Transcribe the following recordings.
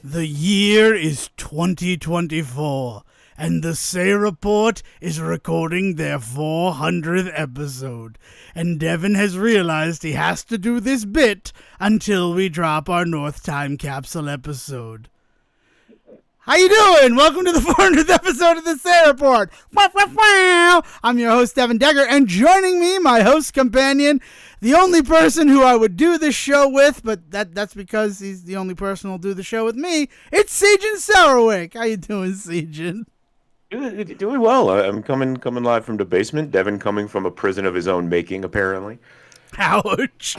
The year is 2024, and the Say Report is recording their 400th episode. And Devin has realized he has to do this bit until we drop our North Time Capsule episode. How you doing? Welcome to the 400th episode of the Say Report. I'm your host, Devin Degger, and joining me, my host companion, the only person who I would do this show with, but that's because he's the only person who'll do the show with me. It's Sejan Sarowik. How you doing, Sejan? Doing well. I'm coming live from the basement. Devin coming from a prison of his own making, apparently. Ouch.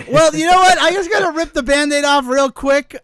Well, you know what? I just gotta rip the Band-Aid off real quick.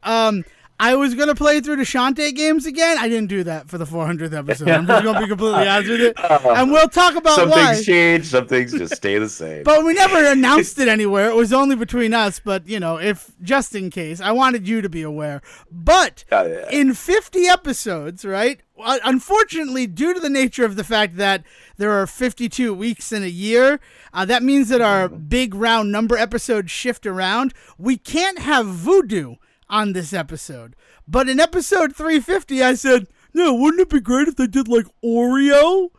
I was going to play through the Shantae games again. I didn't do that for the 400th episode. I'm just going to be completely honest with you. And we'll talk about some why. Some things change, some things just stay the same. But we never announced it anywhere. It was only between us. But, you know, if just in case, I wanted you to be aware. But in 50 episodes, right, unfortunately, due to the nature of the fact that there are 52 weeks in a year, that means that our big round number episodes shift around. We can't have Voodoo on this episode. But in episode 350, I said, no, wouldn't it be great if they did like Oreo?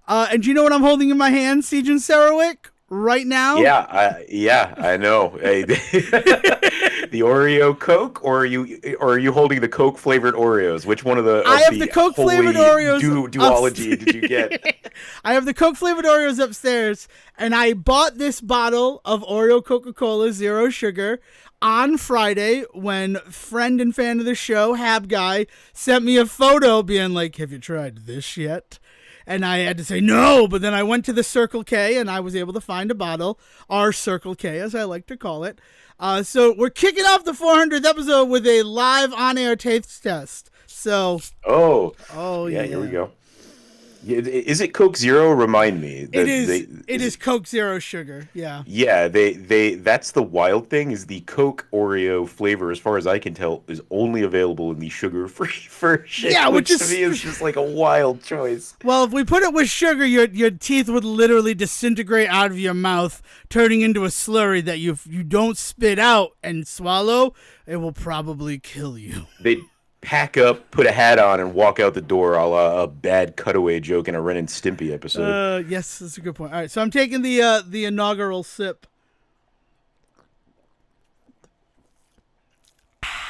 And do you know what I'm holding in my hand, Sejan Sarowik, right now? Yeah, I know. Hey, the Oreo Coke, or are you holding the Coke flavored Oreos? Which one of the I have the Coke flavored Oreos duology did you get? I have the Coke flavored Oreos upstairs, and I bought this bottle of Oreo Coca-Cola Zero Sugar on Friday when friend and fan of the show, Hab Guy, sent me a photo being like, have you tried this yet? And I had to say no, but then I went to the Circle K and I was able to find a bottle, our Circle K as I like to call it. So we're kicking off the 400th episode with a live on-air taste test. So, yeah, here we go. Is it Coke Zero? Remind me. It is Coke Zero Sugar. Yeah. Yeah. They. That's the wild thing is the Coke Oreo flavor, as far as I can tell, is only available in the sugar-free version. Yeah, which to me is just like a wild choice. Well, if we put it with sugar, your teeth would literally disintegrate out of your mouth, turning into a slurry that you don't spit out and swallow, it will probably kill you. They pack up, put a hat on, and walk out the door, a la a bad cutaway joke in a Ren and Stimpy episode. Yes, that's a good point. All right, so I'm taking the inaugural sip.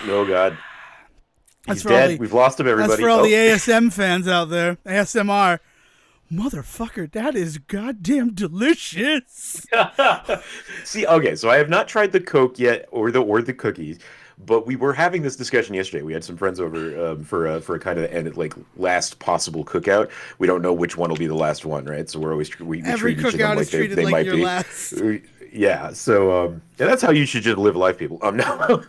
Oh, God. He's dead. We've lost him, everybody. That's for all the ASM fans out there. ASMR. Motherfucker, that is goddamn delicious. See, okay, so I have not tried the Coke yet, or the cookies. But we were having this discussion yesterday. We had some friends over for a kind of last possible cookout. We don't know which one will be the last one, right? So we're always we every treat each of them like they like might your be. Last. Yeah. So that's how you should just live life, people. No,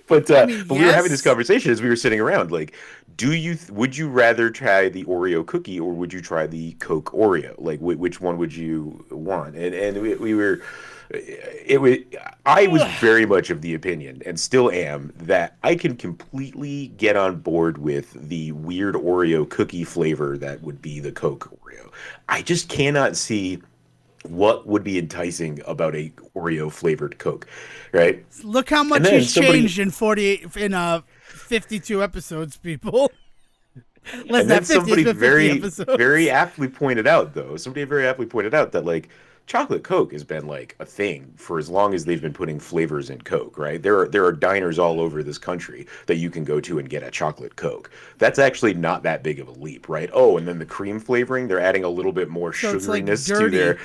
but we were having this conversation as we were sitting around. Like, would you rather try the Oreo cookie or would you try the Coke Oreo? Like, which one would you want? And we were. I was very much of the opinion, and still am, that I can completely get on board with the weird Oreo cookie flavor that would be the Coke Oreo. I just cannot see what would be enticing about a Oreo flavored Coke, right? Look how much he's changed in 52 episodes, people. And then somebody very aptly pointed out, that like, chocolate Coke has been like a thing for as long as they've been putting flavors in Coke, right? There are diners all over this country that you can go to and get a chocolate Coke. That's actually not that big of a leap, right? Oh, and then the cream flavoring, they're adding a little bit more sugariness to their.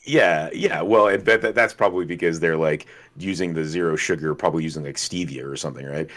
Yeah. Well, and that's probably because they're like using the zero sugar, probably using like stevia or something, right?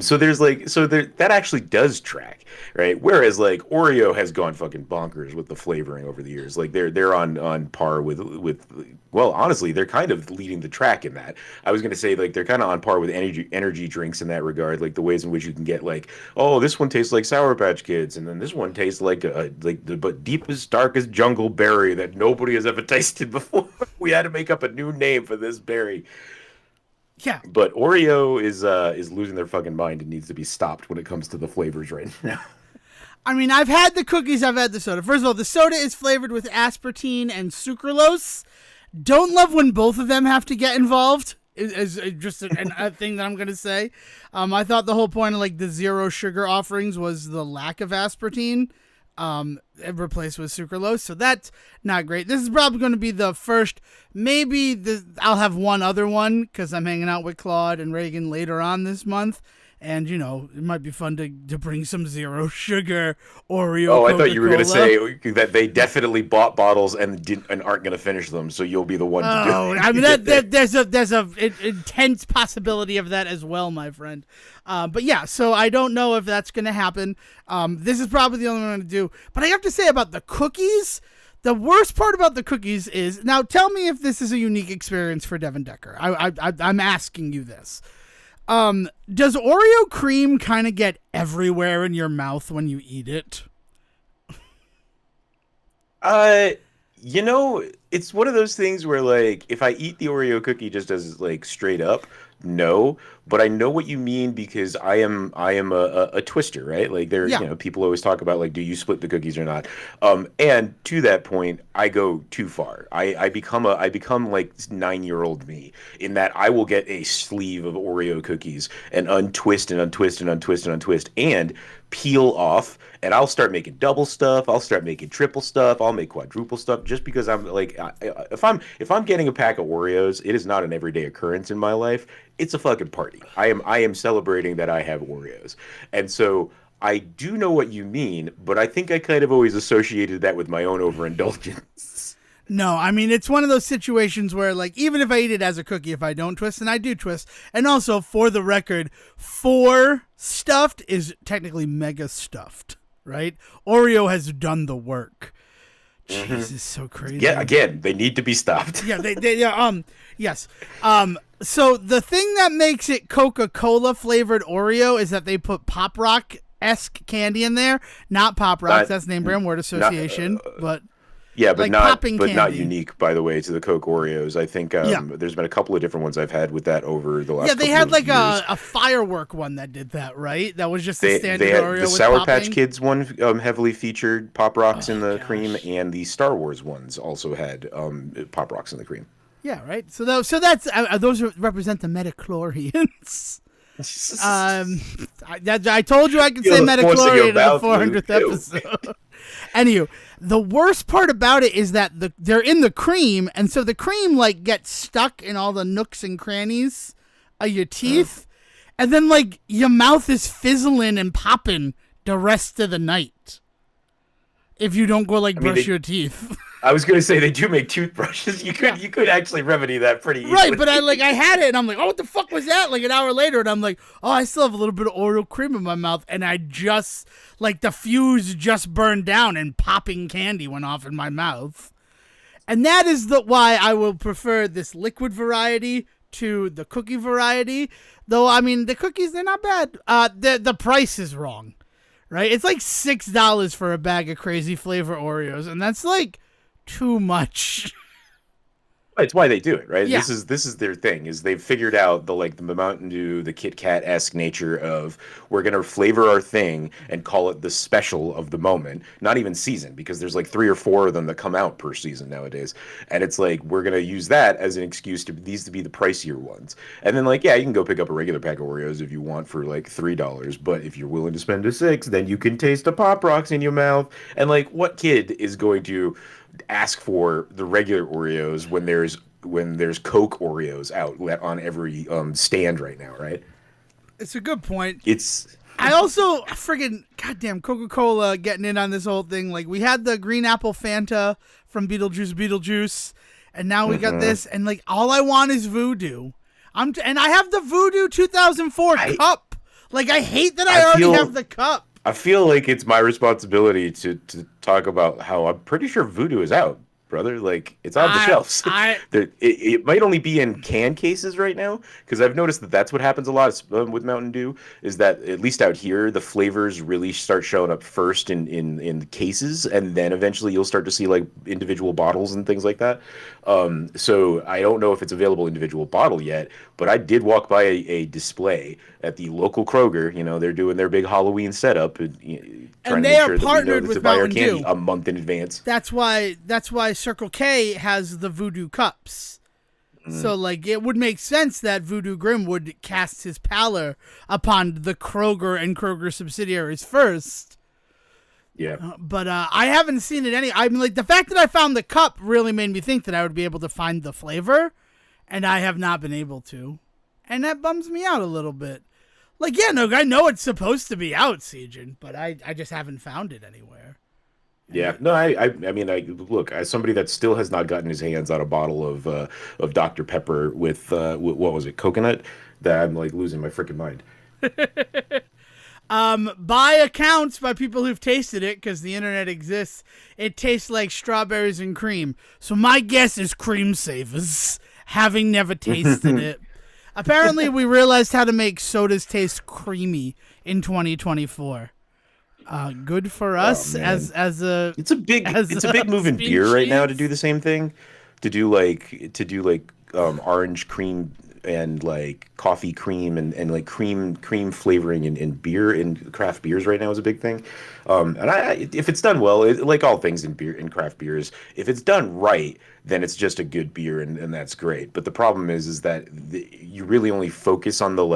So that actually does track, right? Whereas like Oreo has gone fucking bonkers with the flavoring over the years. Like they're on par with well, honestly, they're kind of leading the track in that. I was gonna say like they're kind of on par with energy drinks in that regard, like the ways in which you can get like, oh, this one tastes like Sour Patch Kids, and then this one tastes like the deepest, darkest jungle berry that nobody has ever tasted before. We had to make up a new name for this berry. Yeah. But Oreo is losing their fucking mind and needs to be stopped when it comes to the flavors right now. I mean, I've had the cookies, I've had the soda. First of all, the soda is flavored with aspartame and sucralose. Don't love when both of them have to get involved is just a thing that I'm going to say. I thought the whole point of like the zero sugar offerings was the lack of aspartame. Replaced with sucralose, so that's not great. This is probably going to be the first. Maybe I'll have one other one because I'm hanging out with Claude and Reagan later on this month. And, you know, it might be fun to bring some zero sugar Oreo. Oh, Coca-Cola. I thought you were going to say that they definitely bought bottles and aren't going to finish them, so you'll be the one to do it. Oh, I mean, there's a intense possibility of that as well, my friend. But yeah, so I don't know if that's going to happen. This is probably the only one I'm going to do. But I have to say about the cookies, the worst part about the cookies is, now tell me if this is a unique experience for Devin Decker. I'm asking you this. Does Oreo cream kind of get everywhere in your mouth when you eat it? You know, it's one of those things where, like, if I eat the Oreo cookie just as, like, straight up, no, but I know what you mean because I am a twister, right? Like you know, people always talk about like, do you split the cookies or not? And to that point, I go too far. I become like 9-year-old me in that I will get a sleeve of Oreo cookies and untwist and untwist and untwist and untwist and peel off, and I'll start making double stuff. I'll start making triple stuff. I'll make quadruple stuff just because I'm like, if I'm getting a pack of Oreos, it is not an everyday occurrence in my life. It's a fucking party. I am celebrating that I have Oreos. And so I do know what you mean, but I think I kind of always associated that with my own overindulgence. No, I mean, it's one of those situations where, like, even if I eat it as a cookie, if I don't twist, and I do twist, and also, for the record, 4 stuffed is technically mega stuffed, right? Oreo has done the work. Jeez, it's so crazy. Yeah, again, they need to be stopped. Yeah, yes. So the thing that makes it Coca-Cola flavored Oreo is that they put Pop Rock-esque candy in there. Not Pop Rocks, that's name brand word association, but yeah, but like not unique, by the way, to the Coke Oreos. I think there's been a couple of different ones I've had with that over the last. Yeah, they had like years. a firework one that did that, right? That was just the standard Oreo. The with Sour popping. Patch Kids one heavily featured Pop Rocks in the cream, and the Star Wars ones also had Pop Rocks in the cream. Yeah, right. So that's those represent the metachlorians. I told you I could say metachlorian in the 400th episode. Anywho, the worst part about it is that they're in the cream, and so the cream like gets stuck in all the nooks and crannies of your teeth, and then like your mouth is fizzling and popping the rest of the night if you don't go brush your teeth. I was going to say they do make toothbrushes. You could actually remedy that pretty easily. Right, but I had it and I'm like, oh, what the fuck was that? Like an hour later, and I'm like, oh, I still have a little bit of Oreo cream in my mouth, and I just like the fuse just burned down and popping candy went off in my mouth. And that is why I will prefer this liquid variety to the cookie variety. Though I mean the cookies, they're not bad. The price is wrong. Right? It's like $6 for a bag of crazy flavor Oreos, and that's like too much. It's why they do it, right? Yeah. This is their thing. Is they've figured out the Mountain Dew, the Kit Kat-esque nature of we're gonna flavor our thing and call it the special of the moment. Not even season, because there's like 3 or 4 of them that come out per season nowadays, and it's like we're gonna use that as an excuse to these to be the pricier ones. And then like you can go pick up a regular pack of Oreos if you want for like $3, but if you're willing to spend a $6, then you can taste the Pop Rocks in your mouth. And like, what kid is going to ask for the regular Oreos when there's Coke Oreos out on every stand right now, right? It's a good point. I also friggin' goddamn Coca-Cola getting in on this whole thing. Like we had the green apple Fanta from Beetlejuice, and now we got this, and like all I want is Voodoo. And I have the Voodoo 2004 cup. Like I hate that I already have the cup. I feel like it's my responsibility to talk about how I'm pretty sure Voodoo is out, brother. Like, it's on the shelves. It might only be in can cases right now, because I've noticed that that's what happens a lot with Mountain Dew, is that, at least out here, the flavors really start showing up first in cases, and then eventually you'll start to see, like, individual bottles and things like that. So I don't know if it's available individual bottle yet, but I did walk by a display at the local Kroger. You know, they're doing their big Halloween setup, trying to make sure that we know to buy our candy a month in advance. That's why Circle K has the Voodoo cups. So, like, it would make sense that Voodoo Grim would cast his pallor upon the Kroger and Kroger subsidiaries first. Yeah. But I haven't seen it I mean, like, the fact that I found the cup really made me think that I would be able to find the flavor, and I have not been able to. And that bums me out a little bit. Like, yeah, no, I know it's supposed to be out, Siegen, but I just haven't found it anywhere. Yeah, no, I mean, look, as somebody that still has not gotten his hands on a bottle of Dr. Pepper with what was it, coconut, that I'm like losing my freaking mind. By accounts by people who've tasted it, because the internet exists, it tastes like strawberries and cream. So my guess is cream savers, having never tasted it. Apparently, we realized how to make sodas taste creamy in 2024. Good for us as a it's a big move in beer right now to do the same thing, to do like orange cream and like coffee cream and like cream flavoring in beer, in craft beers right now is a big thing. And if it's done well, like all things in beer, in craft beers, if it's done right, then it's just a good beer, and that's great. But the problem is that you really only focus on the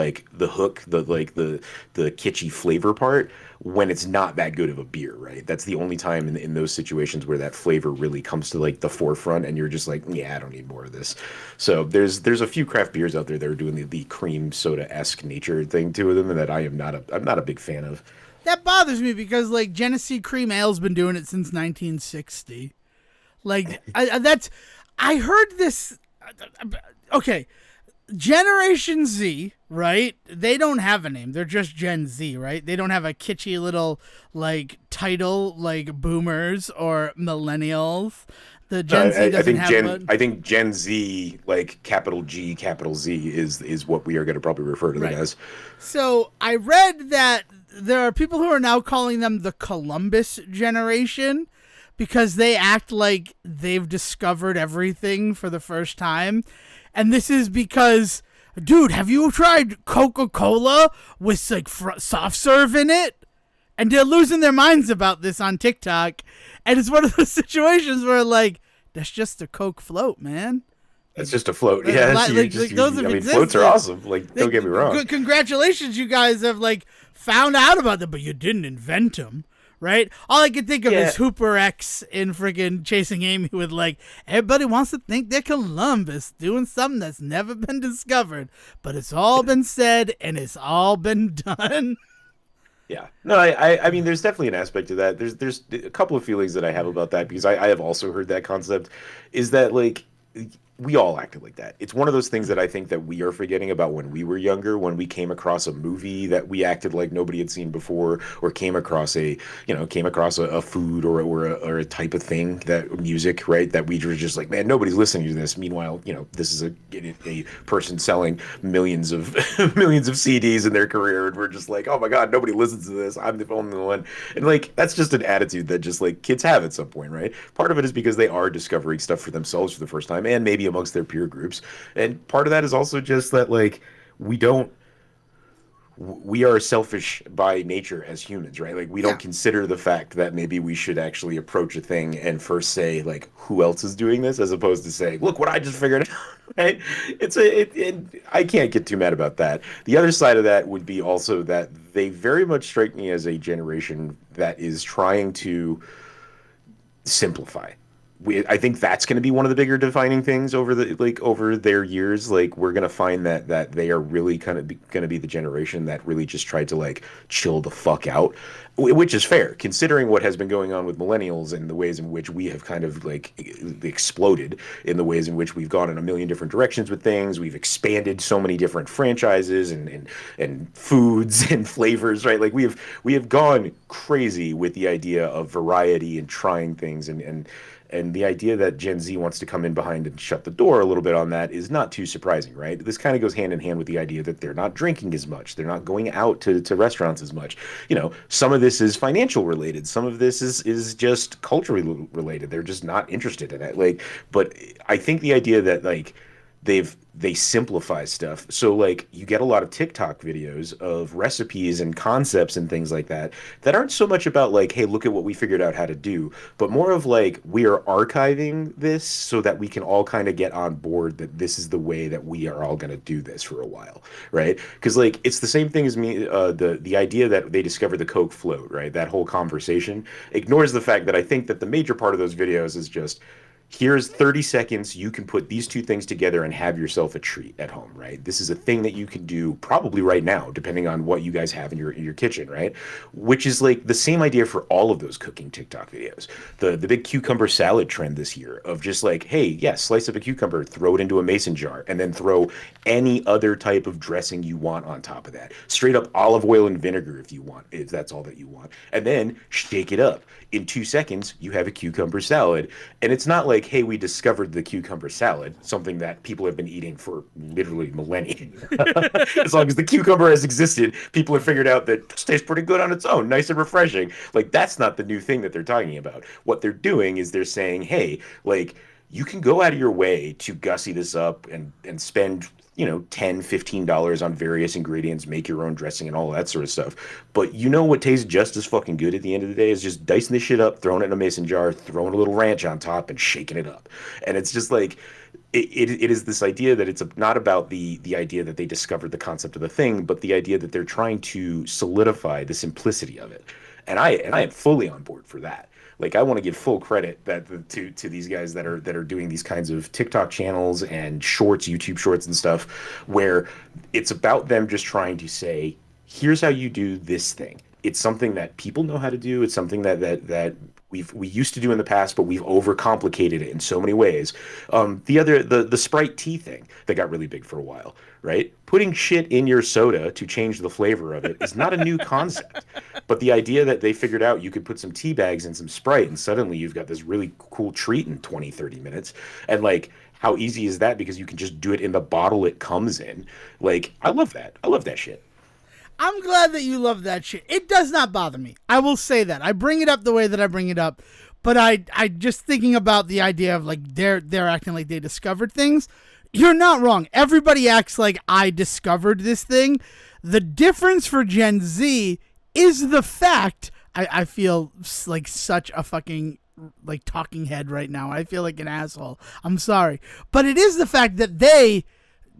hook, the kitschy flavor part, when it's not that good of a beer, right? That's the only time in those situations where that flavor really comes to like the forefront, and you're just like, yeah, I don't need more of this. So there's a few craft beers out there that are doing the cream soda-esque nature thing to them, and that I'm not a big fan of. That bothers me because like Genesee Cream Ale's been doing it since 1960. Like I heard this. Okay, Generation Z, right? They don't have a name. They're just Gen Z, right? They don't have a kitschy little like title like boomers or millennials. The Gen Z doesn't have. I think Gen Z, like capital G, capital Z, is what we are going to probably refer to them as. So I read that there are people who are now calling them the Columbus generation, because they act like they've discovered everything for the first time. And this is because, dude, have you tried Coca-Cola with like soft serve in it? And they're losing their minds about this on TikTok. And it's one of those situations where like, that's just a Coke float, man. It's just a float. Yeah, floats are awesome. Like, don't get me wrong. Congratulations, you guys have like found out about them, but you didn't invent them. Right? All I can think of is Hooper X in friggin' Chasing Amy with like, everybody wants to think they're Columbus doing something that's never been discovered, but it's all been said and it's all been done. Yeah. No, I mean, there's definitely an aspect to that. There's a couple of feelings that I have about that, because I have also heard that concept, is that like, we all acted like that. It's one of those things that I think that we are forgetting about when we were younger, when we came across a movie that we acted like nobody had seen before, or came across a food or a type of thing, that music, right? That we were just like, man, nobody's listening to this. Meanwhile, this is a person selling millions of millions of CDs in their career, and we're just like, oh my God, nobody listens to this. I'm the only one. And like, that's just an attitude that just like kids have at some point, right? Part of it is because they are discovering stuff for themselves for the first time, and maybe amongst their peer groups. And part of that is also just that like, we are selfish by nature as humans, right? Like, we don't consider the fact that maybe we should actually approach a thing and first say like, who else is doing this, as opposed to say, look what I just figured out. Right? I can't get too mad about that. The other side of that would be also that they very much strike me as a generation that is trying to simplify. I think that's going to be one of the bigger defining things over their years. Like, we're going to find that they are really kind of going to be the generation that really just tried to like chill the fuck out, which is fair considering what has been going on with millennials and the ways in which we have kind of like exploded, in the ways in which we've gone in a million different directions with things. We've expanded so many different franchises and foods and flavors, right? Like, we have gone crazy with the idea of variety and trying things, and the idea that Gen Z wants to come in behind and shut the door a little bit on that is not too surprising, right? This kind of goes hand in hand with the idea that they're not drinking as much. They're not going out to restaurants as much. Some of this is financial related. Some of this is just culturally related. They're just not interested in it. Like, but I think the idea that like they simplify stuff. So like you get a lot of TikTok videos of recipes and concepts and things like that that aren't so much about like, hey, look at what we figured out how to do, but more of like we are archiving this so that we can all kind of get on board that this is the way that we are all going to do this for a while, right? Because like it's the same thing as me, the idea that they discovered the Coke float, right? That whole conversation ignores the fact that I think that the major part of those videos is just here's 30 seconds. You can put these two things together and have yourself a treat at home, right? This is a thing that you can do probably right now, depending on what you guys have in your kitchen, right? Which is like the same idea for all of those cooking TikTok videos. The big cucumber salad trend this year of just like, hey, yeah, slice up a cucumber, throw it into a mason jar, and then throw any other type of dressing you want on top of that. Straight up olive oil and vinegar if you want, if that's all that you want. And then shake it up. In 2 seconds, you have a cucumber salad. And it's not like, hey, we discovered the cucumber salad, something that people have been eating for literally millennia. As long as the cucumber has existed, people have figured out that this tastes pretty good on its own, nice and refreshing. Like, that's not the new thing that they're talking about. What they're doing is they're saying, hey, like, you can go out of your way to gussy this up and spend $10-15 on various ingredients, make your own dressing and all that sort of stuff. But you know what tastes just as fucking good at the end of the day is just dicing this shit up, throwing it in a mason jar, throwing a little ranch on top, and shaking it up. And it's just like it is this idea that it's not about the idea that they discovered the concept of the thing, but the idea that they're trying to solidify the simplicity of it. And I am fully on board for that. Like I want to give full credit to these guys that are doing these kinds of TikTok channels and shorts, YouTube shorts and stuff, where it's about them just trying to say, here's how you do this thing. It's something that people know how to do. It's something that we used to do in the past, but we've overcomplicated it in so many ways. The Sprite tea thing that got really big for a while, right? Putting shit in your soda to change the flavor of it is not a new concept. But the idea that they figured out you could put some tea bags and some Sprite and suddenly you've got this really cool treat in 20, 30 minutes. And like, how easy is that? Because you can just do it in the bottle it comes in. Like, I love that. I love that shit. I'm glad that you love that shit. It does not bother me. I will say that. I bring it up the way that I bring it up. But I just thinking about the idea of like they're acting like they discovered things. You're not wrong. Everybody acts like I discovered this thing. The difference for Gen Z is the fact, I feel like such a fucking like talking head right now. I feel like an asshole. I'm sorry. But it is the fact that they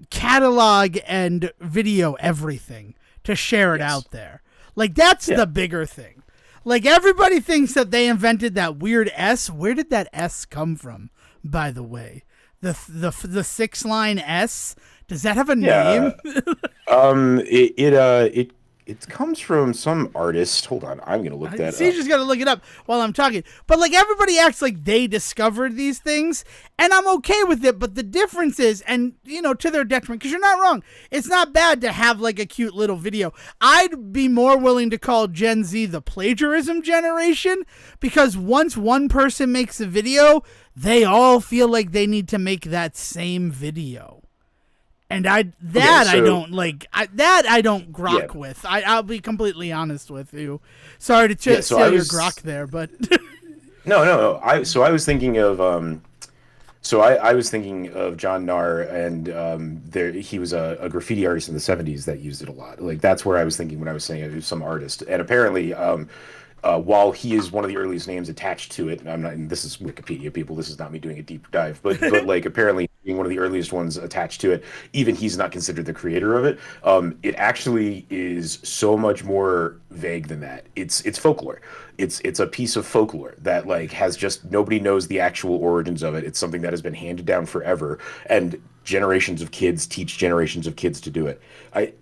catalog and video everything to share it out there. Like that's the bigger thing. Like everybody thinks that they invented that weird S. Where did that S come from, by the way? The 6-line S? Does that have a name? It comes from some artist. Hold on, I'm gonna look that up. You just gotta look it up while I'm talking. But like everybody acts like they discovered these things, and I'm okay with it. But the difference is, and to their detriment, because you're not wrong. It's not bad to have like a cute little video. I'd be more willing to call Gen Z the plagiarism generation, because once one person makes a video, they all feel like they need to make that same video. And I don't grok with. I'll be completely honest with you. Sorry to steal your grok there, but no. I was thinking of I was thinking of John Narr, and he was a graffiti artist in the 70s that used it a lot. Like that's where I was thinking when I was saying it was some artist. And apparently while he is one of the earliest names attached to it, and this is Wikipedia, people, this is not me doing a deep dive, but like apparently being one of the earliest ones attached to it, even he's not considered the creator of it. It actually is so much more vague than that. It's folklore. It's a piece of folklore that like has just nobody knows the actual origins of it. It's something that has been handed down forever, and generations of kids teach generations of kids to do it.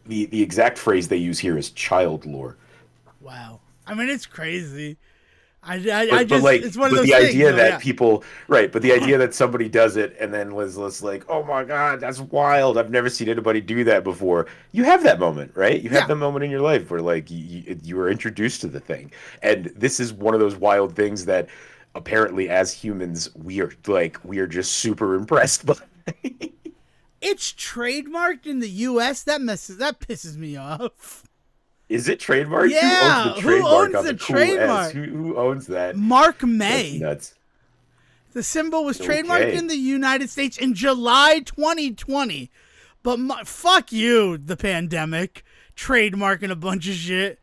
The exact phrase they use here is child lore. Wow. I mean, it's crazy. It's one of those things. The idea that people, right? But the idea that somebody does it and then was like, "Oh my god, that's wild! I've never seen anybody do that before." You have that moment, right? You have that moment in your life where like you were introduced to the thing, and this is one of those wild things that apparently, as humans, we are just super impressed by. It's trademarked in the U.S. That pisses me off. Is it trademarked? Yeah, who owns the trademark? Who owns that? Mark May. That's nuts. The symbol was trademarked in the United States in July 2020. But fuck you, the pandemic, trademarking a bunch of shit.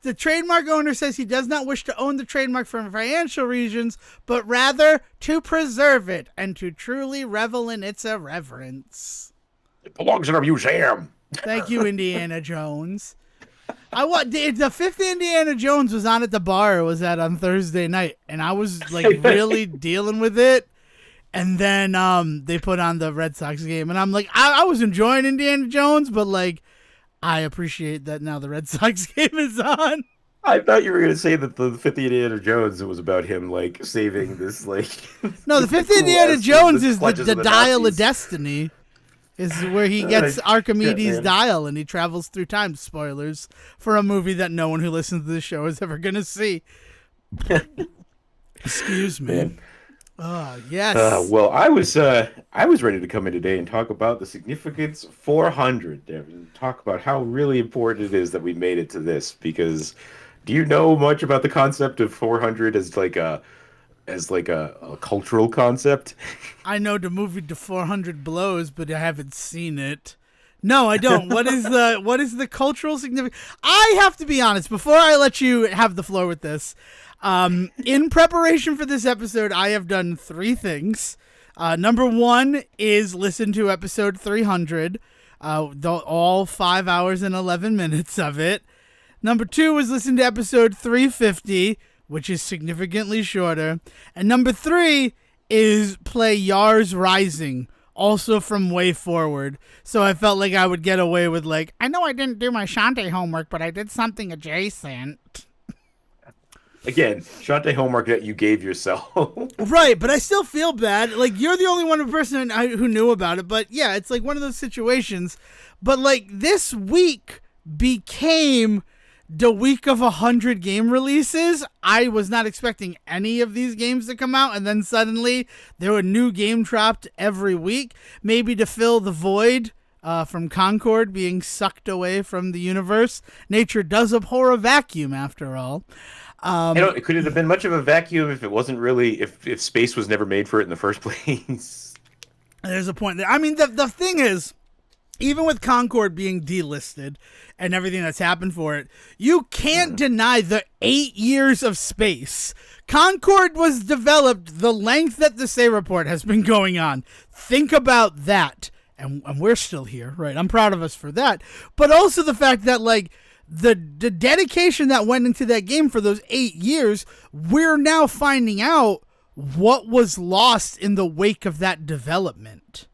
The trademark owner says he does not wish to own the trademark for financial reasons, but rather to preserve it and to truly revel in its irreverence. It belongs in a museum. Thank you, Indiana Jones. The fifth Indiana Jones was on at the bar. Was that on Thursday night, and I was like really dealing with it. And then they put on the Red Sox game, and I'm like, I was enjoying Indiana Jones, but like, I appreciate that now the Red Sox game is on. I thought you were going to say that the fifth Indiana Jones, it was about him like saving this like. No, the fifth Indiana Jones is the dial of destiny. Is where he gets Archimedes' dial and he travels through time. Spoilers for a movie that no one who listens to this show is ever going to see. Excuse me. Man. Yes. Well, I was ready to come in today and talk about the significance 400, and talk about how really important it is that we made it to this. Because, do you know much about the concept of 400 as like a cultural concept? I know the movie The 400 Blows, but I haven't seen it. No, I don't. What is the cultural significance? I have to be honest before I let you have the floor with this. In preparation for this episode, I have done 3 things. Number 1 is listen to episode 300, all 5 hours and 11 minutes of it. Number 2 is listen to episode 350, which is significantly shorter. And number 3 is play Yars Rising, also from WayForward. So I felt like I would get away with like, I know I didn't do my Shantae homework, but I did something adjacent. Again, Shantae homework that you gave yourself. Right, but I still feel bad. Like, you're the only one person who knew about it. But yeah, it's like one of those situations. But like, this week became the week of 100 game releases. I was not expecting any of these games to come out, and then suddenly there were new game dropped every week, maybe to fill the void from Concord being sucked away from the universe. Nature does abhor a vacuum, after all. Could it have been much of a vacuum if it wasn't really, if space was never made for it in the first place? There's a point there. I mean, the thing is, even with Concord being delisted and everything that's happened for it, you can't deny the 8 years of space. Concord was developed the length that the Say Report has been going on. Think about that. And we're still here, right? I'm proud of us for that. But also the fact that, like, the dedication that went into that game for those 8 years, we're now finding out what was lost in the wake of that development.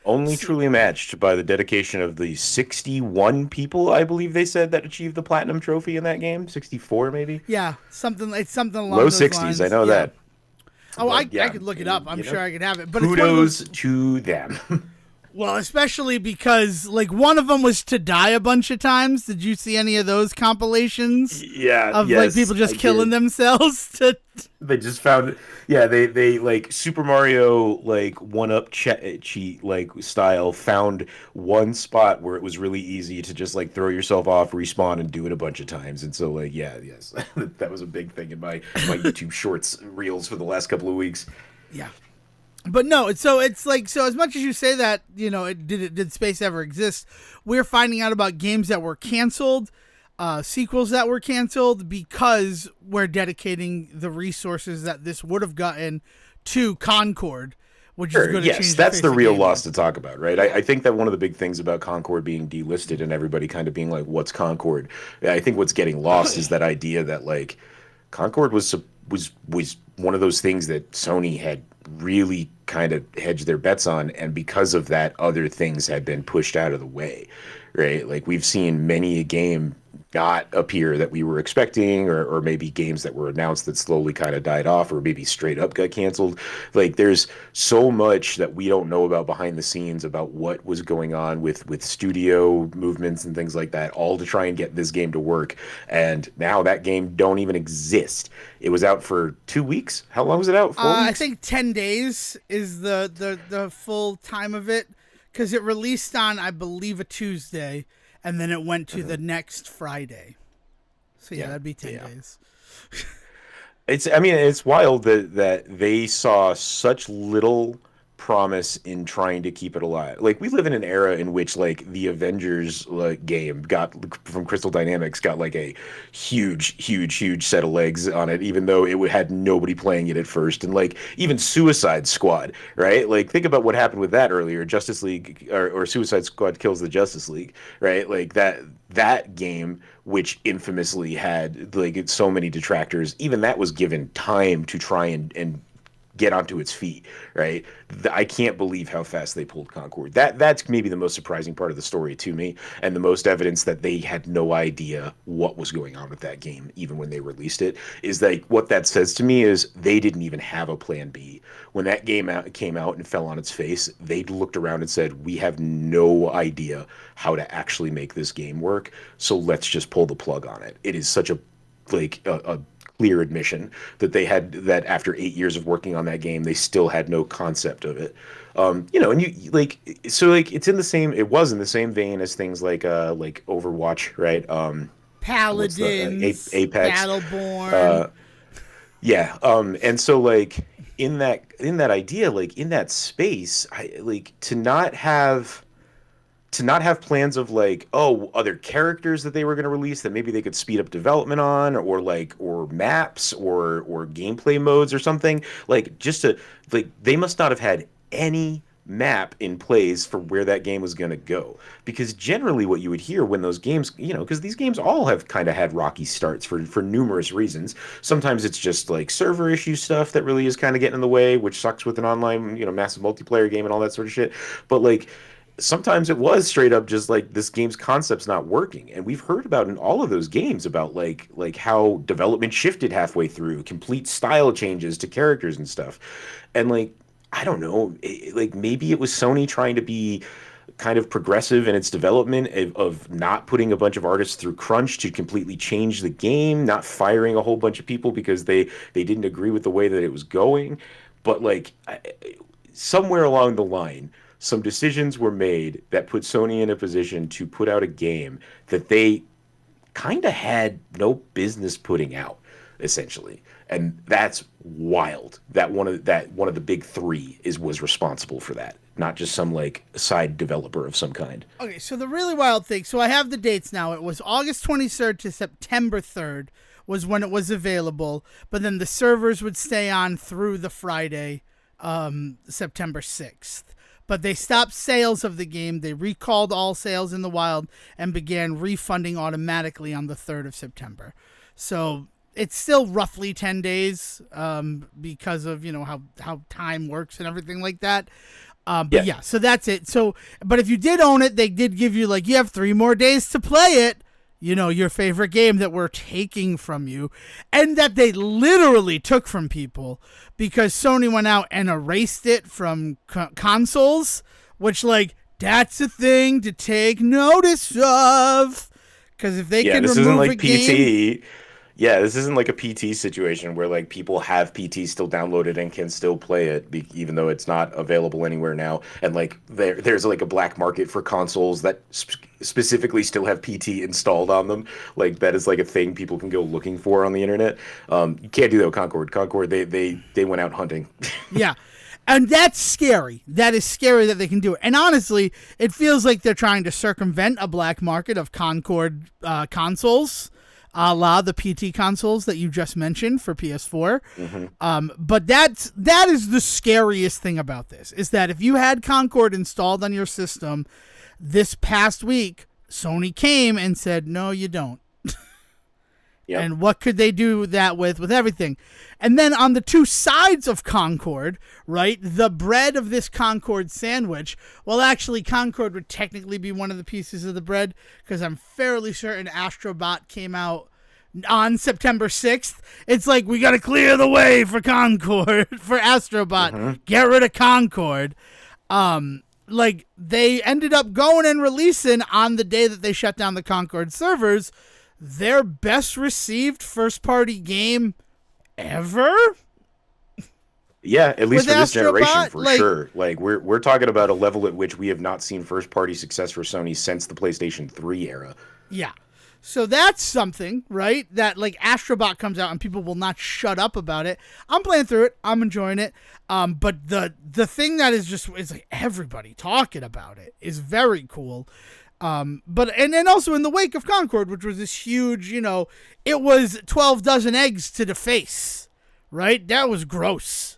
Only truly matched by the dedication of the 61 people, I believe they said, that achieved the platinum trophy in that game. 64, maybe? Yeah, something along low those 60s, lines. I know that. Oh, I could look it up. I'm sure I could have it. But kudos to them. Well, especially because, like, one of them was to die a bunch of times. Did you see any of those compilations? Yeah, of like people just killing themselves? They just found, they like Super Mario like 1-up cheat like style found one spot where it was really easy to just like throw yourself off, respawn, and do it a bunch of times. And so like yes, that was a big thing in my YouTube Shorts reels for the last couple of weeks. Yeah. But no, so it's like, so as much as you say that, you know, did space ever exist, we're finding out about games that were canceled, sequels that were canceled, because we're dedicating the resources that this would have gotten to Concord, which is going to change. That's the real loss to talk about, right? I think that one of the big things about Concord being delisted and everybody kind of being like, what's Concord? I think what's getting lost is that idea that like Concord was one of those things that Sony had really kind of hedged their bets on, and because of that, other things had been pushed out of the way, right? Like we've seen many a game not appear that we were expecting, or maybe games that were announced that slowly kind of died off, or maybe straight up got canceled. Like there's so much that we don't know about behind the scenes about what was going on with studio movements and things like that, all to try and get this game to work. And now that game don't even exist. It was out for 2 weeks. How long was it out? 4 weeks? I think 10 days is the full time of it, because it released on, I believe, a Tuesday. And then it went to the next Friday. So, yeah, that'd be 10 days. It's wild that they saw such little promise in trying to keep it alive. Like we live in an era in which like the Avengers game got from Crystal Dynamics got like a huge set of legs on it, even though it had nobody playing it at first. And like even Suicide Squad, right? Like think about what happened with that earlier. Justice League or Suicide Squad kills the Justice League, right? Like that game, which infamously had like so many detractors, even that was given time to try and get onto its feet, right? I can't believe how fast they pulled Concord. That's maybe the most surprising part of the story to me, and the most evidence that they had no idea what was going on with that game, even when they released it. Is like what that says to me is they didn't even have a plan B. When that game came out and fell on its face, they looked around and said, "We have no idea how to actually make this game work, so let's just pull the plug on it." It is such a clear admission that they had that after 8 years of working on that game, they still had no concept of it. And you like so like it was in the same vein as things like Overwatch, right? Paladins, Apex, Battleborn. yeah. And so like in that idea, like in that space, I like to not have plans of like, oh, other characters that they were going to release that maybe they could speed up development on, or maps or gameplay modes or something, like just to like they must not have had any map in place for where that game was going to go, because generally what you would hear when those games, because these games all have kind of had rocky starts for numerous reasons. Sometimes it's just like server issue stuff that really is kind of getting in the way, which sucks with an online, massive multiplayer game and all that sort of shit. But like sometimes it was straight up just like this game's concept's not working, and we've heard about in all of those games about like how development shifted halfway through, complete style changes to characters and stuff. And like I don't know, like maybe it was Sony trying to be kind of progressive in its development of not putting a bunch of artists through crunch to completely change the game, not firing a whole bunch of people because they didn't agree with the way that it was going. But like somewhere along the line, some decisions were made that put Sony in a position to put out a game that they kind of had no business putting out, essentially. And that's wild. That one of the big three was responsible for that, not just some like side developer of some kind. Okay, so the really wild thing. So I have the dates now. It was August 23rd to September 3rd was when it was available, but then the servers would stay on through the Friday, September 6th. But they stopped sales of the game. They recalled all sales in the wild and began refunding automatically on the 3rd of September. So it's still roughly 10 days, because of, how time works and everything like that. But yeah, so that's it. So, but if you did own it, they did give you you have 3 more days to play it. Your favorite game that we're taking from you, and that they literally took from people because Sony went out and erased it from consoles, which that's a thing to take notice of. Because if they can remove a game, this isn't like a PT situation where like people have PT still downloaded and can still play it, even though it's not available anywhere now. And like there's like a black market for consoles that specifically still have PT installed on them. Like that is like a thing people can go looking for on the internet. You can't do that with Concord. Concord, they went out hunting. Yeah. And that's scary. That is scary that they can do it. And honestly, it feels like they're trying to circumvent a black market of Concord consoles, a la the PT consoles that you just mentioned for PS4. Mm-hmm. But that is the scariest thing about this, is that if you had Concord installed on your system this past week, Sony came and said, no, you don't. Yep. And what could they do that with everything? And then on the two sides of Concord, right, the bread of this Concord sandwich, well, actually, Concord would technically be one of the pieces of the bread, because I'm fairly certain Astrobot came out on September 6th. It's like, we got to clear the way for Concord, for Astrobot. Mm-hmm. Get rid of Concord. They ended up going and releasing on the day that they shut down the Concord servers their best received first party game ever. Yeah, at least for this generation, for sure. Like we're talking about a level at which we have not seen first party success for Sony since the PlayStation 3 era. Yeah. So that's something, right? That like Astrobot comes out and people will not shut up about it. I'm playing through it. I'm enjoying it. But the thing that is like everybody talking about it is very cool. But also in the wake of Concord, which was this huge, it was 12 dozen eggs to the face, right? That was gross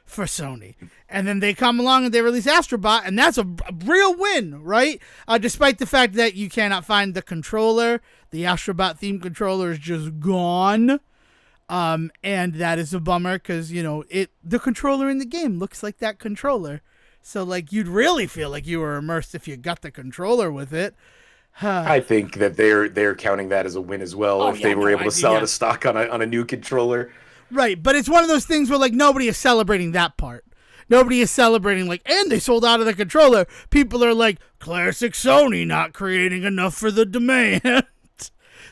for Sony. And then they come along and they release Astrobot, and that's a real win, right? Despite the fact that you cannot find the controller, the Astrobot theme controller is just gone. And that is a bummer because, the controller in the game looks like that controller. So, like, you'd really feel like you were immersed if you got the controller with it. I think that they're counting that as a win as well if they were able to sell it as stock on a new controller. Right, but it's one of those things where, like, nobody is celebrating that part. Nobody is celebrating, like, and they sold out of the controller. People are like, classic Sony not creating enough for the demand.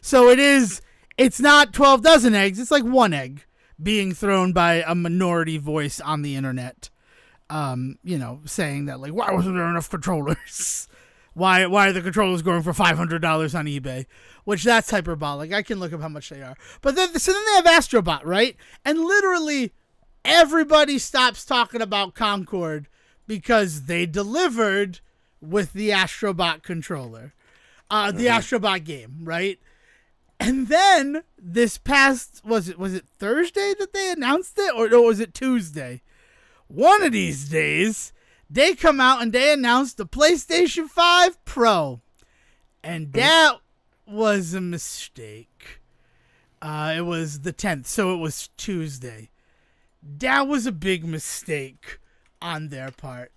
So it's not 12 dozen eggs. It's like one egg being thrown by a minority voice on the internet. Saying that, like, why wasn't there enough controllers? Why are the controllers going for $500 on eBay? Which that's hyperbolic. I can look up how much they are. But then they have Astrobot, right? And literally everybody stops talking about Concord because they delivered with the Astrobot controller. The Astrobot game, right? And then this past, was it Thursday that they announced it? Or was it Tuesday? One of these days, they come out and they announce the PlayStation 5 Pro. And that was a mistake. It was the 10th, so it was Tuesday. That was a big mistake on their part.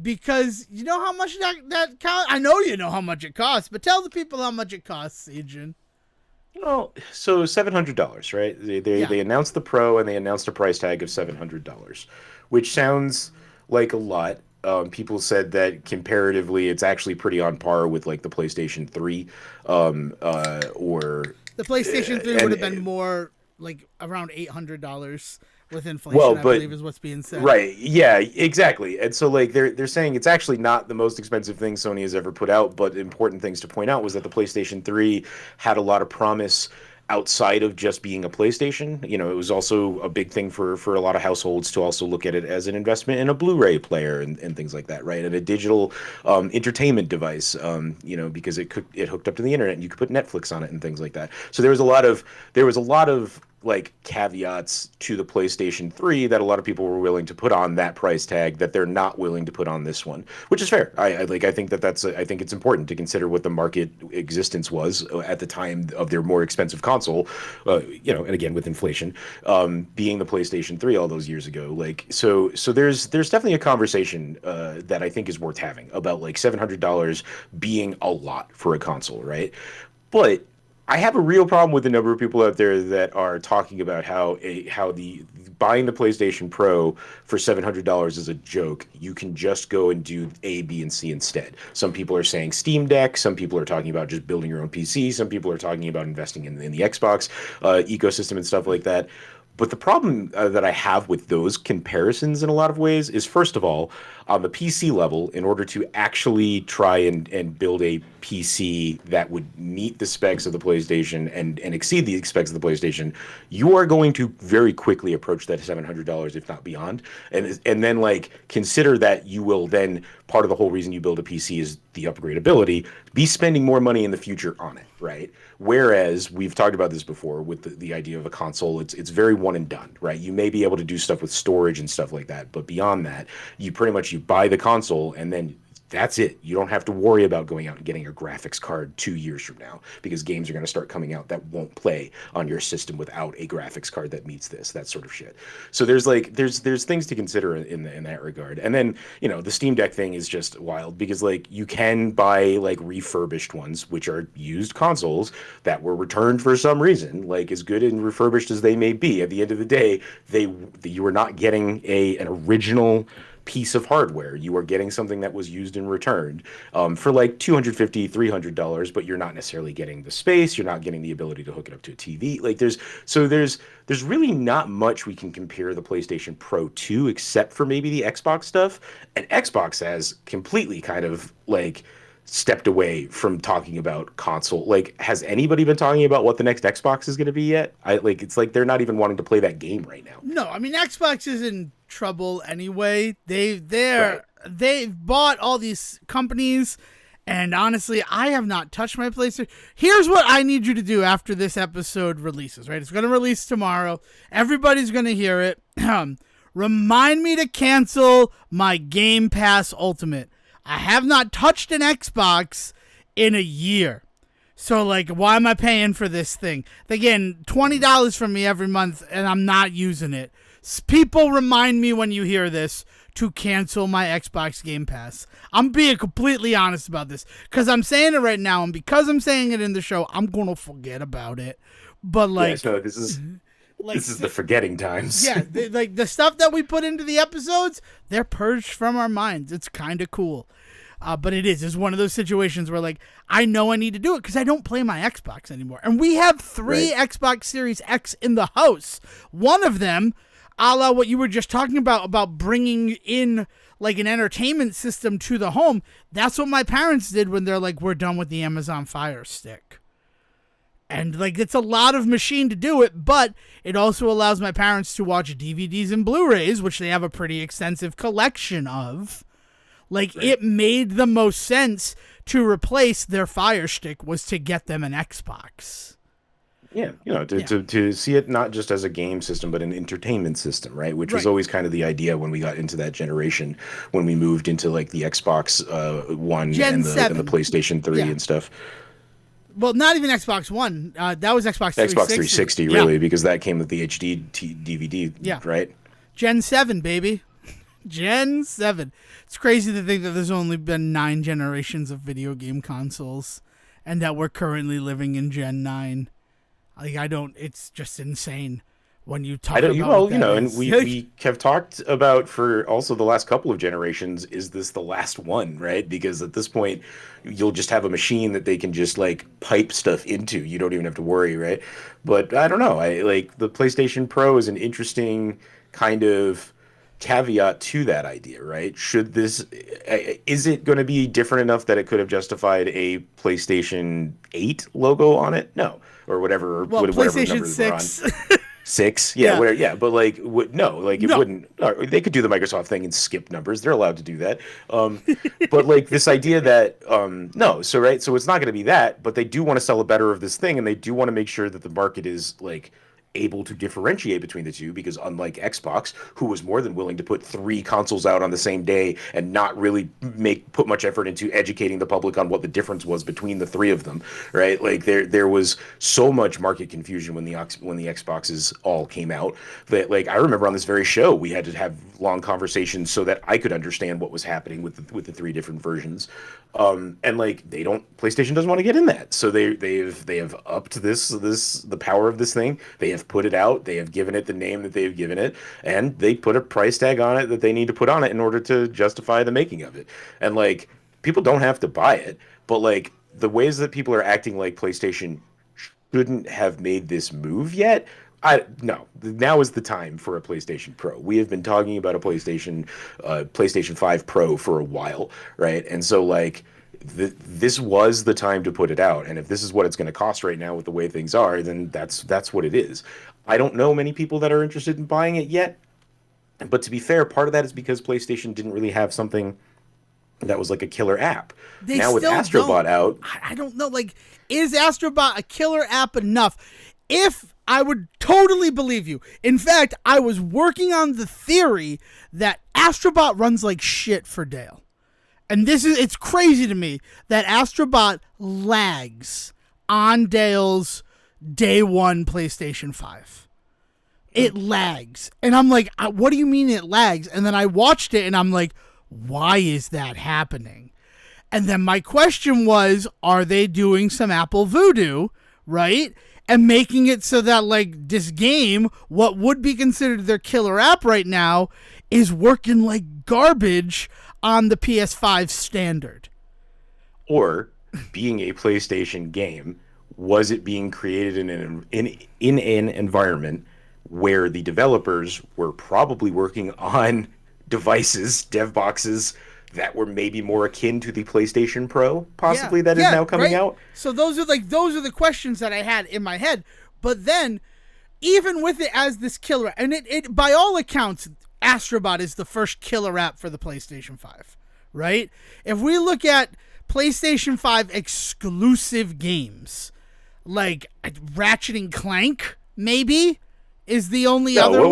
Because you know how much that costs? I know you know how much it costs, but tell the people how much it costs, Adrian. Well, so $700, right? They announced the Pro and they announced a price tag of $700, which sounds like a lot. People said that comparatively, it's actually pretty on par with like the PlayStation 3, or the PlayStation 3 would have been more like around $800 with inflation. I believe is what's being said. Right? Yeah, exactly. And so like they're saying it's actually not the most expensive thing Sony has ever put out, but important things to point out was that the PlayStation 3 had a lot of promise outside of just being a PlayStation. It was also a big thing for a lot of households to also look at it as an investment in a Blu-ray player and things like that, right? And a digital entertainment device, because it hooked up to the internet and you could put Netflix on it and things like that. So there was a lot of like caveats to the PlayStation 3 that a lot of people were willing to put on that price tag that they're not willing to put on this one, which is fair. I think I think it's important to consider what the market existence was at the time of their more expensive console, and again with inflation, being the PlayStation 3 all those years ago. Like so there's definitely a conversation that I think is worth having about like $700 being a lot for a console, right? But I have a real problem with the number of people out there that are talking about how the buying the PlayStation Pro for $700 is a joke. You can just go and do A, B, and C instead. Some people are saying Steam Deck. Some people are talking about just building your own PC. Some people are talking about investing in the Xbox ecosystem and stuff like that. But the problem that I have with those comparisons in a lot of ways is, first of all, on the PC level, in order to actually try and build a PC that would meet the specs of the PlayStation and exceed the specs of the PlayStation, you are going to very quickly approach that $700, if not beyond. And then, like, consider that you will then, part of the whole reason you build a PC is the upgradability, be spending more money in the future on it, right? Whereas we've talked about this before with the idea of a console, it's very one and done, right? You may be able to do stuff with storage and stuff like that, but beyond that, you buy the console and then that's it. You don't have to worry about going out and getting a graphics card 2 years from now because games are going to start coming out that won't play on your system without a graphics card that meets that sort of shit. So there's things to consider in that regard. And then, the Steam Deck thing is just wild because like you can buy like refurbished ones, which are used consoles that were returned for some reason, like as good and refurbished as they may be. At the end of the day, you were not getting an original piece of hardware. You are getting something that was used and returned for like $250, $300, but you're not necessarily getting the space. You're not getting the ability to hook it up to a TV. Like there's really not much we can compare the PlayStation Pro to except for maybe the Xbox stuff. And Xbox has completely kind of like stepped away from talking about console. Like, has anybody been talking about what the next Xbox is going to be yet? It's like they're not even wanting to play that game right now. No, I mean Xbox is in trouble anyway. They've bought all these companies, and honestly, I have not touched my PlayStation. Here's what I need you to do after this episode releases, right? It's going to release tomorrow. Everybody's going to hear it. Remind me to cancel my Game Pass Ultimate. I have not touched an Xbox in a year. So, like, why am I paying for this thing? They get $20 from me every month, and I'm not using it. People, remind me when you hear this to cancel my Xbox Game Pass. I'm being completely honest about this because I'm saying it right now, and because I'm saying it in the show, I'm going to forget about it. But, like... Yeah, so this is the forgetting times. Yeah, like, the stuff that we put into the episodes, they're purged from our minds. It's kind of cool. But it's one of those situations where, like, I know I need to do it because I don't play my Xbox anymore. And we have 3 Xbox Series X in the house. One of them, a la what you were just talking about bringing in, like, an entertainment system to the home. That's what my parents did when they're like, we're done with the Amazon Fire Stick. And, like, it's a lot of machine to do it, but it also allows my parents to watch DVDs and Blu-rays, which they have a pretty extensive collection of. Like, It made the most sense to replace their Fire Stick was to get them an Xbox. Yeah, to see it not just as a game system, but an entertainment system, right? Which was always kind of the idea when we got into that generation, when we moved into, like, the Xbox One and the PlayStation 3 and stuff. Well, not even Xbox One. That was Xbox 360. Xbox 360, really, because that came with the HD DVD, right? Gen 7, baby. Gen 7. It's crazy to think that there's only been 9 generations of video game consoles and that we're currently living in Gen 9. Like, it's just insane when you talk about and we have talked about for also the last couple of generations, is this the last one, right? Because at this point, you'll just have a machine that they can just, like, pipe stuff into. You don't even have to worry, right? But I don't know. The PlayStation Pro is an interesting kind of caveat to that idea, right? Is it going to be different enough that it could have justified a PlayStation 8 logo on it? No, or whatever. Well, whatever PlayStation 6. 6, yeah. But like, it wouldn't. They could do the Microsoft thing and skip numbers. They're allowed to do that. But, like, this idea that no, so right, so it's not going to be that, but they do want to sell a better of this thing, and they do want to make sure that the market is, like, able to differentiate between the two, because unlike Xbox, who was more than willing to put 3 consoles out on the same day and not really put much effort into educating the public on what the difference was between the 3 of them, right? Like, there was so much market confusion when the Xboxes all came out that, like, I remember on this very show we had to have long conversations so that I could understand what was happening with the 3 different versions. And, like, PlayStation doesn't want to get in that, so they have upped the power of this thing. They have put it out. They have given it the name that they've given it, and they put a price tag on it that they need to put on it in order to justify the making of it. And, like, people don't have to buy it, but, like, the ways that people are acting like PlayStation shouldn't have made this move yet. No, now is the time for a PlayStation Pro. We have been talking about a PlayStation 5 Pro for a while, right? And so, like, this was the time to put it out. And if this is what it's going to cost right now with the way things are, then that's what it is. I don't know many people that are interested in buying it yet. But to be fair, part of that is because PlayStation didn't really have something that was like a killer app. Now with Astrobot out, I don't know. Like, is Astrobot a killer app enough? If I would totally believe you. In fact, I was working on the theory that Astrobot runs like shit for Dale. And it's crazy to me that Astrobot lags on Dale's day one PlayStation 5. It lags. And I'm like, what do you mean it lags? And then I watched it and I'm like, why is that happening? And then my question was, are they doing some Apple voodoo, right? And making it so that, like, this game, what would be considered their killer app right now, is working like garbage on the PS5 standard. Or, being a PlayStation game, was it being created in an environment where the developers were probably working on devices, dev boxes, that were maybe more akin to the PlayStation Pro, possibly, that is now coming out. So those are the questions that I had in my head. But then, even with it as this killer, and it by all accounts, Astrobot is the first killer app for the PlayStation 5, right? If we look at PlayStation 5 exclusive games, like Ratchet and Clank, maybe, is the only other one.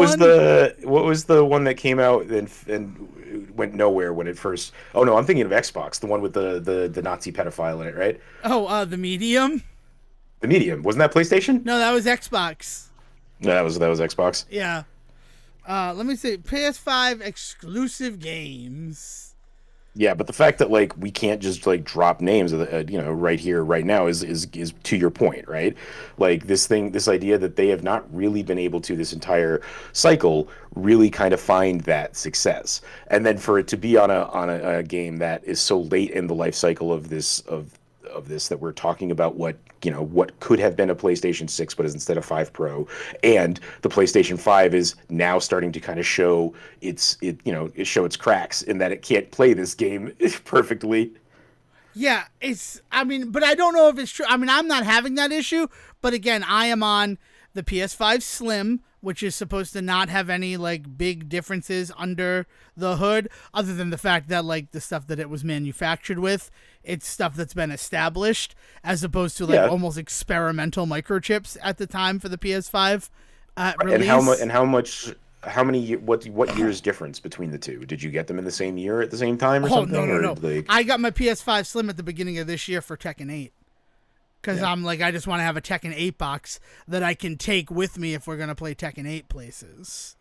What was the one that came out and went nowhere when it first? Oh no, I'm thinking of Xbox, the one with the Nazi pedophile in it, right? Oh, the Medium. The Medium, wasn't that PlayStation? No, that was Xbox. No, that was Xbox. Yeah. Let me see. PS5 exclusive games. Yeah, but the fact that like we can't just like drop names of the, right here, right now is to your point, right? Like this idea that they have not really been able to this entire cycle really kind of find that success, and then for it to be on a game that is so late in the life cycle of this that we're talking about what could have been a PlayStation 6 but is instead of 5 Pro, and the PlayStation 5 is now starting to kind of show its cracks in that it can't play this game perfectly. Yeah, but I don't know if it's true. I mean, I'm not having that issue, but again, I am on the PS5 Slim, which is supposed to not have any like big differences under the hood, other than the fact that like the stuff that it was manufactured with, it's stuff that's been established, as opposed to like almost experimental microchips at the time for the PS5 release. How many? What year's difference between the two? Did you get them in the same year at the same time or something? No. Like... I got my PS5 Slim at the beginning of this year for Tekken 8. Because I'm like, I just want to have a Tekken 8 box that I can take with me if we're going to play Tekken 8 places.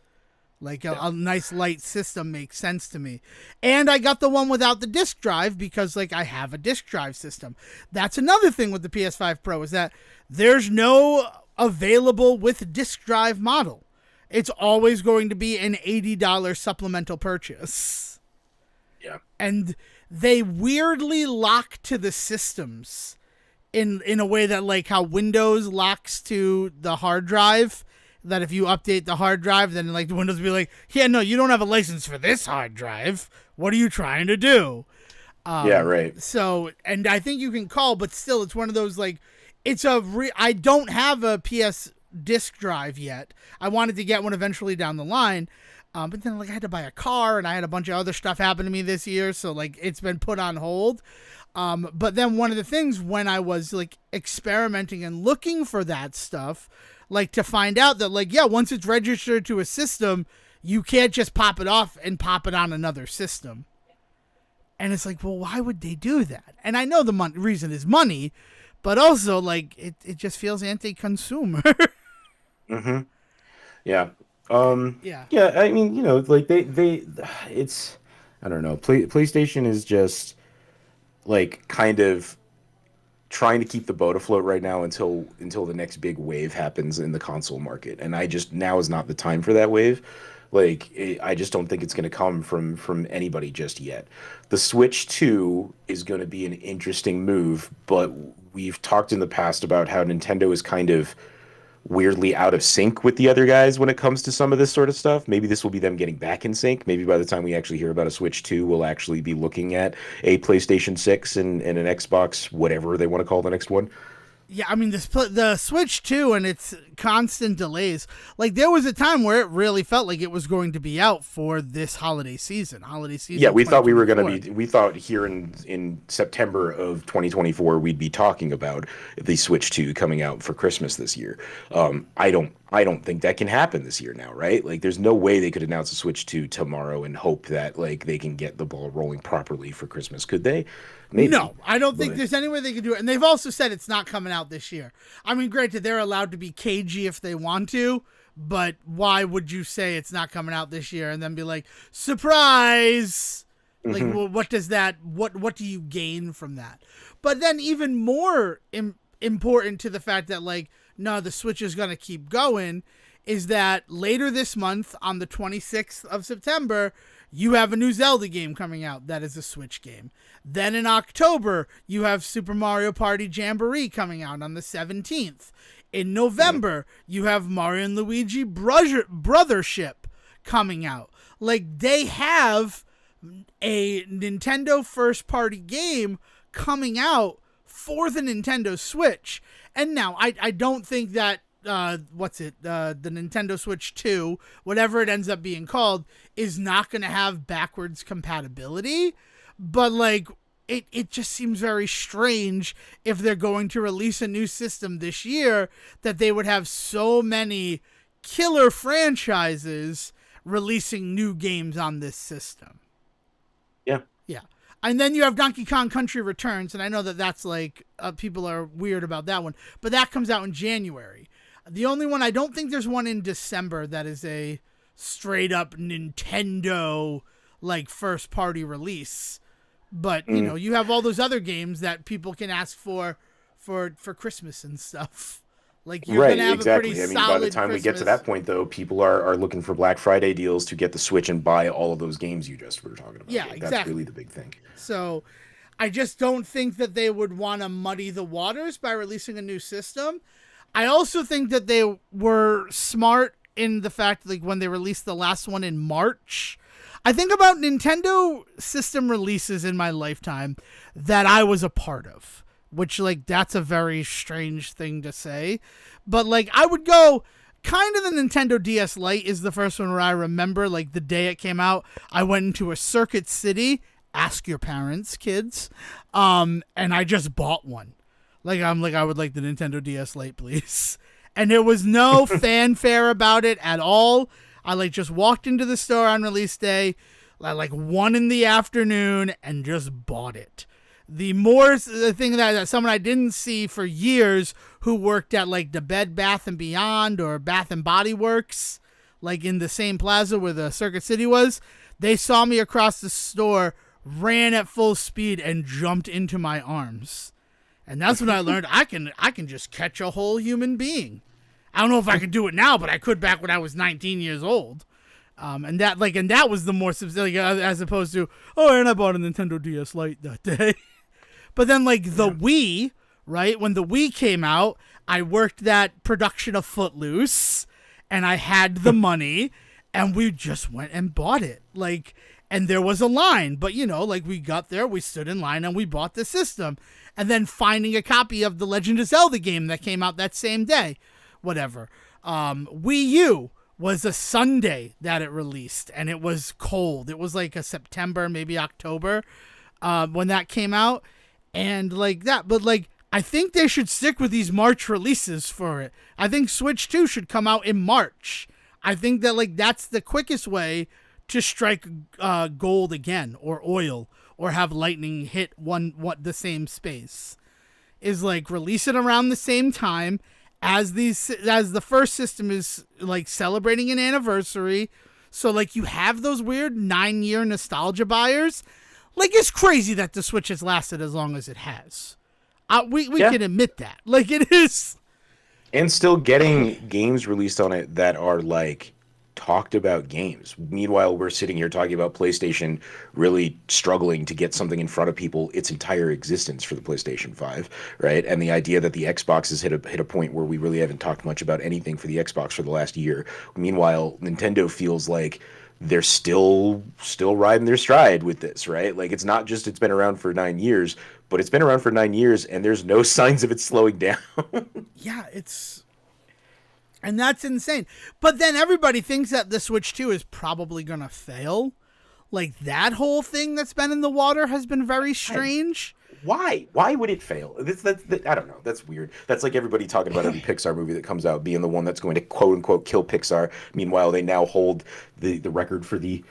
Like a nice light system makes sense to me. And I got the one without the disc drive because like I have a disc drive system. That's another thing with the PS5 Pro is that there's no available with disc drive model. It's always going to be an $80 supplemental purchase. Yeah. And they weirdly lock to the systems in a way that like how Windows locks to the hard drive, that if you update the hard drive, then like the Windows will be like, yeah, no, you don't have a license for this hard drive. What are you trying to do? Yeah, right. So, and I think you can call, but still it's one of those like, I don't have a PS disc drive yet. I wanted to get one eventually down the line. But then like I had to buy a car and I had a bunch of other stuff happen to me this year. So like it's been put on hold. But then one of the things when I was like experimenting and looking for that stuff, like to find out that like, yeah, once it's registered to a system, you can't just pop it off and pop it on another system. And it's like, well, why would they do that? And I know the reason is money, but also like it just feels anti-consumer. Mm-hmm. Yeah. Yeah. I mean, like it's, I don't know. PlayStation is just like kind of trying to keep the boat afloat right now until the next big wave happens in the console market. And now is not the time for that wave. Like, I just don't think it's going to come from anybody just yet. The Switch 2 is going to be an interesting move, but we've talked in the past about how Nintendo is kind of weirdly out of sync with the other guys when it comes to some of this sort of stuff. Maybe this will be them getting back in sync. Maybe by the time we actually hear about a Switch 2, we'll actually be looking at a PlayStation 6 and an Xbox, whatever they want to call the next one. Yeah, I mean, the Switch 2 and its constant delays, like there was a time where it really felt like it was going to be out for this holiday season. Yeah, we thought we were going to be, we thought here in September of 2024, we'd be talking about the Switch 2 coming out for Christmas this year. I don't think that can happen this year now, right? Like there's no way they could announce a Switch 2 tomorrow and hope that like they can get the ball rolling properly for Christmas. Could they? Maybe. No, I don't think there's any way they can do it. And they've also said it's not coming out this year. I mean, granted, they're allowed to be cagey if they want to, but why would you say it's not coming out this year and then be like, surprise? Like, well, what does that, what do you gain from that? But then even more important to the fact that like, no, the Switch is going to keep going is that later this month on the 26th of September, you have a new Zelda game coming out that is a Switch game. Then in October, you have Super Mario Party Jamboree coming out on the 17th. In November, you have Mario and Luigi Brothership coming out. Like, they have a Nintendo first-party game coming out for the Nintendo Switch. And now, I don't think that, the Nintendo Switch 2, whatever it ends up being called, is not going to have backwards compatibility. But, like, it just seems very strange if they're going to release a new system this year that they would have so many killer franchises releasing new games on this system. Yeah. Yeah. And then you have Donkey Kong Country Returns, and I know that that's like, people are weird about that one, but that comes out in January. The only one, I don't think there's one in December that is a straight up Nintendo, like, first party release. But, you know, you have all those other games that people can ask for Christmas and stuff. Like, you're going to have a pretty solid by the time Christmas. we get to that point, though, people are looking for Black Friday deals to get the Switch and buy all of those games you just were talking about. Yeah, like, exactly. That's really the big thing. So, I just don't think that they would want to muddy the waters by releasing a new system. I also think that they were smart in the fact, like, when they released the last one in March. I think about Nintendo system releases in my lifetime that I was a part of. Which, like, that's a very strange thing to say. But, like, I would go, kind of the Nintendo DS Lite is the first one where I remember, like, the day it came out, I went into a Circuit City, ask your parents, kids, and I just bought one. Like, I'm like, I would like the Nintendo DS Lite, please. And there was no fanfare about it at all. I, like, just walked into the store on release day, at, like, 1 p.m, and just bought it. The thing that someone I didn't see for years who worked at, like, the Bed Bath & Beyond or Bath & Body Works, like, in the same plaza where the Circuit City was, they saw me across the store, ran at full speed, and jumped into my arms. And that's when I learned I can just catch a whole human being. I don't know if I could do it now, but I could back when I was 19 years old. And that was the more like, as opposed to, and I bought a Nintendo DS Lite that day. But then, like, the Wii, right? When the Wii came out, I worked that production of Footloose, and I had the money, and we just went and bought it. Like, and there was a line, but, you know, like, we got there, we stood in line, and we bought the system. And then finding a copy of the Legend of Zelda game that came out that same day. Whatever. Wii U was a Sunday that it released, and it was cold. It was like a September, maybe October, when that came out. And like that, but like, I think they should stick with these March releases for it. I think Switch 2 should come out in March. I think that, like, that's the quickest way to strike gold again, or oil, or have lightning hit the same space. Is, like, release it around the same time as the first system is, like, celebrating an anniversary. So, like, you have those weird 9-year nostalgia buyers. Like, it's crazy that the Switch has lasted as long as it has. We can admit that. Like, it is. And still getting games released on it that are, like, talked about games. Meanwhile, we're sitting here talking about PlayStation really struggling to get something in front of people its entire existence for the PlayStation 5, right? And the idea that the Xbox has hit a point where we really haven't talked much about anything for the Xbox for the last year. Meanwhile, Nintendo feels like they're still riding their stride with this, right? Like, it's not just it's been around for 9 years, but it's been around for 9 years and there's no signs of it slowing down. Yeah, and that's insane. But then everybody thinks that the Switch 2 is probably going to fail. Like, that whole thing that's been in the water has been very strange. Why? Why would it fail? I don't know. That's weird. That's like everybody talking about every Pixar movie that comes out being the one that's going to quote-unquote kill Pixar. Meanwhile, they now hold the record for the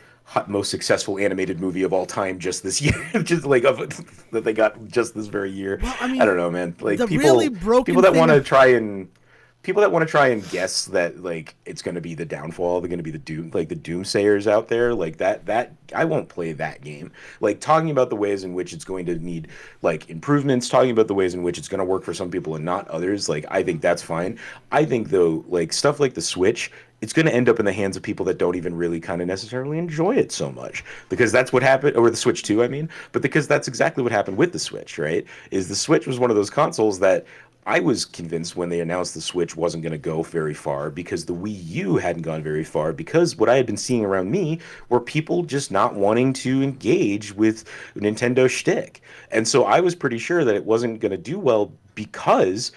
most successful animated movie of all time just this year. Just like that they got just this very year. Well, I mean, I don't know, man. Like, people that want to try and guess that, like, it's going to be the downfall, they're going to be the doomsayers out there, like that I won't play that game. Like, talking about the ways in which it's going to need, like, improvements, talking about the ways in which it's going to work for some people and not others, like, I think that's fine. I think, though, like, stuff like the Switch, it's going to end up in the hands of people that don't even really kind of necessarily enjoy it so much, because that's what happened, or the Switch 2, I mean, but because that's exactly what happened with the Switch, right? Is the Switch was one of those consoles that I was convinced when they announced the Switch wasn't going to go very far because the Wii U hadn't gone very far, because what I had been seeing around me were people just not wanting to engage with Nintendo shtick. And so I was pretty sure that it wasn't going to do well because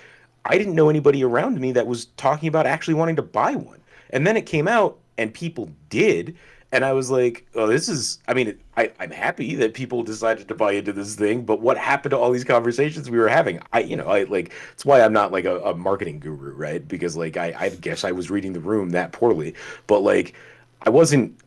I didn't know anybody around me that was talking about actually wanting to buy one. And then it came out and people did. And I was like, oh, this is, I mean, I'm happy that people decided to buy into this thing, but what happened to all these conversations we were having? I like, it's why I'm not like a marketing guru, right? Because like, I guess I was reading the room that poorly, but like, I wasn't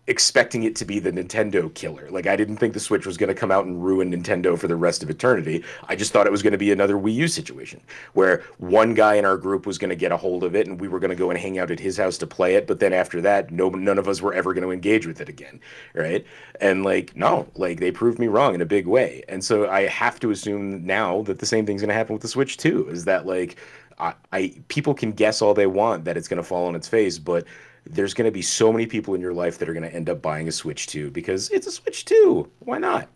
expecting it to be the Nintendo killer. Like, I didn't think the Switch was going to come out and ruin Nintendo for the rest of eternity. I just thought it was going to be another Wii U situation where one guy in our group was going to get a hold of it and we were going to go and hang out at his house to play it. But then after that, none of us were ever going to engage with it again. Right. And like, no, like they proved me wrong in a big way. And so I have to assume now that the same thing's going to happen with the Switch too, is that like, people can guess all they want that it's going to fall on its face, but there's going to be so many people in your life that are going to end up buying a Switch 2 because it's a Switch 2. Why not?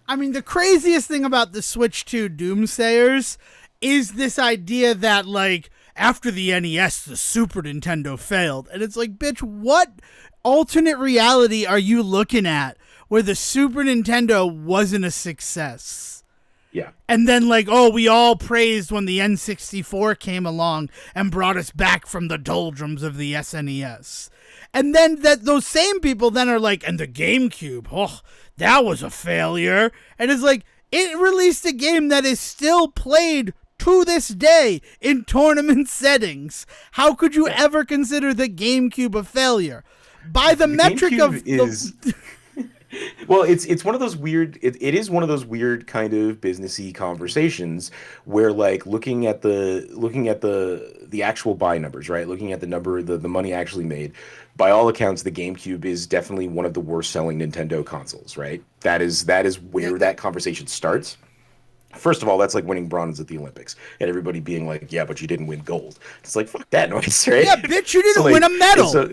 I mean, the craziest thing about the Switch 2 doomsayers is this idea that, like, after the NES, the Super Nintendo failed. And it's like, bitch, what alternate reality are you looking at where the Super Nintendo wasn't a success? Yeah. And then, like, oh, we all praised when the N64 came along and brought us back from the doldrums of the SNES. And then those same people then are like, and the GameCube, oh, that was a failure. And it's like, it released a game that is still played to this day in tournament settings. How could you ever consider the GameCube a failure? By the metric GameCube of... Well, it's one of those weird. It is one of those weird kind of businessy conversations where, like, looking at the actual buy numbers, right? Looking at the number, the money actually made. By all accounts, the GameCube is definitely one of the worst selling Nintendo consoles, right? That is where that conversation starts. First of all, that's like winning bronze at the Olympics, and everybody being like, "Yeah, but you didn't win gold." It's like, fuck that noise, right? Yeah, bitch, you didn't win a medal.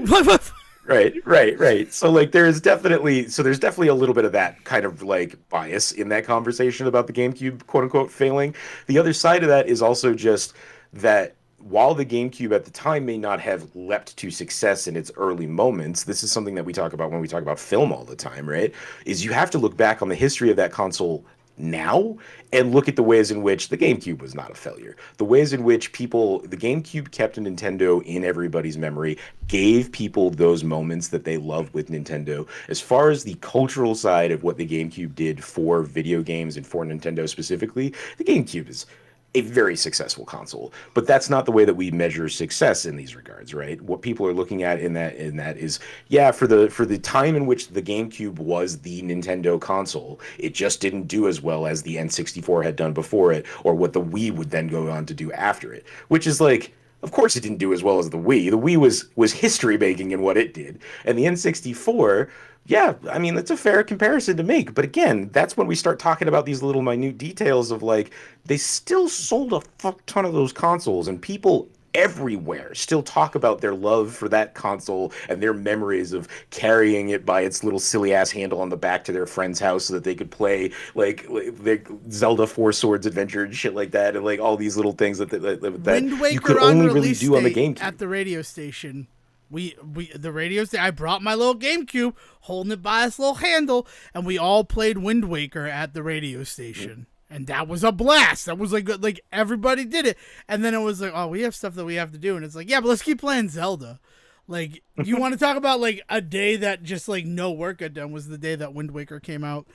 Right. So like there's definitely a little bit of that kind of like bias in that conversation about the GameCube quote unquote failing. The other side of that is also just that while the GameCube at the time may not have leapt to success in its early moments, this is something that we talk about when we talk about film all the time, right? Is you have to look back on the history of that console now and look at the ways in which the GameCube was not a failure. The ways in which the GameCube kept Nintendo in everybody's memory, gave people those moments that they love with Nintendo. As far as the cultural side of what the GameCube did for video games and for Nintendo specifically, the GameCube is a very successful console, but that's not the way that we measure success in these regards, right? What people are looking at in that is, yeah, for the time in which the GameCube was the Nintendo console, it just didn't do as well as the N64 had done before it, or what the Wii would then go on to do after it, which is like, of course it didn't do as well as the Wii. The Wii was history making in what it did, and the N64. Yeah, I mean, that's a fair comparison to make. But again, that's when we start talking about these little minute details of like, they still sold a fuck ton of those consoles, and people everywhere still talk about their love for that console and their memories of carrying it by its little silly ass handle on the back to their friend's house so that they could play like the Zelda Four Swords Adventure and shit like that, and like all these little things that Wind Waker you could only really do on the GameCube. At the radio station. I brought my little GameCube, holding it by its little handle, and we all played Wind Waker at the radio station. And that was a blast. That was like everybody did it. And then it was like, oh, we have stuff that we have to do. And it's like, yeah, but let's keep playing Zelda. Like, you want to talk about like a day that just like no work got done was the day that Wind Waker came out.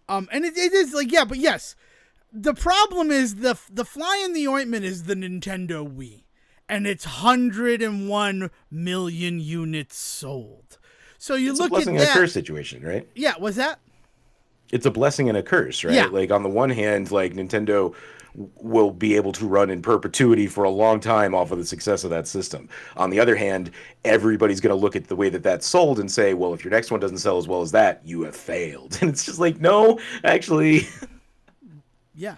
And it is like, yeah, but yes, the problem is the fly in the ointment is the Nintendo Wii. And it's 101 million units sold. So you look at that. It's a blessing and a curse situation, right? Yeah, what's that? It's a blessing and a curse, right? Yeah. Like on the one hand, like Nintendo will be able to run in perpetuity for a long time off of the success of that system. On the other hand, everybody's going to look at the way that that's sold and say, well, if your next one doesn't sell as well as that, you have failed. And it's just like, no, actually. Yeah,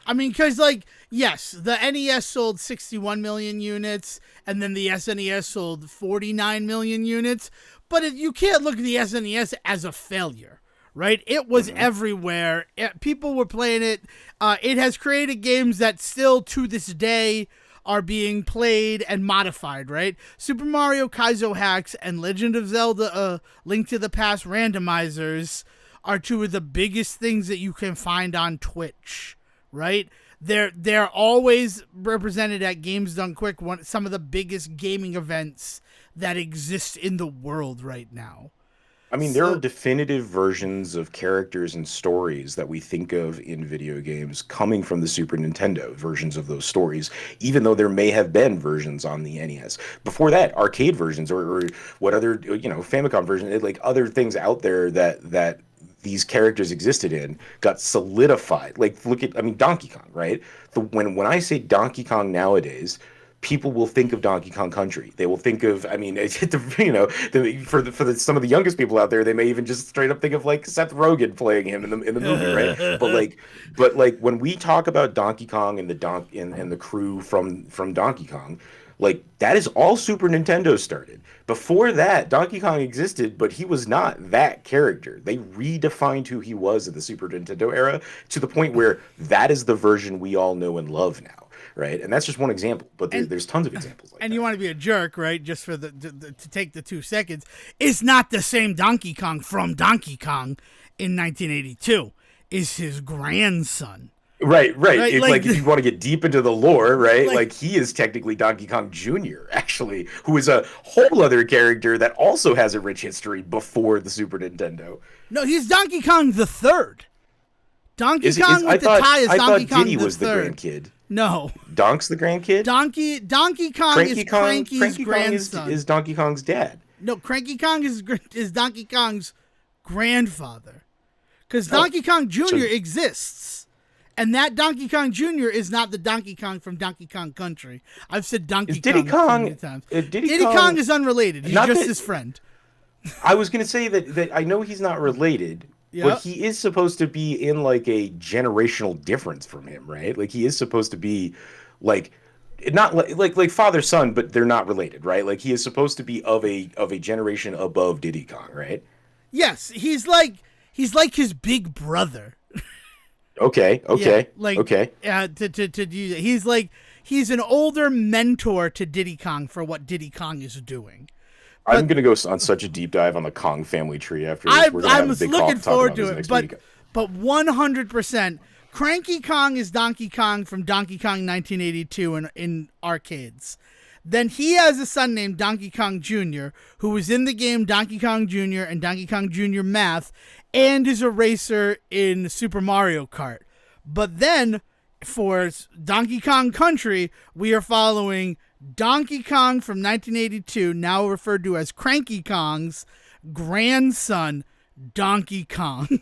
I mean, because, like, yes, the NES sold 61 million units, and then the SNES sold 49 million units, but you can't look at the SNES as a failure, right? It was everywhere. People were playing it. It has created games that still to this day are being played and modified, right? Super Mario Kaizo Hacks and Legend of Zelda Link to the Past randomizers are two of the biggest things that you can find on Twitch, right? They're always represented at Games Done Quick, some of the biggest gaming events that exist in the world right now. I mean, there are definitive versions of characters and stories that we think of in video games coming from the Super Nintendo, versions of those stories, even though there may have been versions on the NES. Before that, arcade versions or what other, Famicom version, like other things out there that these characters existed in got solidified. Like, Donkey Kong, right? When I say Donkey Kong nowadays, people will think of Donkey Kong Country. They will think of, some of the youngest people out there, they may even just straight up think of like Seth Rogen playing him in the movie, right? But when we talk about Donkey Kong and the crew from Donkey Kong, like that is all Super Nintendo started. Before that, Donkey Kong existed, but he was not that character. They redefined who he was in the Super Nintendo era to the point where that is the version we all know and love now. Right, and that's just one example, but there's tons of examples like that. And you want to be a jerk, right? Just for to take the 2 seconds, it's not the same Donkey Kong from Donkey Kong in 1982. Is his grandson. Right. It's like if you want to get deep into the lore, right? Like he is technically Donkey Kong Jr., actually, who is a whole other character that also has a rich history before the Super Nintendo. No, he's Donkey Kong the third. Donkey Kong with the tie is Donkey Kong Diddy the was third. The grandkid. No. Donk's the grandkid? Donkey Kong is Cranky's grandson. Kong is Donkey Kong's dad. No, Cranky Kong is Donkey Kong's grandfather. Because Donkey Kong Jr. exists. And that Donkey Kong Jr. is not the Donkey Kong from Donkey Kong Country. I've said Donkey Kong many times. Diddy Kong is unrelated. He's just his friend. I was going to say that I know he's not related. Yep. But he is supposed to be in like a generational difference from him, right? Like he is supposed to be like not like father son, but they're not related, right? Like he is supposed to be of a generation above Diddy Kong, right? Yes, he's like his big brother. Okay. He's an older mentor to Diddy Kong for what Diddy Kong is doing. I'm going to go on such a deep dive on the Kong family tree after this. I'm looking forward to it, but 100%, Cranky Kong is Donkey Kong from Donkey Kong 1982 in arcades. Then he has a son named Donkey Kong Jr., who was in the game Donkey Kong Jr. and Donkey Kong Jr. Math, and is a racer in Super Mario Kart. But then, for Donkey Kong Country, we are following Donkey Kong from 1982, now referred to as Cranky Kong's grandson, Donkey Kong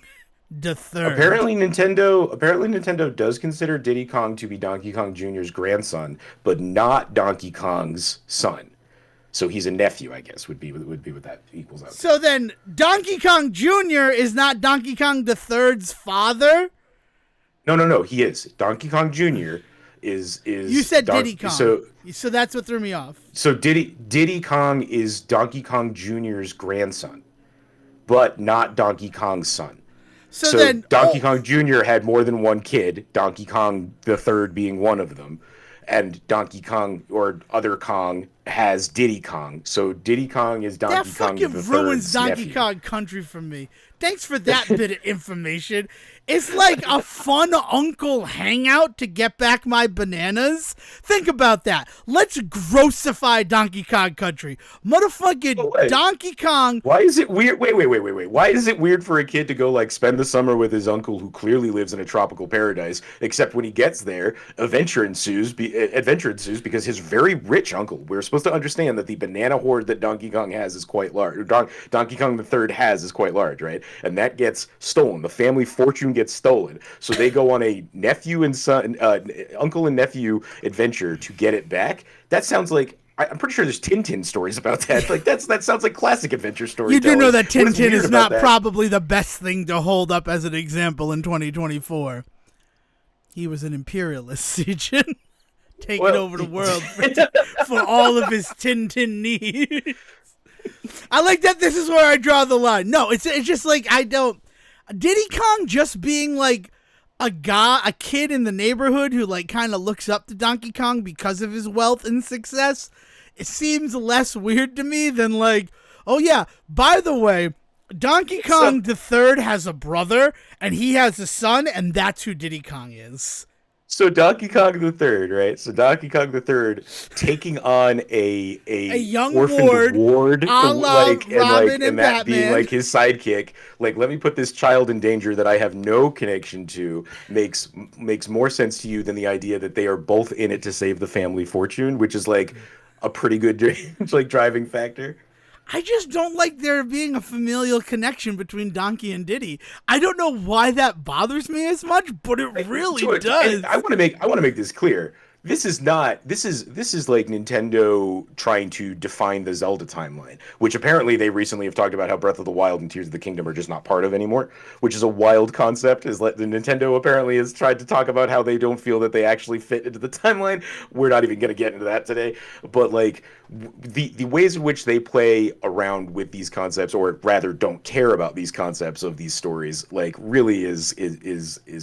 the third. Apparently Nintendo does consider Diddy Kong to be Donkey Kong Jr.'s grandson, but not Donkey Kong's son. So he's a nephew, I guess, would be what that equals out. So then Donkey Kong Jr. is not Donkey Kong the third's father? No, he is. Donkey Kong Jr. is You said Diddy Kong. So that's what threw me off. So Diddy Kong is Donkey Kong Jr.'s grandson, but not Donkey Kong's son. So then Donkey Kong Jr. had more than one kid, Donkey Kong the third being one of them, and Donkey Kong or other Kong has Diddy Kong. So Diddy Kong is Donkey Kong the third's nephew. That fucking ruins Donkey Kong Country for me. Thanks for that bit of information. It's like a fun uncle hangout to get back my bananas. Think about that. Let's grossify Donkey Kong Country. Motherfucking Donkey Kong. Why is it weird? Wait. Why is it weird for a kid to go like spend the summer with his uncle who clearly lives in a tropical paradise, except when he gets there, adventure ensues because his very rich uncle, we're supposed to understand that the banana hoard that Donkey Kong has is quite large. Donkey Kong the third has is quite large, right? And that gets stolen. The family fortune gets stolen. So they go on a uncle and nephew adventure to get it back. That sounds like, I'm pretty sure there's Tintin stories about that. Like that sounds like classic adventure story. You do know that Tintin is not probably the best thing to hold up as an example in 2024. He was an imperialist, Sijin, taking over the world for all of his Tintin needs. I like that this is where I draw the line. No, it's just like I don't Diddy Kong just being like a kid in the neighborhood who like kind of looks up to Donkey Kong because of his wealth and success, it seems less weird to me than like, oh yeah, by the way, Donkey Kong the Third has a brother and he has a son, and that's who Diddy Kong is. So Donkey Kong the Third, right? So Donkey Kong the Third taking on a young orphaned ward, a la Robin and that Batman. being like his sidekick. Like, let me put this child in danger that I have no connection to makes more sense to you than the idea that they are both in it to save the family fortune, which is like a pretty good like driving factor. I just don't like there being a familial connection between Donkey and Diddy. I don't know why that bothers me as much, but it really does. I want to make this clear. This is like Nintendo trying to define the Zelda timeline, which apparently they recently have talked about how Breath of the Wild and Tears of the Kingdom are just not part of anymore, which is a wild concept. The Nintendo apparently has tried to talk about how they don't feel that they actually fit into the timeline. We're not even going to get into that today, but like the ways in which they play around with these concepts, or rather don't care about these concepts of these stories, like really is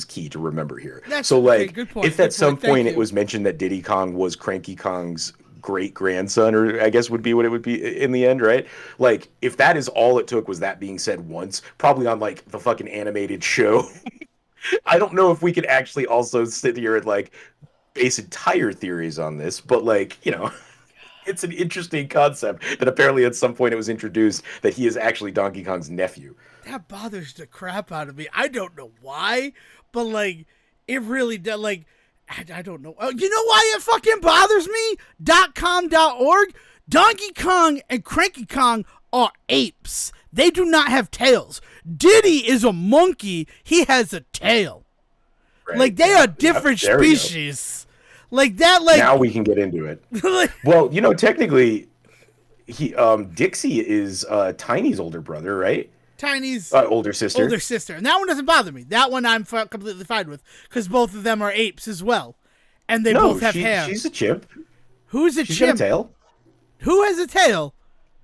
key to remember here. So like, if at some point it was mentioned that Diddy Kong was Cranky Kong's great grandson, or I guess would be what it would be in the end, right? Like, if that is all it took was that being said once, probably on like the fucking animated show, I don't know if we could actually also sit here and like base entire theories on this, but like, it's an interesting concept that apparently at some point it was introduced that he is actually Donkey Kong's nephew. That bothers the crap out of me. I don't know why, but like, it really does. Like, I don't know. You know why it fucking bothers me? .com.org. Donkey Kong and Cranky Kong are apes. They do not have tails. Diddy is a monkey. He has a tail. Right. Like, they are different species. Like that. Like, now we can get into it. Well, technically, Dixie is Tiny's older brother, right? Tiny's older sister. And that one doesn't bother me. That one I'm completely fine with, because both of them are apes as well. And they both have hair. She's a chimp. Who's a chimp? She's got a tail. Who has a tail?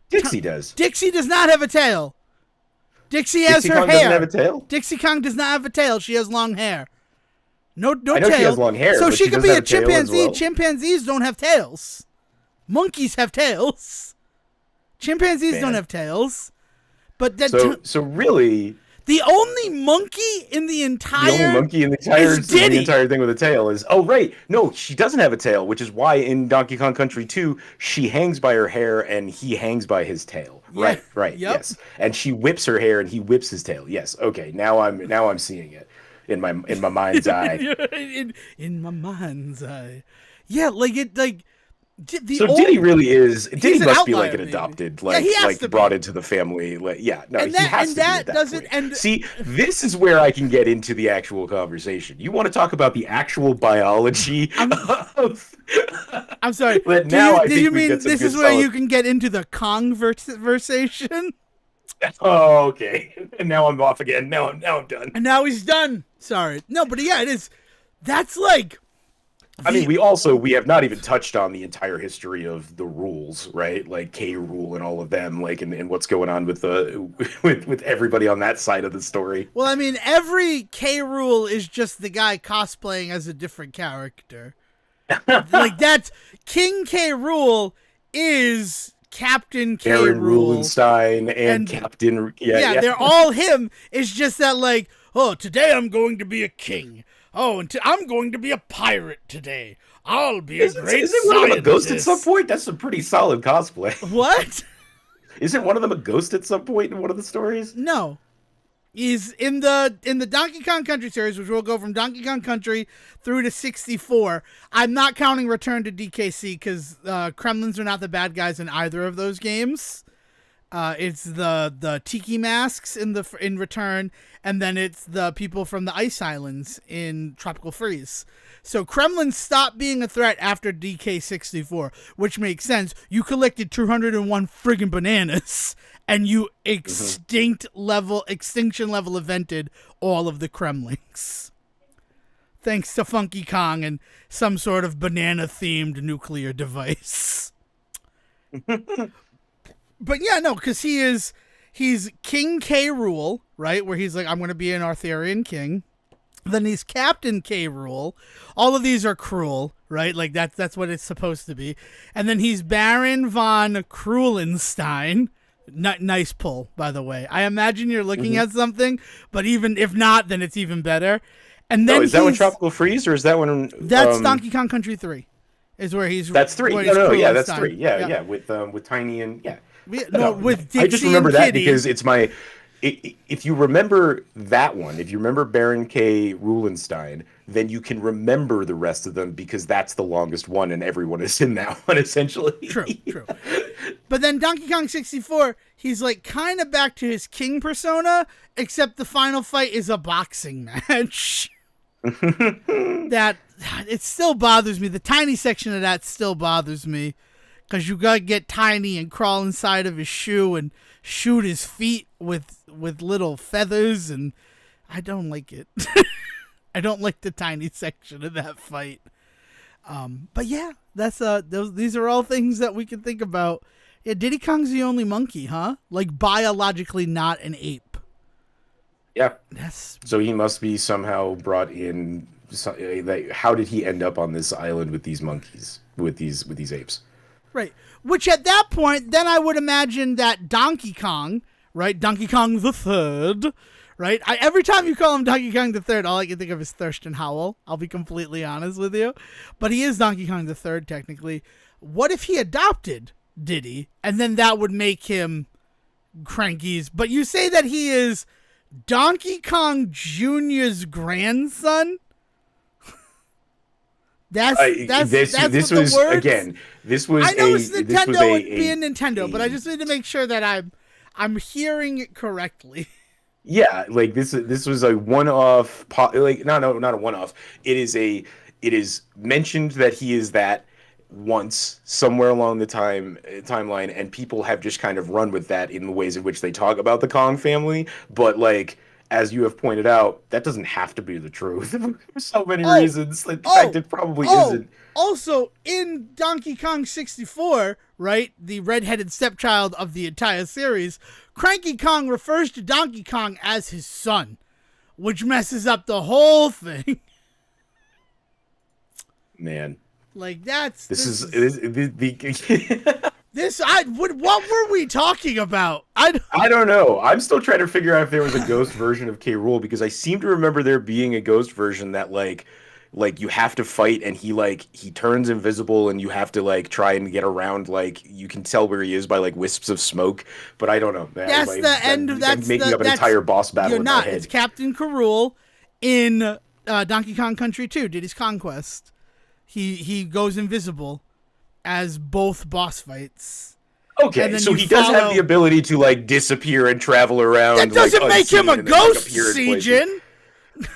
Dixie does. Dixie does not have a tail. Dixie has Dixie her Kong hair. Doesn't have a tail? Dixie Kong does not have a tail. She has long hair. No I know tail. She has long hair. So she could be a chimpanzee. Well. Chimpanzees don't have tails. Monkeys have tails. Chimpanzees don't have tails. But that so really, the only monkey in the entire entire thing with a tail is right. No, she doesn't have a tail, which is why in Donkey Kong Country 2 she hangs by her hair and he hangs by his tail. Yeah. Right. Yep. Yes. And she whips her hair and he whips his tail. Yes. Okay. Now I'm seeing it in my mind's eye. in my mind's eye. Yeah, Diddy really is. Diddy must be like an adopted, like brought into the family. Like, yeah, no, and he has to be at that point. And see, this is where I can get into the actual conversation. You want to talk about the actual biology of? I'm sorry. But now do you mean this is where you can get into the Kong-versation? Oh, okay. And now I'm off again. Now I'm done. And now he's done. Sorry. No, but yeah, it is. That's like. I mean, we have not even touched on the entire history of the rules, right? Like K. Rool and all of them, like, and what's going on with with everybody on that side of the story. Well, I mean, every K. Rool is just the guy cosplaying as a different character. Like, that's King K. Rool is Captain K. Aaron Rool Rulenstein and Captain. Yeah, they're all him. It's just that, like, today I'm going to be a king. I'm going to be a pirate today. I'll be a great scientist. Isn't one of them a ghost at some point? That's a pretty solid cosplay. What? Isn't one of them a ghost at some point in one of the stories? No. He's in the Donkey Kong Country series, which will go from Donkey Kong Country through to 64. I'm not counting Return to DKC because Kremlins are not the bad guys in either of those games. It's the tiki masks in Return, and then it's the people from the Ice Islands in Tropical Freeze. So Kremlin stopped being a threat after DK64, which makes sense. You collected 201 friggin' bananas, and you extinction level evented all of the Kremlings. Thanks to Funky Kong and some sort of banana-themed nuclear device. But yeah, no, because he is He's King K. Rool, right? Where he's like, I'm going to be an Arthurian king. Then he's Captain K. Rool. All of these are cruel, right? Like that's what it's supposed to be. And then he's Baron von Krulenstein. Nice pull, by the way. I imagine you're looking at something, but even if not, then it's even better. And then is that one Tropical Freeze, or is that one? That's Donkey Kong Country 3. Is where he's. That's 3. No, that's 3. Yeah. With Tiny and with Dixie I just remember and that Kitty. because it's my. If you remember that one, if you remember Baron K. Rulenstein, then you can remember the rest of them because that's the longest one, and everyone is in that one essentially. True. But then Donkey Kong 64, he's like kind of back to his king persona, except the final fight is a boxing match. That it still bothers me. The tiny section of that still bothers me because you gotta get Tiny and crawl inside of his shoe and shoot his feet with little feathers, and I don't like it. I don't like the tiny section of that fight. But yeah, that's these are all things that we can think about. Yeah, Diddy Kong's the only monkey, huh? Like biologically not an ape. Yeah. So he must be somehow brought in. How did he end up on this island with these monkeys, with these apes? Right. Which at that point, then I would imagine that Donkey Kong, right? Donkey Kong the Third, right? Every time you call him Donkey Kong the Third, all I can think of is Thurston Howell. I'll be completely honest with you. But he is Donkey Kong the Third, technically. What if he adopted Diddy, and then that would make him Cranky's? But you say that he is Donkey Kong Jr.'s grandson? This was again. This was. I know it's Nintendo would be a Nintendo, but I just need to make sure that I'm hearing it correctly. Yeah, like this was a one-off. Like not a one-off. It is mentioned that he is that once somewhere along the timeline, and people have just kind of run with that in the ways in which they talk about the Kong family. But like, as you have pointed out, that doesn't have to be the truth for so many reasons. Like, the fact it probably isn't. Also, in Donkey Kong 64, right, the redheaded stepchild of the entire series, Cranky Kong refers to Donkey Kong as his son, which messes up the whole thing. Man. Like, what were we talking about? I don't know. I'm still trying to figure out if there was a ghost version of K. Rool, because I seem to remember there being a ghost version that like you have to fight and he turns invisible and you have to like try and get around, like you can tell where he is by like wisps of smoke, but I don't know. That's making up an entire boss battle in my head. It's Captain K. Rool in Donkey Kong Country 2, Diddy's Conquest. He goes invisible as both boss fights. Okay, so he does have the ability to like disappear and travel around. That doesn't make him a ghost, Seijin.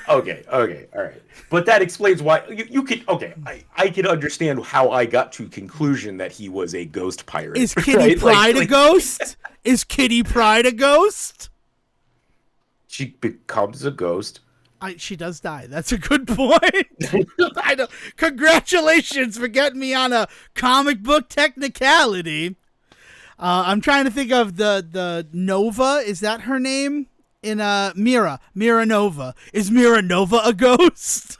Okay, all right. But that explains why you could. Okay, I can understand how I got to conclusion that he was a ghost pirate. Is Kitty Pryde a ghost? Is Kitty Pryde a ghost? She becomes a ghost. She does die. That's a good point. I know. Congratulations for getting me on a comic book technicality. I'm trying to think of the Nova. Is that her name? In Mira Nova. Is Mira Nova a ghost?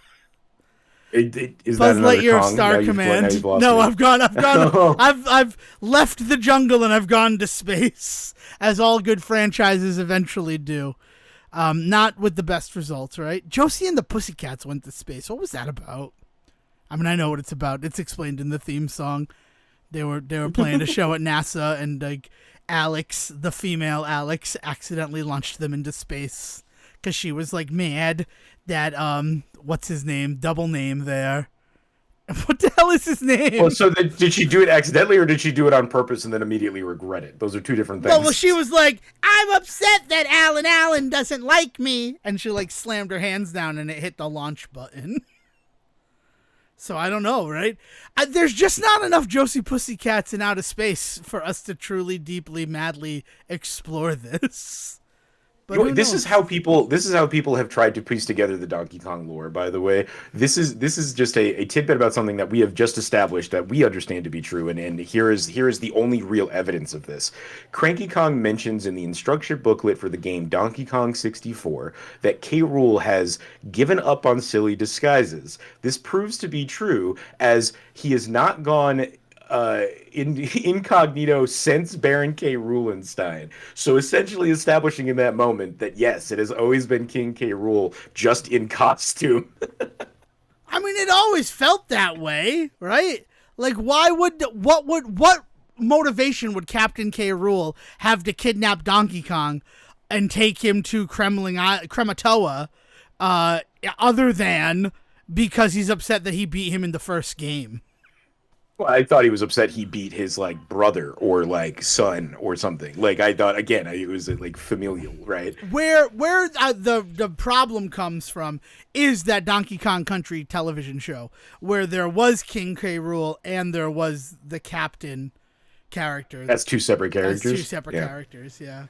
Is Buzz that Lightyear of Kong? Star Command. No, I've gone. I've left the jungle and I've gone to space, as all good franchises eventually do. Not with the best results, right? Josie and the Pussycats went to space. What was that about? I mean, I know what it's about. It's explained in the theme song. They were playing a show at NASA, and like Alex, the female Alex, accidentally launched them into space because she was like mad that what's his name? Double name there. What the hell is his name? Well, so did she do it accidentally, or did she do it on purpose and then immediately regret it? Those are two different things. Well, she was like, I'm upset that Alan Allen doesn't like me. And she like slammed her hands down and it hit the launch button. So I don't know, right? There's just not enough Josie Pussycats in outer space for us to truly, deeply, madly explore this. But who This knows? is how people have tried to piece together the Donkey Kong lore, by the way. This is just a tidbit about something that we have just established that we understand to be true, and here is the only real evidence of this. Cranky Kong mentions in the instruction booklet for the game Donkey Kong 64 that K. Rool has given up on silly disguises. This proves to be true as he has not gone incognito since Baron K. Rulenstein. So essentially establishing in that moment that yes, it has always been King K. Rool, just in costume. I mean, it always felt that way, right? Like, what motivation would Captain K. Rool have to kidnap Donkey Kong and take him to Krematoa, other than because he's upset that he beat him in the first game? Well, I thought he was upset he beat his like brother or like son or something. Like I thought again, it was like familial, right? Where the problem comes from is that Donkey Kong Country television show where there was King K. Rool and there was the captain character. That's two separate characters. That's two separate characters, yeah.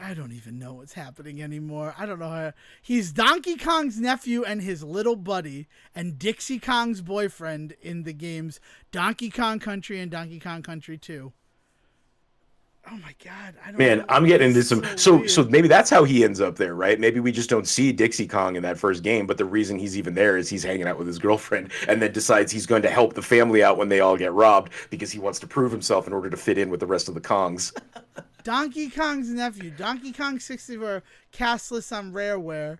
I don't even know what's happening anymore. I don't know how. He's Donkey Kong's nephew and his little buddy, and Dixie Kong's boyfriend in the games Donkey Kong Country and Donkey Kong Country 2. Oh my God! I don't know. I'm getting into some. So maybe that's how he ends up there, right? Maybe we just don't see Dixie Kong in that first game, but the reason he's even there is he's hanging out with his girlfriend, and then decides he's going to help the family out when they all get robbed because he wants to prove himself in order to fit in with the rest of the Kongs. Donkey Kong's nephew, Donkey Kong 64, castless on Rareware,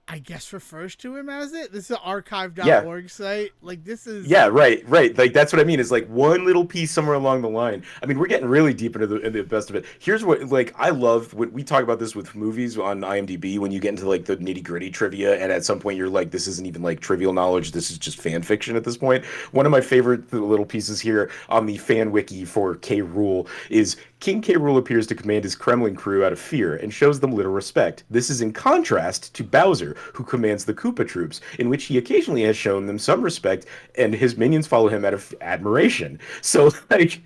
I guess refers to him as it. This is an archive.org site. Like, this is... Yeah, right. Like, that's what I mean. Is like one little piece somewhere along the line. I mean, we're getting really deep into the best of it. Here's what, like, I love when we talk about this with movies on IMDb, when you get into, like, the nitty-gritty trivia, and at some point you're like, this isn't even, like, trivial knowledge. This is just fan fiction at this point. One of my favorite little pieces here on the fan wiki for K. Rool is... King K. Rool appears to command his Kremlin crew out of fear and shows them little respect. This is in contrast to Bowser, who commands the Koopa troops, in which he occasionally has shown them some respect, and his minions follow him out of admiration. So, like...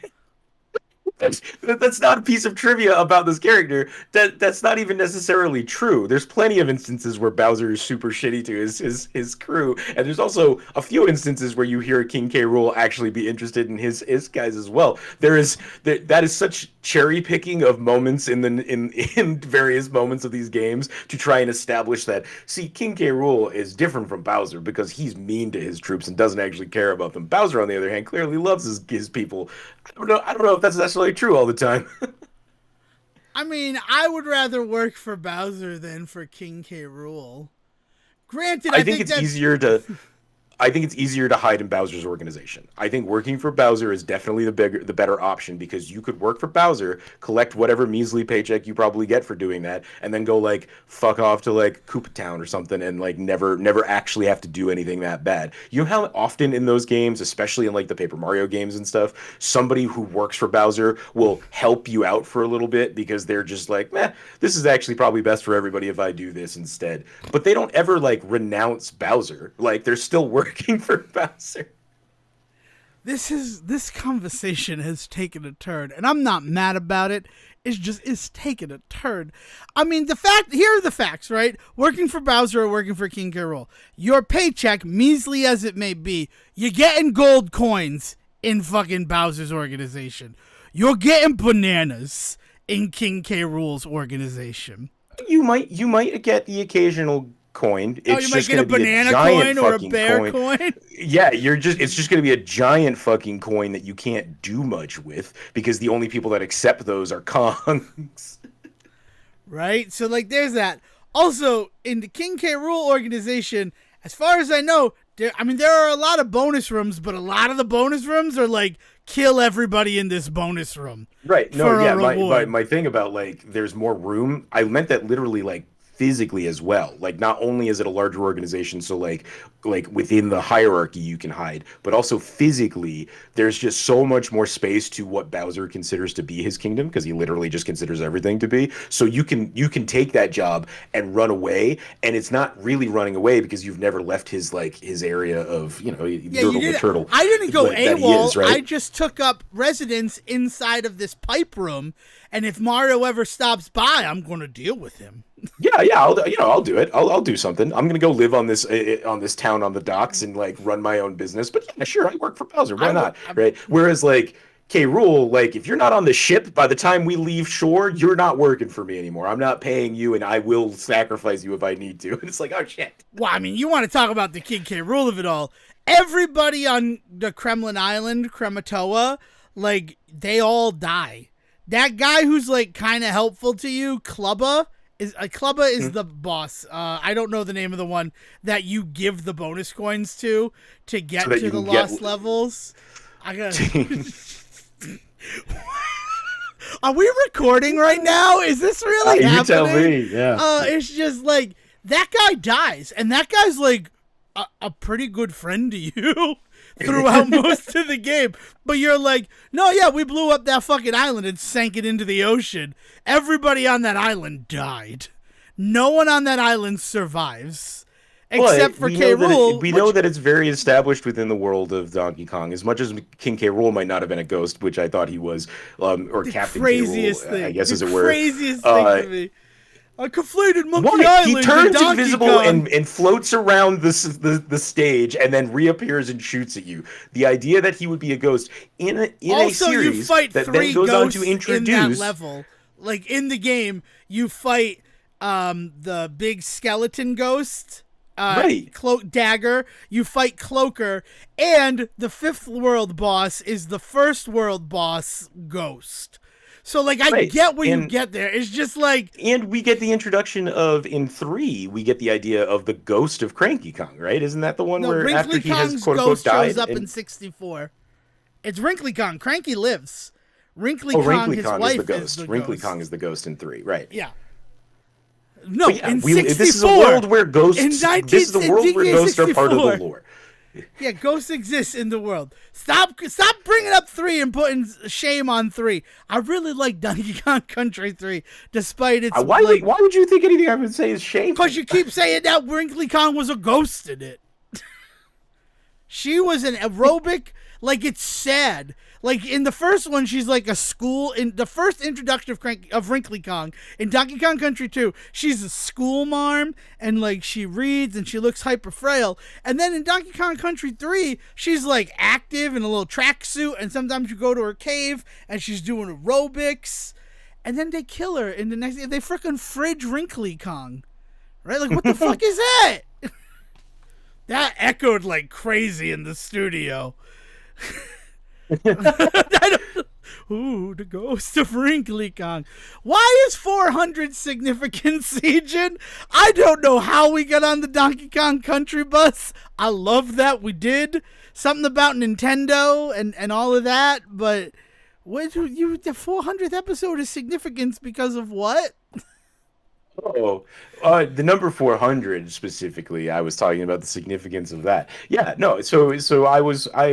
That's not a piece of trivia about this character. That's not even necessarily true. There's plenty of instances where Bowser is super shitty to his crew, and there's also a few instances where you hear King K. Rool actually be interested in his guys as well. That is such cherry picking of moments in various moments of these games to try and establish that. See, King K. Rool is different from Bowser because he's mean to his troops and doesn't actually care about them. Bowser, on the other hand, clearly loves his people. I don't know if that's necessarily true all the time. I mean, I would rather work for Bowser than for King K. Rool. Granted, I think it's easier to hide in Bowser's organization. I think working for Bowser is definitely the better option, because you could work for Bowser, collect whatever measly paycheck you probably get for doing that, and then go like fuck off to like Koopa Town or something and like never actually have to do anything that bad. You know how often in those games, especially in like the Paper Mario games and stuff, somebody who works for Bowser will help you out for a little bit because they're just like, meh, this is actually probably best for everybody if I do this instead. But they don't ever like renounce Bowser. Like they're still working for Bowser. This conversation has taken a turn, and I'm not mad about it. It's taken a turn. I mean, here are the facts, right? Working for Bowser or working for King K. Rool, your paycheck, measly as it may be, you're getting gold coins in fucking Bowser's organization. You're getting bananas in King K. Rool's organization. You might get the occasional coin. It's you might get a banana coin or a bear coin. Yeah, it's just going to be a giant fucking coin that you can't do much with because the only people that accept those are Kongs. Right? So like there's that. Also, in the King K. Rool organization, as far as I know, there are a lot of bonus rooms, but a lot of the bonus rooms are like kill everybody in this bonus room. Right. No, yeah, my thing about like there's more room, I meant that literally like physically as well. Like not only is it a larger organization, so like within the hierarchy you can hide, but also physically there's just so much more space to what Bowser considers to be his kingdom, because he literally just considers everything to be. So you can take that job and run away, and it's not really running away because you've never left his area of, you did. turtle. I didn't go AWOL. Is, right? I just took up residence inside of this pipe room, and if Mario ever stops by, I'm going to deal with him. Yeah, I'll do it. I'll do something. I'm gonna go live on this town on the docks and like run my own business. But yeah, sure, I work for Bowser. Why not? Right? Whereas like K. Rool, like if you're not on the ship by the time we leave shore, you're not working for me anymore. I'm not paying you, and I will sacrifice you if I need to. And it's like, oh shit. Well, I mean, you want to talk about the King K. Rool of it all? Everybody on the Kremlin Island, Krematoa, like they all die. That guy who's like kind of helpful to you, Clubba is the boss. I don't know the name of the one that you give the bonus coins to get to the lost levels. I gotta. Are we recording right now? Is this really happening? You tell me. Yeah. It's just like that guy dies, and that guy's like a pretty good friend to you throughout most of the game. But you're like, no, yeah, we blew up that fucking island and sank it into the ocean. Everybody on that island died. No one on that island survives. Except for K. Rool. We know that it's very established within the world of Donkey Kong. As much as King K. Rool might not have been a ghost, which I thought he was, or Captain K. Rool, I guess as it were. The craziest thing to me. A conflated Monkey Island. He turns invisible and floats around the stage and then reappears and shoots at you. The idea that he would be a ghost in a series you fight that three then goes on to ghosts introduce in that level. Like in the game, you fight the big skeleton ghost. Right. Dagger, you fight Cloaker, and the fifth world boss is the first world boss, Ghost. So, like, I get where you get there. It's just like... And we get the introduction of, in 3, we get the idea of the ghost of Cranky Kong, right? Isn't that the one where Wrinkly after he Kong's has quote-unquote ghost died? Shows up in 64. It's Wrinkly Kong. Cranky lives. Wrinkly Kong, Kong is the ghost. Wrinkly Kong is the ghost in 3, right. Yeah. No, in 64. This is a world where ghosts. This is a world where ghosts are part of the lore. Yeah, ghosts exist in the world. Stop bringing up 3 and putting shame on 3. I really like Donkey Kong Country 3, despite its. Why would you think anything I would say is shameful? Because you keep saying that Wrinkly Kong was a ghost in it. She was an aerobic. Like, it's sad. Like, in the first one, she's like a school... In the first introduction of Wrinkly Kong, in Donkey Kong Country 2, she's a school marm, and, like, she reads, and she looks hyper frail. And then in Donkey Kong Country 3, she's, like, active in a little tracksuit, and sometimes you go to her cave, and she's doing aerobics. And then they kill her in the next... They frickin' fridge Wrinkly Kong. Right? Like, what the fuck is that? That echoed like crazy in the studio. Ooh, the ghost of Wrinkly Kong. Why is 400 significant, Siegen? I don't know how we got on the Donkey Kong Country bus. I love that we did. Something about Nintendo and all of that, but the 400th episode is significance because of what? Oh, the number 400 specifically, I was talking about the significance of that. Yeah, no, so I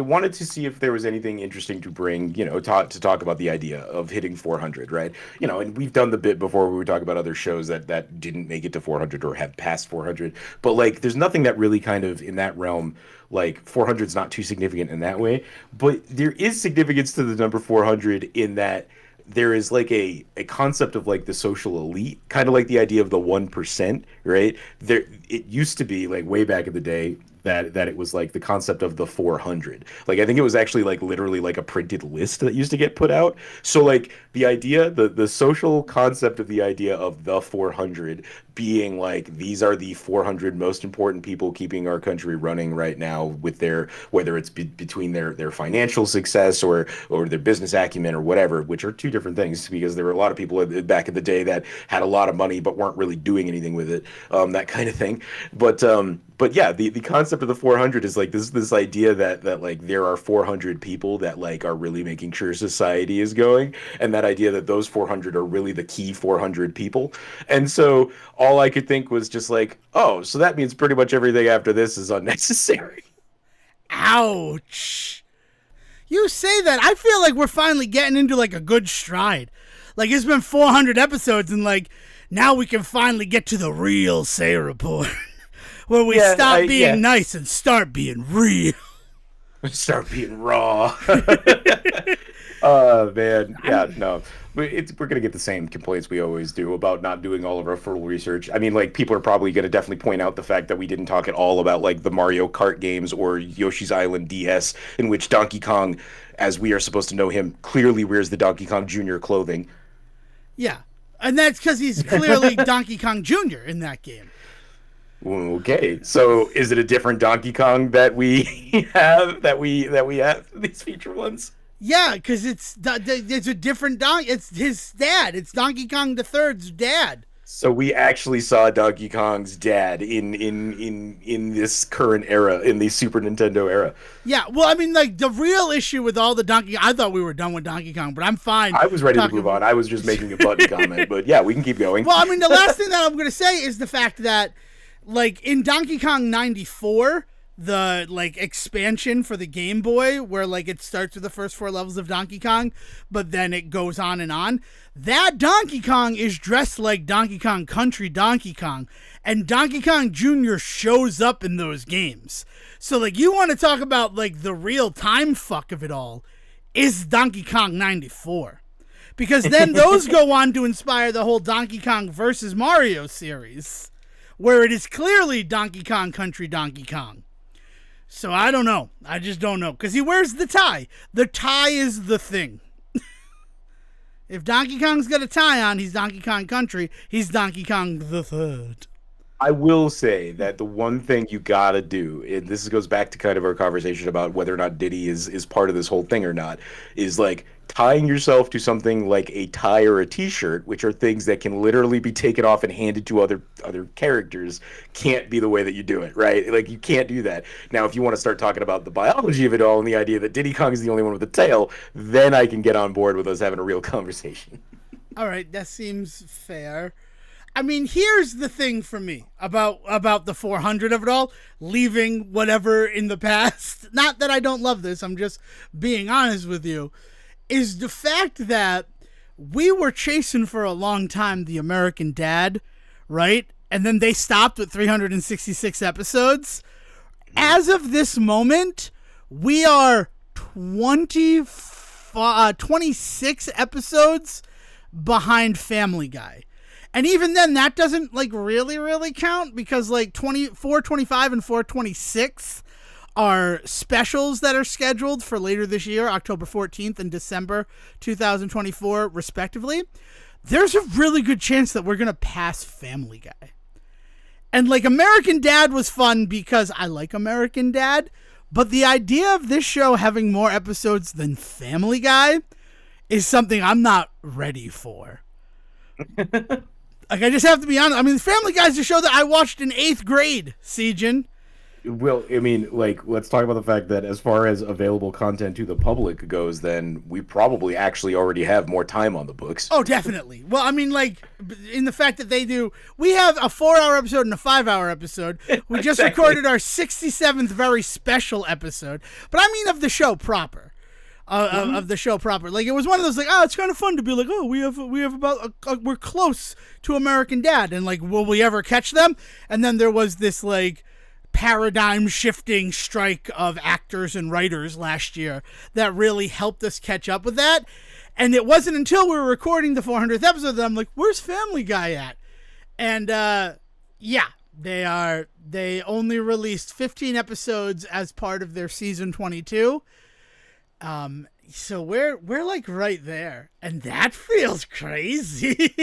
wanted to see if there was anything interesting to bring, to talk about the idea of hitting 400, right? And we've done the bit before where we talk about other shows that didn't make it to 400 or have passed 400, but like there's nothing that really kind of in that realm, like 400 is not too significant in that way, but there is significance to the number 400 in that there is like a concept of like the social elite, kind of like the idea of the 1%, right? It used to be like way back in the day that it was like the concept of the 400. Like I think it was actually like literally like a printed list that used to get put out. So like the idea, the social concept of the idea of the 400 being like these are the 400 most important people keeping our country running right now with their, whether it's between their financial success or their business acumen or whatever, which are two different things because there were a lot of people back in the day that had a lot of money but weren't really doing anything with it, that kind of thing. But But yeah, the concept of the 400 is like this idea that like there are 400 people that like are really making sure society is going, and that idea that those 400 are really the key 400 people. And so all I could think was just like, oh, so that means pretty much everything after this is unnecessary. Ouch. You say that. I feel like we're finally getting into like a good stride. Like it's been 400 episodes and like now we can finally get to the real Say Report. Where we stop being nice and start being real. Start being raw. Oh, man. Yeah, no. We're going to get the same complaints we always do about not doing all of our full research. I mean, like, people are probably going to definitely point out the fact that we didn't talk at all about, like, the Mario Kart games or Yoshi's Island DS, in which Donkey Kong, as we are supposed to know him, clearly wears the Donkey Kong Jr. clothing. Yeah. And that's because he's clearly Donkey Kong Jr. in that game. Okay, so is it a different Donkey Kong that we have these feature ones? Yeah, because it's a different Donkey. It's his dad. It's Donkey Kong the Third's dad. So we actually saw Donkey Kong's dad in this current era, in the Super Nintendo era. Yeah, well, I mean, like the real issue with all the I thought we were done with Donkey Kong, but I'm fine. I was ready to move on. I was just making a button comment, but yeah, we can keep going. Well, I mean, the last thing that I'm going to say is the fact that, like, in Donkey Kong 94, the, like, expansion for the Game Boy, where, like, it starts with the first 4 levels of Donkey Kong, but then it goes on and on, that Donkey Kong is dressed like Donkey Kong Country Donkey Kong, and Donkey Kong Jr. shows up in those games. So, like, you want to talk about, like, the real time fuck of it all, is Donkey Kong 94. Because then those go on to inspire the whole Donkey Kong versus Mario series, where it is clearly Donkey Kong Country Donkey Kong. So I don't know. I just don't know. Because he wears the tie. The tie is the thing. If Donkey Kong's got a tie on, he's Donkey Kong Country. He's Donkey Kong the Third. I will say that the one thing you gotta do, and this goes back to kind of our conversation about whether or not Diddy is part of this whole thing or not, is like tying yourself to something like a tie or a t-shirt, which are things that can literally be taken off and handed to other characters, can't be the way that you do it, right? Like, you can't do that. Now, if you want to start talking about the biology of it all and the idea that Diddy Kong is the only one with a tail, then I can get on board with us having a real conversation. All right, that seems fair. I mean, here's the thing for me about the 400 of it all, leaving whatever in the past. Not that I don't love this, I'm just being honest with you, is the fact that we were chasing for a long time the American Dad, right? And then they stopped with 366 episodes. As of this moment, we are 26 episodes behind Family Guy. And even then, that doesn't, like, really count, because, like, 425 and 426 are specials that are scheduled for later this year, October 14th and December 2024, respectively. There's a really good chance that we're going to pass Family Guy. And, like, American Dad was fun because I like American Dad, but the idea of this show having more episodes than Family Guy is something I'm not ready for. Like, I just have to be honest. I mean, Family Guy's a show that I watched in 8th grade, Sejan. Well, I mean, like, let's talk about the fact that as far as available content to the public goes, then we probably actually already have more time on the books. Oh, definitely. Well, I mean, like, in the fact that we have a 4-hour episode and a 5-hour episode. We just recorded our 67th very special episode. But I mean of the show proper. Of the show proper. Like, it was one of those, like, oh, it's kind of fun to be like, oh, we have about, we're close to American Dad, and, like, will we ever catch them? And then there was this, like, paradigm shifting strike of actors and writers last year that really helped us catch up with that. And it wasn't until we were recording the 400th episode that I'm like, where's Family Guy at? And, yeah, they only released 15 episodes as part of their season 22. So we're like right there, and that feels crazy.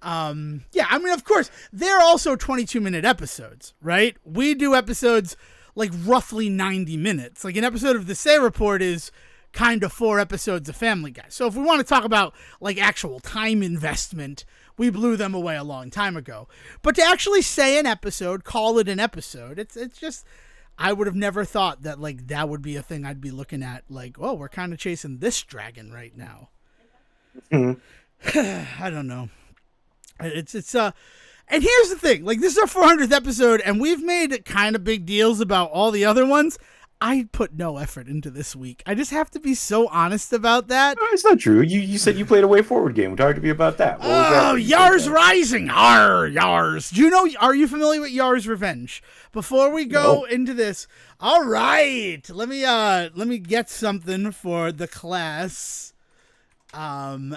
Yeah, I mean, of course, they're also 22-minute episodes, right? We do episodes like roughly 90 minutes. Like, an episode of the Say Report is kind of 4 episodes of Family Guy. So if we want to talk about, like, actual time investment, we blew them away a long time ago. But to actually say an episode, call it an episode, it's just, I would have never thought that like that would be a thing I'd be looking at. Like, oh, we're kind of chasing this dragon right now. I don't know. And here's the thing, like this is our 400th episode and we've made kind of big deals about all the other ones. I put no effort into this week. I just have to be so honest about that. No, it's not true. You said you played a WayForward game. Talk to me about that. Yars Rising. Yars. Do you know, are you familiar with Yars Revenge? Before we go into this, all right. Let me get something for the class. Yeah,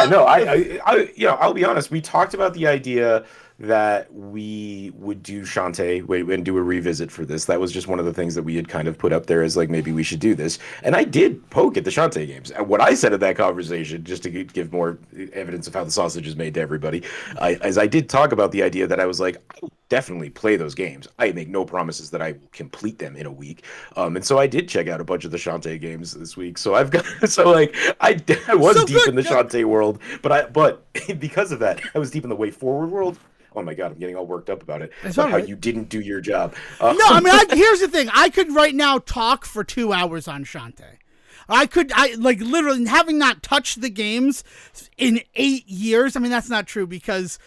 no, I'll be honest. We talked about the idea that we would do Shantae and do a revisit for this. That was just one of the things that we had kind of put up there as like, maybe we should do this. And I did poke at the Shantae games. And what I said in that conversation, just to give more evidence of how the sausage is made to everybody, I did talk about the idea that I was like, I will definitely play those games. I make no promises that I will complete them in a week. And so I did check out a bunch of the Shantae games this week. So I've got, I was deep in the Shantae world, but because of that, I was deep in the WayForward world. Oh my God, I'm getting all worked up about it. It's about how you didn't do your job. No, I mean, here's the thing. I could right now talk for 2 hours on Shantae. I literally, having not touched the games in 8 years. I mean, that's not true because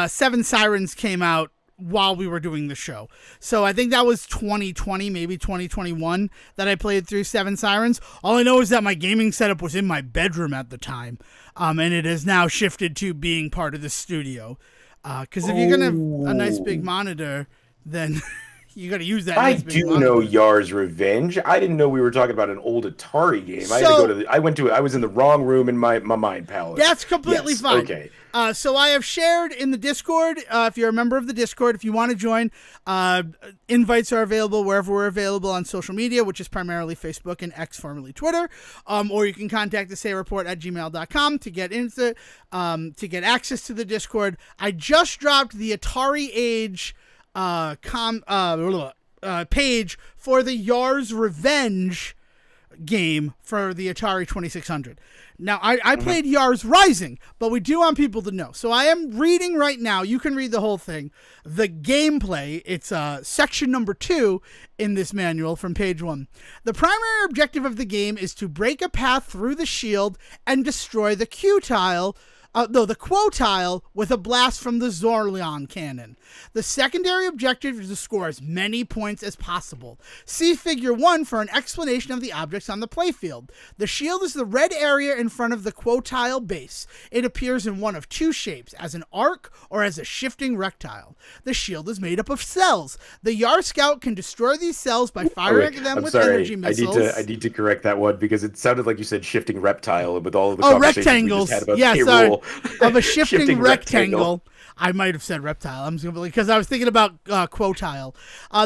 Seven Sirens came out while we were doing the show. So I think that was 2020, maybe 2021 that I played through Seven Sirens. All I know is that my gaming setup was in my bedroom at the time. And it has now shifted to being part of the studio. Because if you're going to have a nice big monitor, then you got to use that. I know Yar's Revenge. I didn't know we were talking about an old Atari game. I was in the wrong room in my mind palace. That's completely fine. Okay. So I have shared in the Discord. If you're a member of the Discord, if you want to join, invites are available wherever we're available on social media, which is primarily Facebook and X, formerly Twitter. Or you can contact thesayreport@gmail.com to get into to get access to the Discord. I just dropped the Atari Age page for the Yar's Revenge game for the Atari 2600. Now, I played Yar's Rising, but we do want people to know. So I am reading right now. You can read the whole thing. The gameplay, it's section number 2 in this manual from page 1. The primary objective of the game is to break a path through the shield and destroy the the quotile with a blast from the Zorlion cannon. The secondary objective is to score as many points as possible. See figure 1 for an explanation of the objects on the playfield. The shield is the red area in front of the quotile base. It appears in one of 2 shapes, as an arc or as a shifting rectile. The shield is made up of cells. The Yar Scout can destroy these cells by firing them with energy missiles. I need to correct that one because it sounded like you said shifting reptile with all of the conversations rectangles. We just had about Sorry. Of a shifting rectangle. I might have said reptile. Because I was thinking about quotile.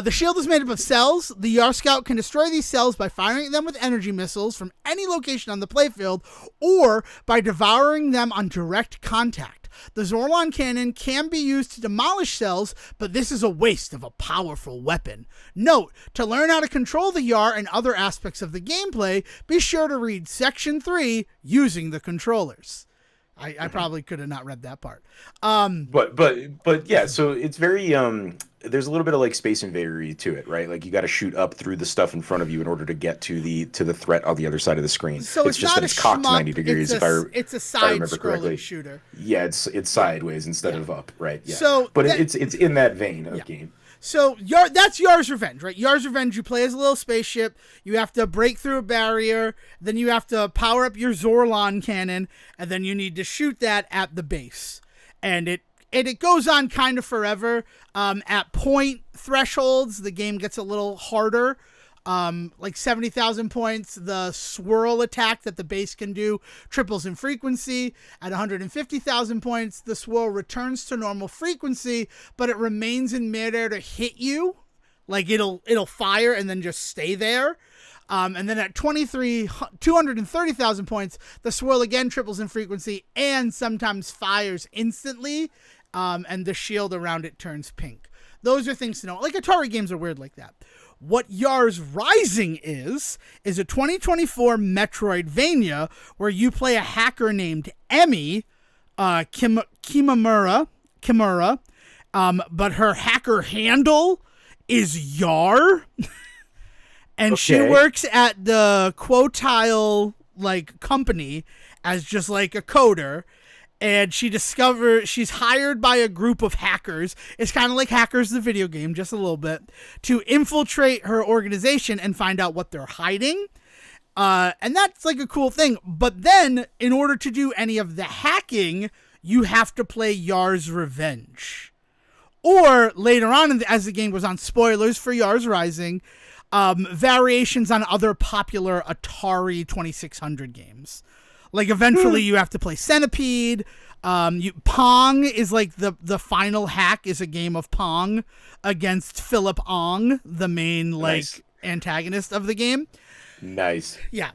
The shield is made up of cells. The Yar Scout can destroy these cells by firing them with energy missiles from any location on the playfield or by devouring them on direct contact. The Zorlon cannon can be used to demolish cells, but this is a waste of a powerful weapon. Note, to learn how to control the Yar and other aspects of the gameplay, be sure to read Section 3, Using the Controllers. I probably could have not read that part. But yeah, so it's very there's a little bit of like Space Invader-y to it, right? Like you got to shoot up through the stuff in front of you in order to get to the threat on the other side of the screen. So it's just that it's cocked 90 degrees. It's a side-scrolling shooter. Yeah, it's sideways instead of up, right? Yeah. So it's in that vein of game. So that's Yar's Revenge, right? Yar's Revenge, you play as a little spaceship. You have to break through a barrier. Then you have to power up your Zorlon cannon. And then you need to shoot that at the base. And it goes on kind of forever. At point thresholds, the game gets a little harder. Like 70,000 points, the swirl attack that the base can do triples in frequency. At 150,000 points, the swirl returns to normal frequency, but it remains in midair to hit you. Like it'll fire and then just stay there. And then at 230,000 points, the swirl again triples in frequency and sometimes fires instantly. And the shield around it turns pink. Those are things to know. Like Atari games are weird like that. What Yars Rising is a 2024 Metroidvania where you play a hacker named Emmy Kimura, but her hacker handle is Yar. And she works at the Quotile company as just like a coder. And she's hired by a group of hackers. It's kind of like Hackers the video game, just a little bit, to infiltrate her organization and find out what they're hiding. And that's like a cool thing. But then, in order to do any of the hacking, you have to play Yar's Revenge. Or later on, as the game goes on, spoilers for Yar's Rising, variations on other popular Atari 2600 games. Like, eventually you have to play Centipede. Pong is like the final hack is a game of Pong against Philip Ong, the main antagonist of the game. Nice. Yeah.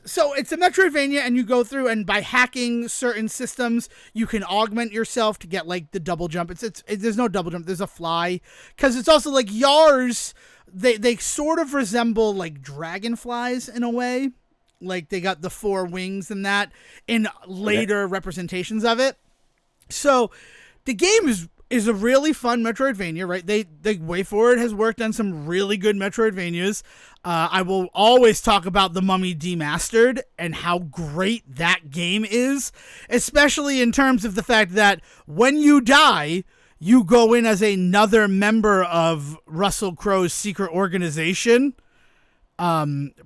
So it's a Metroidvania, and you go through, and by hacking certain systems, you can augment yourself to get like the double jump. There's no double jump. There's a fly, because it's also like Yars. They sort of resemble like dragonflies in a way. Like, they got the 4 wings and that in later representations of it. So the game is a really fun Metroidvania, right? WayForward has worked on some really good Metroidvanias. I will always talk about The Mummy Demastered and how great that game is, especially in terms of the fact that when you die, you go in as another member of Russell Crowe's secret organization.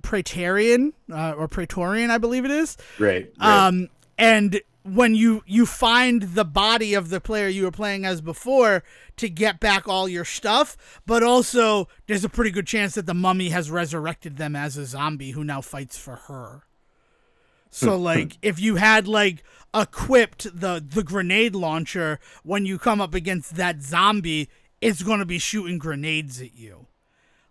Praetorian, I believe it is. Right. And when you find the body of the player you were playing as before to get back all your stuff, but also there's a pretty good chance that the mummy has resurrected them as a zombie who now fights for her. So like, if you had like equipped the grenade launcher, when you come up against that zombie, it's going to be shooting grenades at you.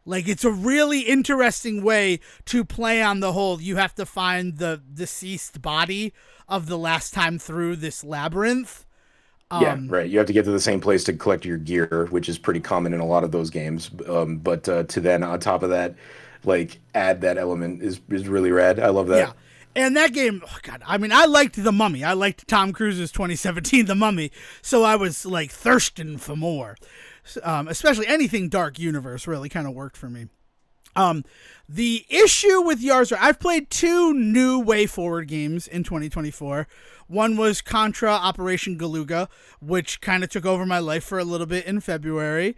Like, it's a really interesting way to play on the whole. You have to find the deceased body of the last time through this labyrinth. Yeah, right. You have to get to the same place to collect your gear, which is pretty common in a lot of those games. But to then, on top of that, like, add that element is really rad. I love that. Yeah. And that game, oh God, I mean, I liked The Mummy. I liked Tom Cruise's 2017 The Mummy. So I was, like, thirsting for more. Especially anything Dark Universe really kind of worked for me. The issue with Yars, I've played 2 new WayForward games in 2024. One was Contra Operation Galuga, which kind of took over my life for a little bit in February.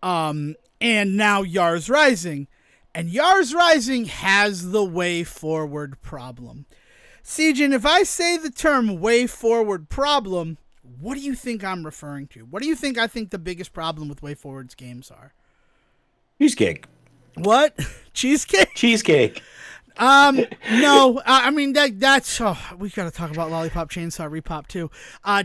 And now Yars Rising. And Yars Rising has the WayForward problem. Sejin, if I say the term WayForward problem, what do you think I'm referring to? What do you think I think the biggest problem with WayForward's games are? Cheesecake. What? Cheesecake? Cheesecake. No. I mean, that's... Oh, we got to talk about Lollipop Chainsaw Repop, too.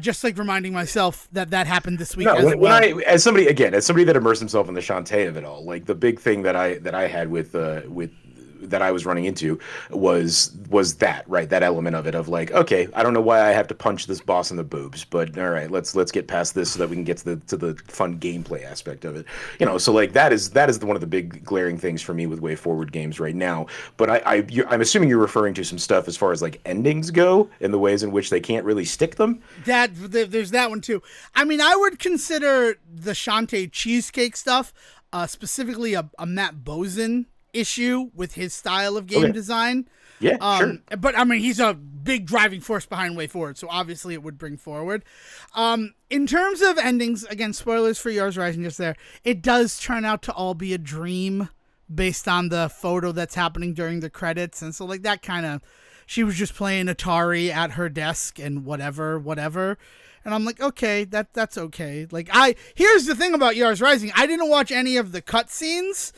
Just, like, reminding myself that happened this week as well. As somebody that immersed himself in the Shantae of it all, like, the big thing that I had with that I was running into was that, right? That element of it, of like, okay, I don't know why I have to punch this boss in the boobs, but all right, let's get past this so that we can get to the fun gameplay aspect of it. You know, so like that is one of the big glaring things for me with WayForward games right now. But I'm assuming you're referring to some stuff as far as like endings go and the ways in which they can't really stick them. There's that one too. I mean, I would consider the Shantae cheesecake stuff, specifically a Matt Bozen issue with his style of game design. Yeah, sure. But I mean, he's a big driving force behind WayForward, so obviously it would bring forward. In terms of endings, again, spoilers for Yars Rising just there, it does turn out to all be a dream based on the photo that's happening during the credits. And so like that kind of, she was just playing Atari at her desk and whatever. And I'm like, okay, that's okay. Like here's the thing about Yars Rising. I didn't watch any of the cutscenes,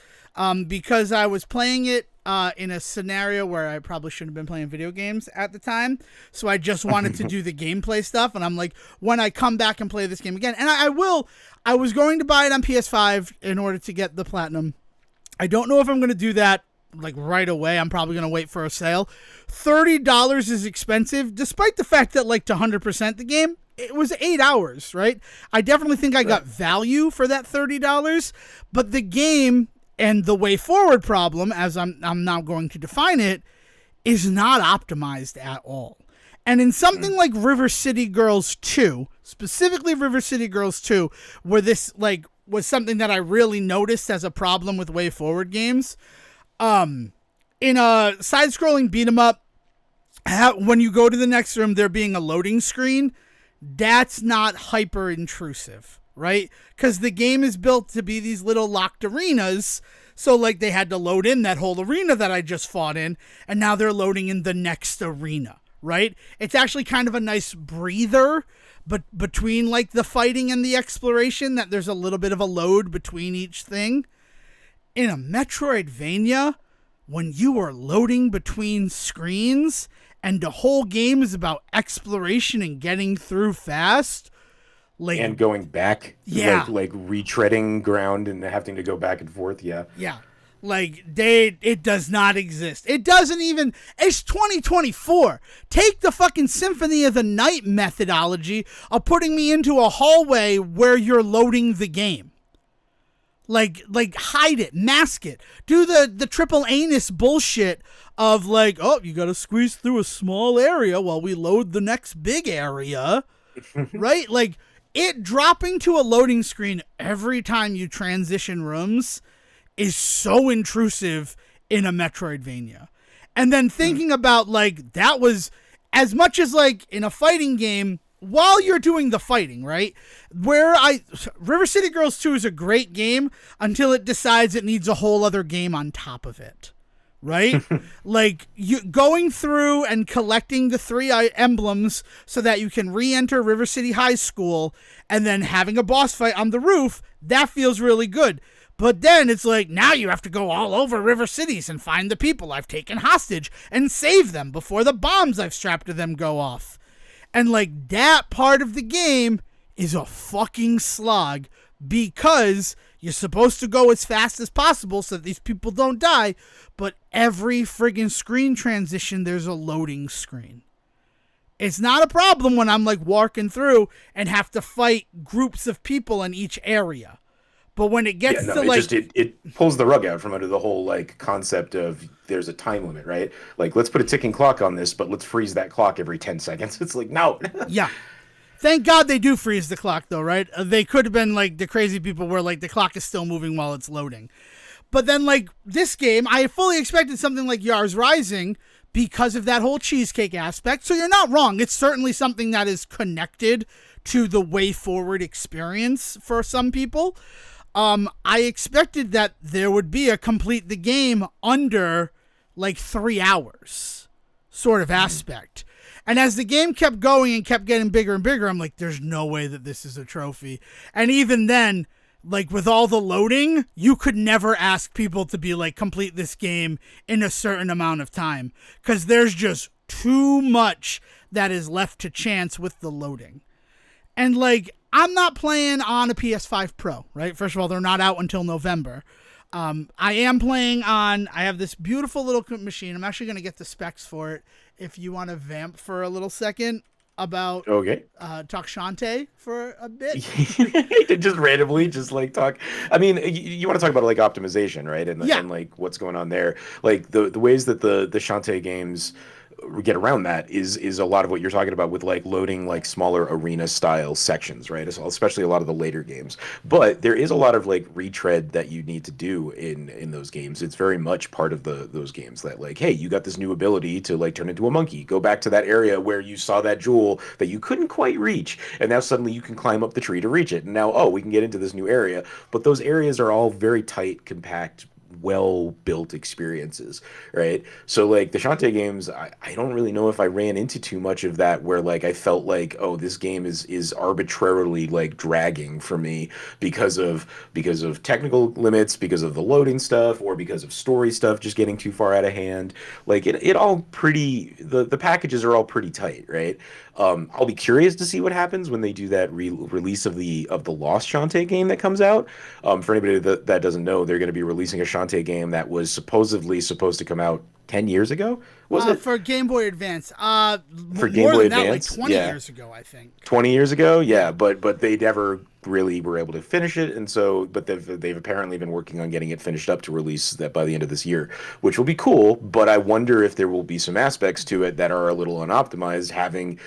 because I was playing it in a scenario where I probably shouldn't have been playing video games at the time. So I just wanted to do the gameplay stuff. And I'm like, when I come back and play this game again, and I was going to buy it on PS5 in order to get the platinum. I don't know if I'm going to do that like right away. I'm probably going to wait for a sale. $30 is expensive, despite the fact that like to 100% the game, it was 8 hours, right? I definitely think I got value for that $30, but the game And the WayForward problem, as I'm now going to define it, is not optimized at all. And in something like River City Girls 2, specifically River City Girls 2, where this like was something that I really noticed as a problem with WayForward games, in a side-scrolling beat-em-up, when you go to the next room, there being a loading screen, that's not hyper-intrusive, right? Because the game is built to be these little locked arenas, so like they had to load in that whole arena that I just fought in, and now they're loading in the next arena, right? It's actually kind of a nice breather, but between like the fighting and the exploration, that there's a little bit of a load between each thing. In a Metroidvania, when you are loading between screens and the whole game is about exploration and getting through fast, like, and going back, yeah, like retreading ground and having to go back and forth, yeah. Like, it does not exist. It doesn't even, it's 2024. Take the fucking Symphony of the Night methodology of putting me into a hallway where you're loading the game. Like hide it, mask it. Do the triple anus bullshit of like, oh, you gotta squeeze through a small area while we load the next big area. Right? Like, it dropping to a loading screen every time you transition rooms is so intrusive in a Metroidvania. And then thinking about, like, that was as much as, like, in a fighting game, while you're doing the fighting, right? River City Girls 2 is a great game until it decides it needs a whole other game on top of it, right? Like, you going through and collecting the 3 emblems so that you can re-enter River City High School and then having a boss fight on the roof, that feels really good. But then it's like, now you have to go all over River Cities and find the people I've taken hostage and save them before the bombs I've strapped to them go off. And like, that part of the game is a fucking slog because you're supposed to go as fast as possible so that these people don't die. But every friggin' screen transition, there's a loading screen. It's not a problem when I'm like walking through and have to fight groups of people in each area. But when it gets to like... It pulls the rug out from under the whole like concept of there's a time limit, right? Like, let's put a ticking clock on this, but let's freeze that clock every 10 seconds. It's like, no. Yeah. Thank God they do freeze the clock though, right? They could have been like the crazy people where like the clock is still moving while it's loading. But then like this game, I fully expected something like Yars Rising because of that whole cheesecake aspect. So you're not wrong. It's certainly something that is connected to the WayForward experience for some people. I expected that there would be a complete the game under like 3 hours sort of aspect. And as the game kept going and kept getting bigger and bigger, I'm like, there's no way that this is a trophy. And even then, like with all the loading, you could never ask people to be like, complete this game in a certain amount of time. Because there's just too much that is left to chance with the loading. And like, I'm not playing on a PS5 Pro, right? First of all, they're not out until November. I am playing on, I have this beautiful little machine. I'm actually going to get the specs for it if you want to vamp for a little second about talk Shantae for a bit. Just randomly, just like talk. I mean, you want to talk about like optimization, right? And like what's going on there. Like the ways that the Shantae games get around that is a lot of what you're talking about with like loading like smaller arena style sections, right? Especially a lot of the later games. But there is a lot of like retread that you need to do in those games. It's very much part of those games that like, hey, you got this new ability to like turn into a monkey. Go back to that area where you saw that jewel that you couldn't quite reach, and now suddenly you can climb up the tree to reach it. And now, oh, we can get into this new area. But those areas are all very tight, compact, well-built experiences, right? So like the Shantae games, I don't really know if I ran into too much of that where like I felt like, oh, this game is arbitrarily like dragging for me because of technical limits, because of the loading stuff, or because of story stuff just getting too far out of hand. Like it all pretty, the packages are all pretty tight, right? I'll be curious to see what happens when they do that release of the Lost Shantae game that comes out. For anybody that doesn't know, they're going to be releasing a Shantae game that was supposedly supposed to come out 10 years ago? Was it? For Game Boy Advance. For Game More Boy than that, like Advance? 20 Yeah. years ago, I think. 20 years ago, yeah, but they never really were able to finish it, and so but they've apparently been working on getting it finished up to release that by the end of this year, which will be cool. But I wonder if there will be some aspects to it that are a little unoptimized. Having,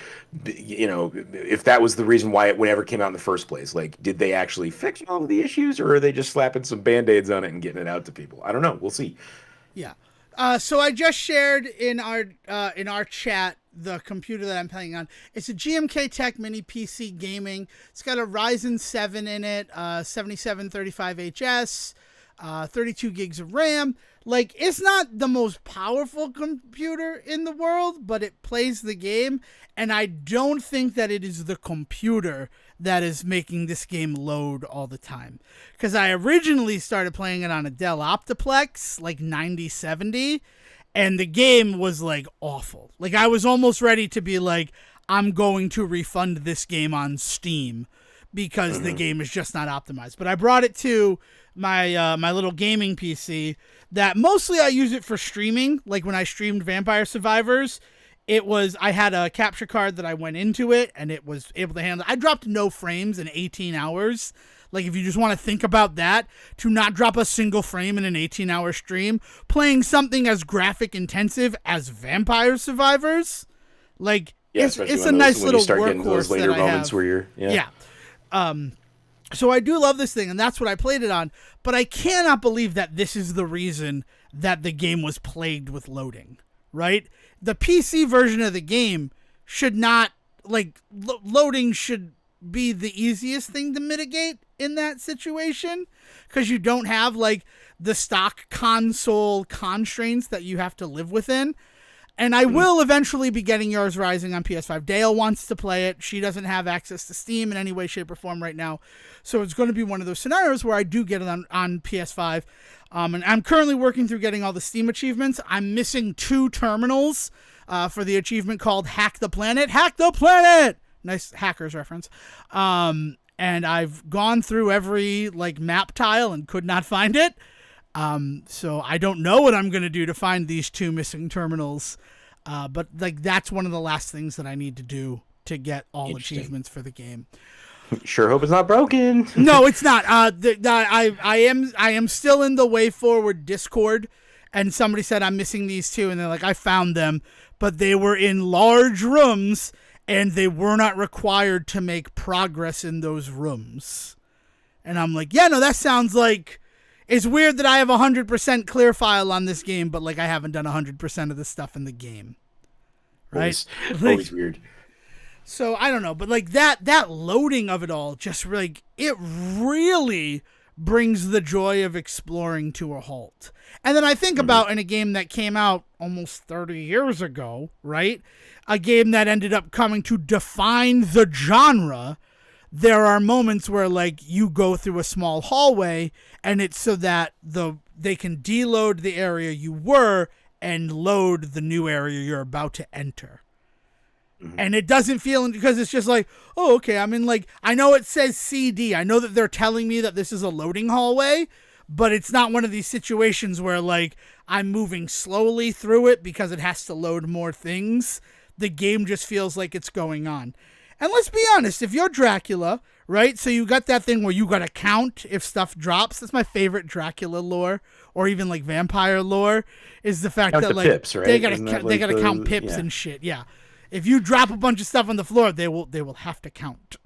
if that was the reason why it ever came out in the first place, like did they actually fix all of the issues, or are they just slapping some band-aids on it and getting it out to people? I don't know. We'll see. Yeah. So I just shared in our chat the computer that I'm playing on. It's a GMK Tech Mini PC Gaming. It's got a Ryzen 7 in it, 7735HS, 32 gigs of RAM. Like, it's not the most powerful computer in the world, but it plays the game, and I don't think that it is the computer that is making this game load all the time. Because I originally started playing it on a Dell Optiplex, like 9070, and the game was, like, awful. Like, I was almost ready to be like, I'm going to refund this game on Steam because the game is just not optimized. But I brought it to my my little gaming PC that mostly I use it for streaming. Like when I streamed Vampire Survivors, I had a capture card that I went into it and it was able to handle. I dropped no frames in 18 hours. Like if you just want to think about that, to not drop a single frame in an 18-hour stream, playing something as graphic intensive as Vampire Survivors, like it's a nice little workhorse those later moments where you're So I do love this thing, and that's what I played it on. But I cannot believe that this is the reason that the game was plagued with loading, right? The PC version of the game should not, loading should be the easiest thing to mitigate in that situation, because you don't have, the stock console constraints that you have to live within. And I will eventually be getting Yours Rising on PS5. Dale wants to play it. She doesn't have access to Steam in any way, shape, or form right now. So it's going to be one of those scenarios where I do get it on PS5. And I'm currently working through getting all the Steam achievements. I'm missing 2 terminals for the achievement called Hack the Planet. Hack the Planet! Nice Hackers reference. And I've gone through every map tile and could not find it. So I don't know what I'm going to do to find these 2 missing terminals. But that's one of the last things that I need to do to get all achievements for the game. Sure hope it's not broken. No, it's not. I am still in the WayForward Discord, and somebody said I'm missing these 2, and they're like, I found them, but they were in large rooms, and they were not required to make progress in those rooms. And I'm like, yeah, no, that sounds like... It's weird that I have 100% clear file on this game, but I haven't done 100% of the stuff in the game. Right? Always weird. So I don't know, but that loading of it all just it really brings the joy of exploring to a halt. And then I think about in a game that came out almost 30 years ago, right? A game that ended up coming to define the genre. There are moments where you go through a small hallway and it's so that they can deload the area you were and load the new area you're about to enter. And it doesn't feel, because it's just oh, okay, I'm in I know it says CD. I know that they're telling me that this is a loading hallway, but it's not one of these situations where I'm moving slowly through it because it has to load more things. The game just feels like it's going on. And let's be honest, if you're Dracula, right? So you got that thing where you got to count if stuff drops. That's my favorite Dracula lore, or even vampire lore, is the fact that pips, right? they gotta count pips and shit. Yeah, if you drop a bunch of stuff on the floor, they will have to count.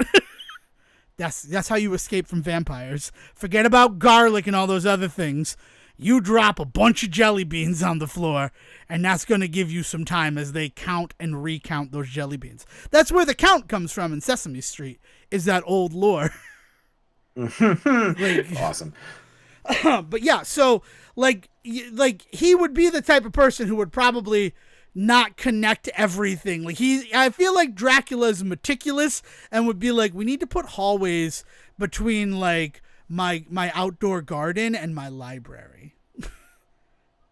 That's how you escape from vampires. Forget about garlic and all those other things. You drop a bunch of jelly beans on the floor, and that's going to give you some time as they count and recount those jelly beans. That's where the count comes from in Sesame Street, is that old lore. Awesome. But yeah, so he would be the type of person who would probably not connect everything. I feel like Dracula is meticulous and would be we need to put hallways between my outdoor garden and my library.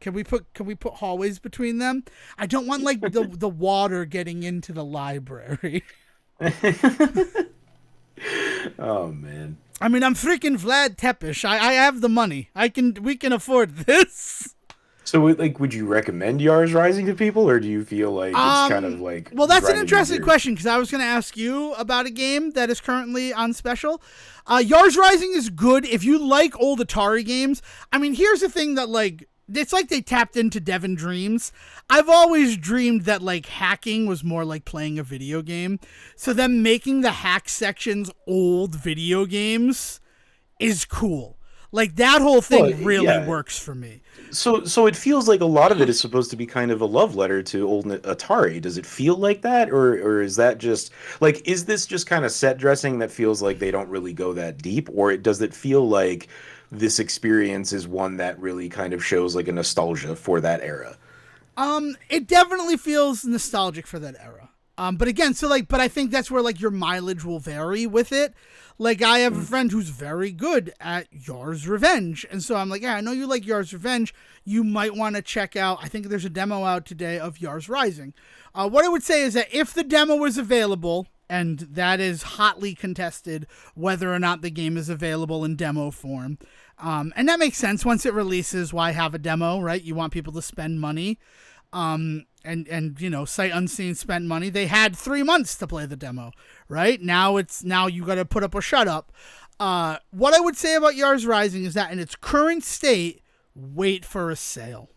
Can we put hallways between them? I don't want the water getting into the library. Oh man. I mean, I'm freaking Vlad Tepes. I have the money. We can afford this. So, like, would you recommend Yars Rising to people, or do you feel like it's kind of like Well, that's an grinding your interesting gears? question because I was going to ask you about a game that is currently on special. Yars Rising is good if you like old Atari games. I mean, here's the thing that like it's like they tapped into Devon Dreams. I've always dreamed that like hacking was more like playing a video game. So them making the hack sections old video games is cool. Like that whole Well, thing really yeah. works for me. So it feels like a lot of it is supposed to be kind of a love letter to old Atari. Does it feel like that, or is that just like is this just kind of set dressing that feels like they don't really go that deep, or does it feel like this experience is one that really kind of shows like a nostalgia for that era? It definitely feels nostalgic for that era. But again, so like, but I think that's where like your mileage will vary with it. Like, I have a friend who's very good at Yars Revenge, and so I'm like, yeah, I know you like Yars Revenge. You might want to check out. I think there's a demo out today of Yars Rising. What I would say is that if the demo is available, and that is hotly contested, whether or not the game is available in demo form. And that makes sense. Once it releases, why have a demo, right? You want people to spend money. And you know, sight unseen spent money. They had 3 months to play the demo, right? Now you got to put up or shut up. What I would say about Yars Rising is that in its current state, wait for a sale.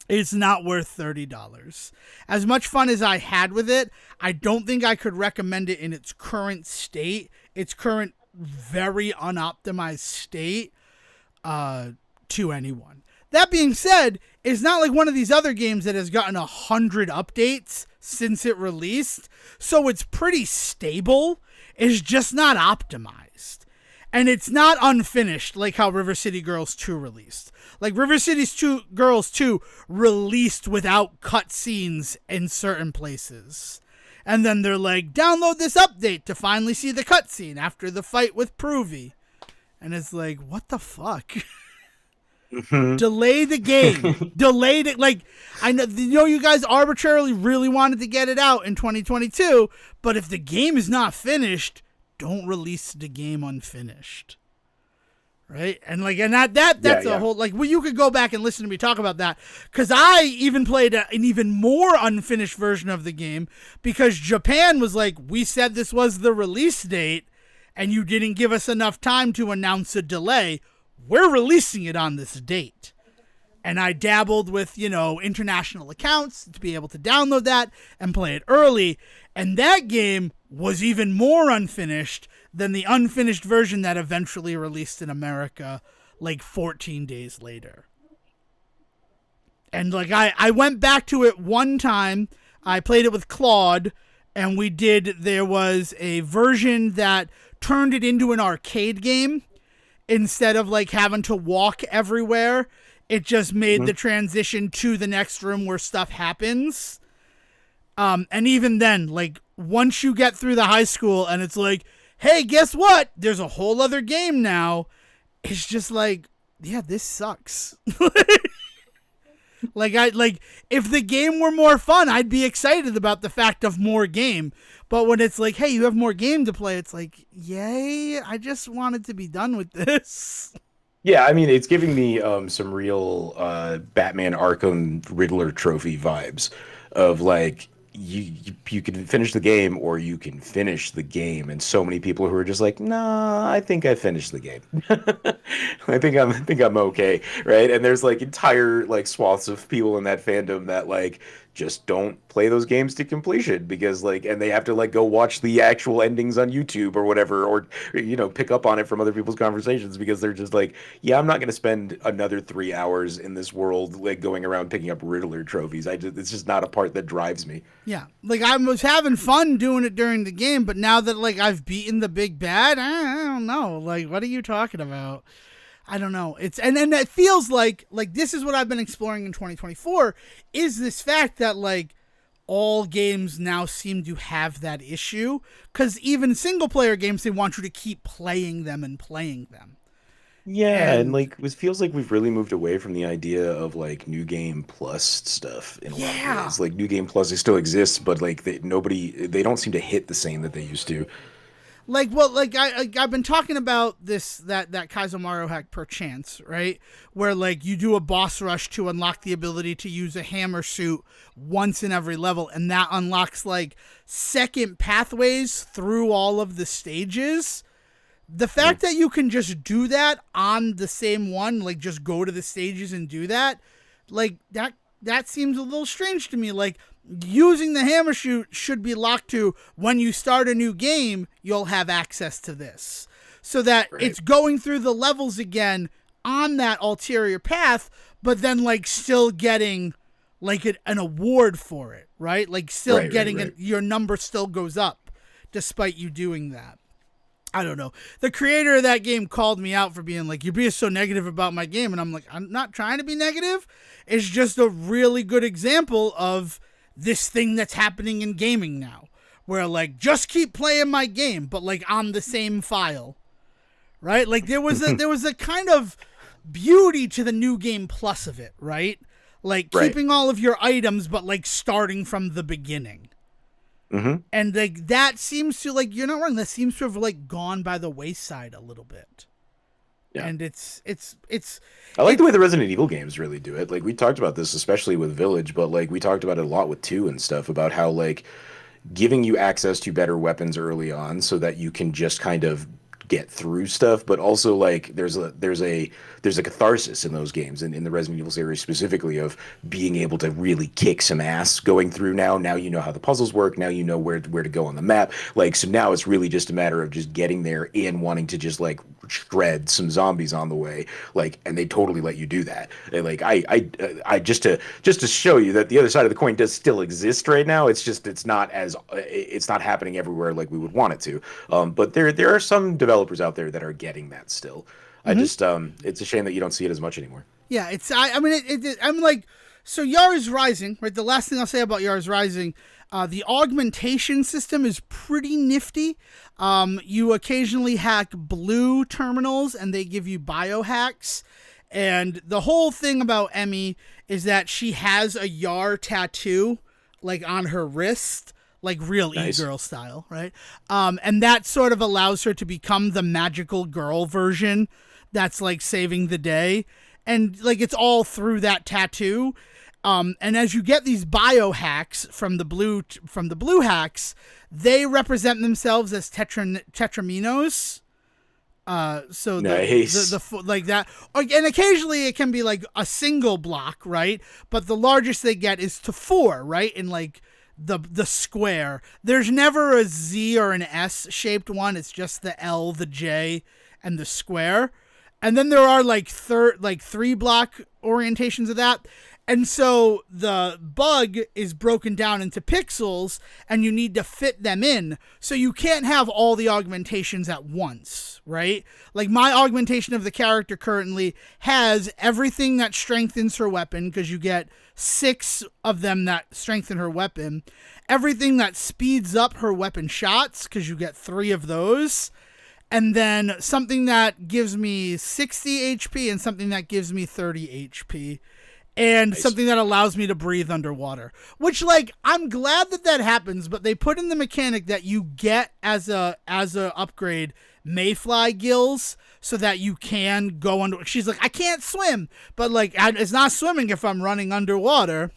It's not worth $30. As much fun as I had with it, I don't think I could recommend it in its current state, its current very unoptimized state, to anyone. That being said, it's not like one of these other games that has gotten 100 updates since it released, so it's pretty stable. It's just not optimized. And it's not unfinished like how River City Girls 2 released. Like River City Girls 2 released without cutscenes in certain places. And then they're like, download this update to finally see the cutscene after the fight with Provy. And it's like, what the fuck? Delay the game. Delay it. Like, I know you guys arbitrarily really wanted to get it out in 2022, but if the game is not finished, don't release the game unfinished. Right? And like, and that's a whole, like, well, you could go back and listen to me talk about that, because I even played an even more unfinished version of the game because Japan was like, we said this was the release date and you didn't give us enough time to announce a delay. We're releasing it on this date. And I dabbled with, you know, international accounts to be able to download that and play it early. And that game was even more unfinished than the unfinished version that eventually released in America like 14 days later. And like I went back to it one time. I played it with Claude, and there was a version that turned it into an arcade game. Instead of like having to walk everywhere, it just made the transition to the next room where stuff happens. And even then, like once you get through the high school and it's like, hey, guess what? There's a whole other game now. It's just like, yeah, this sucks. Like if the game were more fun, I'd be excited about the fact of more game. But when it's like, hey, you have more game to play, it's like, yay, I just wanted to be done with this. Yeah, I mean, it's giving me some real Batman Arkham Riddler trophy vibes of like you can finish the game or you can finish the game, and so many people who are just like, nah, I think I finished the game. I think I'm okay, right? And there's like entire like swaths of people in that fandom that like just don't play those games to completion because like and they have to like go watch the actual endings on YouTube or whatever or you know pick up on it from other people's conversations because they're just like, yeah, I'm not going to spend another 3 hours in this world like going around picking up Riddler trophies. It's just not a part that drives me. Yeah, like I was having fun doing it during the game, but now that like I've beaten the big bad, I don't know. Like, what are you talking about? I don't know. It's and then it feels like this is what I've been exploring in 2024 is this fact that like all games now seem to have that issue because even single player games, they want you to keep playing them and playing them. Yeah, and like it feels like we've really moved away from the idea of like new game plus stuff in a lot of ways. Like new game plus it still exists, but like they don't seem to hit the same that they used to. I've been talking about that Kaizo Mario hack perchance, right? Where like you do a boss rush to unlock the ability to use a hammer suit once in every level, and that unlocks like second pathways through all of the stages. The fact that you can just do that on the same one, like just go to the stages and do that, like that seems a little strange to me. Like, using the hammer shoot should be locked to when you start a new game, you'll have access to this. So that it's going through the levels again on that ulterior path, but then like still getting like an award for it, right? Like still getting your number still goes up despite you doing that. I don't know. The creator of that game called me out for being like, you're being so negative about my game. And I'm like, I'm not trying to be negative. It's just a really good example of this thing that's happening in gaming now, where like just keep playing my game, but like on the same file, right? Like there was a kind of beauty to the new game plus of it, right? Like keeping all of your items, but like starting from the beginning. Mm-hmm. And like that seems to, like, you're not wrong, that seems to have like gone by the wayside a little bit. Yeah. And it's I like the way the Resident Evil games really do it. Like, we talked about this, especially with Village, but like we talked about it a lot with 2 and stuff, about how like giving you access to better weapons early on so that you can just kind of get through stuff, but also like there's a catharsis in those games, and in the Resident Evil series specifically, of being able to really kick some ass going through. Now you know how the puzzles work, now you know where to go on the map, like, so now it's really just a matter of just getting there and wanting to just like shred some zombies on the way, like, and they totally let you do that. And like I just to show you that the other side of the coin does still exist right now. It's not happening everywhere like we would want it to, but there are some developers out there that are getting that still. I just it's a shame that you don't see it as much anymore. Yeah, I'm like, so Yara's Rising, right? The last thing I'll say about Yara's Rising, the augmentation system is pretty nifty. You occasionally hack blue terminals and they give you biohacks. And the whole thing about Emmy is that she has a Yar tattoo, like on her wrist, like real nice. E-girl style, right? And that sort of allows her to become the magical girl version that's like saving the day. And like it's all through that tattoo. And as you get these biohacks from the blue hacks, they represent themselves as tetraminos. So nice. the like that, and occasionally it can be like a single block, right? But the largest they get is to 4, right? In like the square. There's never a Z or an S shaped one. It's just the L, the J, and the square. And then there are like 3 block orientations of that. And so the bug is broken down into pixels and you need to fit them in. So you can't have all the augmentations at once, right? Like my augmentation of the character currently has everything that strengthens her weapon, because you get 6 of them that strengthen her weapon. Everything that speeds up her weapon shots, because you get 3 of those. And then something that gives me 60 HP and something that gives me 30 HP. And nice. Something that allows me to breathe underwater. Which, like, I'm glad that happens, but they put in the mechanic that you get as a upgrade Mayfly gills so that you can go under. She's like, I can't swim, but like it's not swimming if I'm running underwater.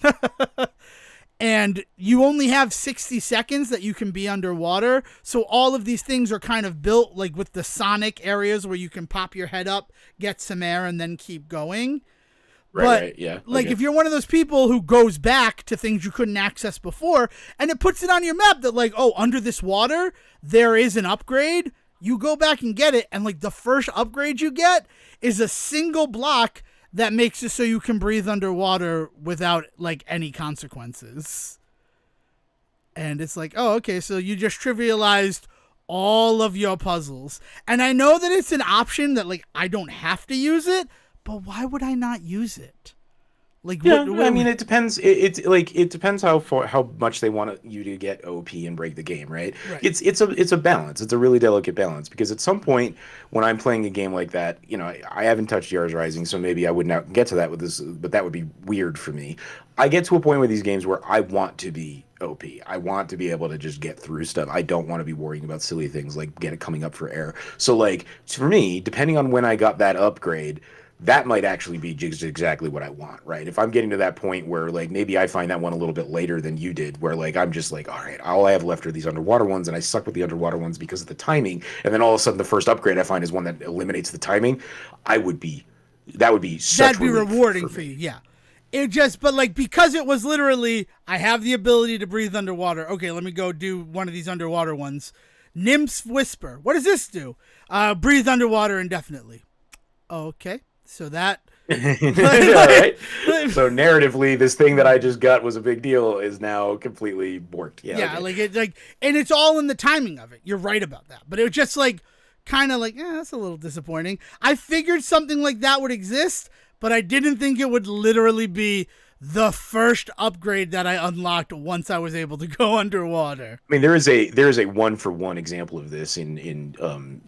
And you only have 60 seconds that you can be underwater. So all of these things are kind of built like with the sonic areas where you can pop your head up, get some air, and then keep going. Right, yeah. Like if you're one of those people who goes back to things you couldn't access before, and it puts it on your map that like, oh, under this water, there is an upgrade. You go back and get it. And like the first upgrade you get is a single block that makes it so you can breathe underwater without like any consequences. And it's like, oh, okay, so you just trivialized all of your puzzles. And I know that it's an option that like I don't have to use it, but why would I not use it? Like Yeah, I mean, it depends. It depends how much they want you to get OP and break the game, right? right. It's a balance. It's a really delicate balance because at some point when I'm playing a game like that, I haven't touched Yars Rising, so maybe I would not get to that with this, but that would be weird for me. I get to a point with these games where I want to be OP. I want to be able to just get through stuff. I don't want to be worrying about silly things like coming up for air. So like for me, depending on when I got that upgrade, that might actually be just exactly what I want, right? If I'm getting to that point where like maybe I find that one a little bit later than you did, where like I'm just like, all right, all I have left are these underwater ones, and I suck with the underwater ones because of the timing, and then all of a sudden the first upgrade I find is one that eliminates the timing, I would be that would be such That'd be relief rewarding for for you, me. yeah. It just, but like, because it was literally, I have the ability to breathe underwater. Okay, let me go do one of these underwater ones. Nymph's Whisper. What does this do? Breathe underwater indefinitely. Okay, so that. All right. So narratively, this thing that I just got was a big deal is now completely borked. Yeah. Yeah, Okay. like it, like, and it's all in the timing of it. You're right about that, but it was just like, kind of like, that's a little disappointing. I figured something like that would exist, but I didn't think it would literally be the first upgrade that I unlocked once I was able to go underwater. I mean, there is a one for one example of this in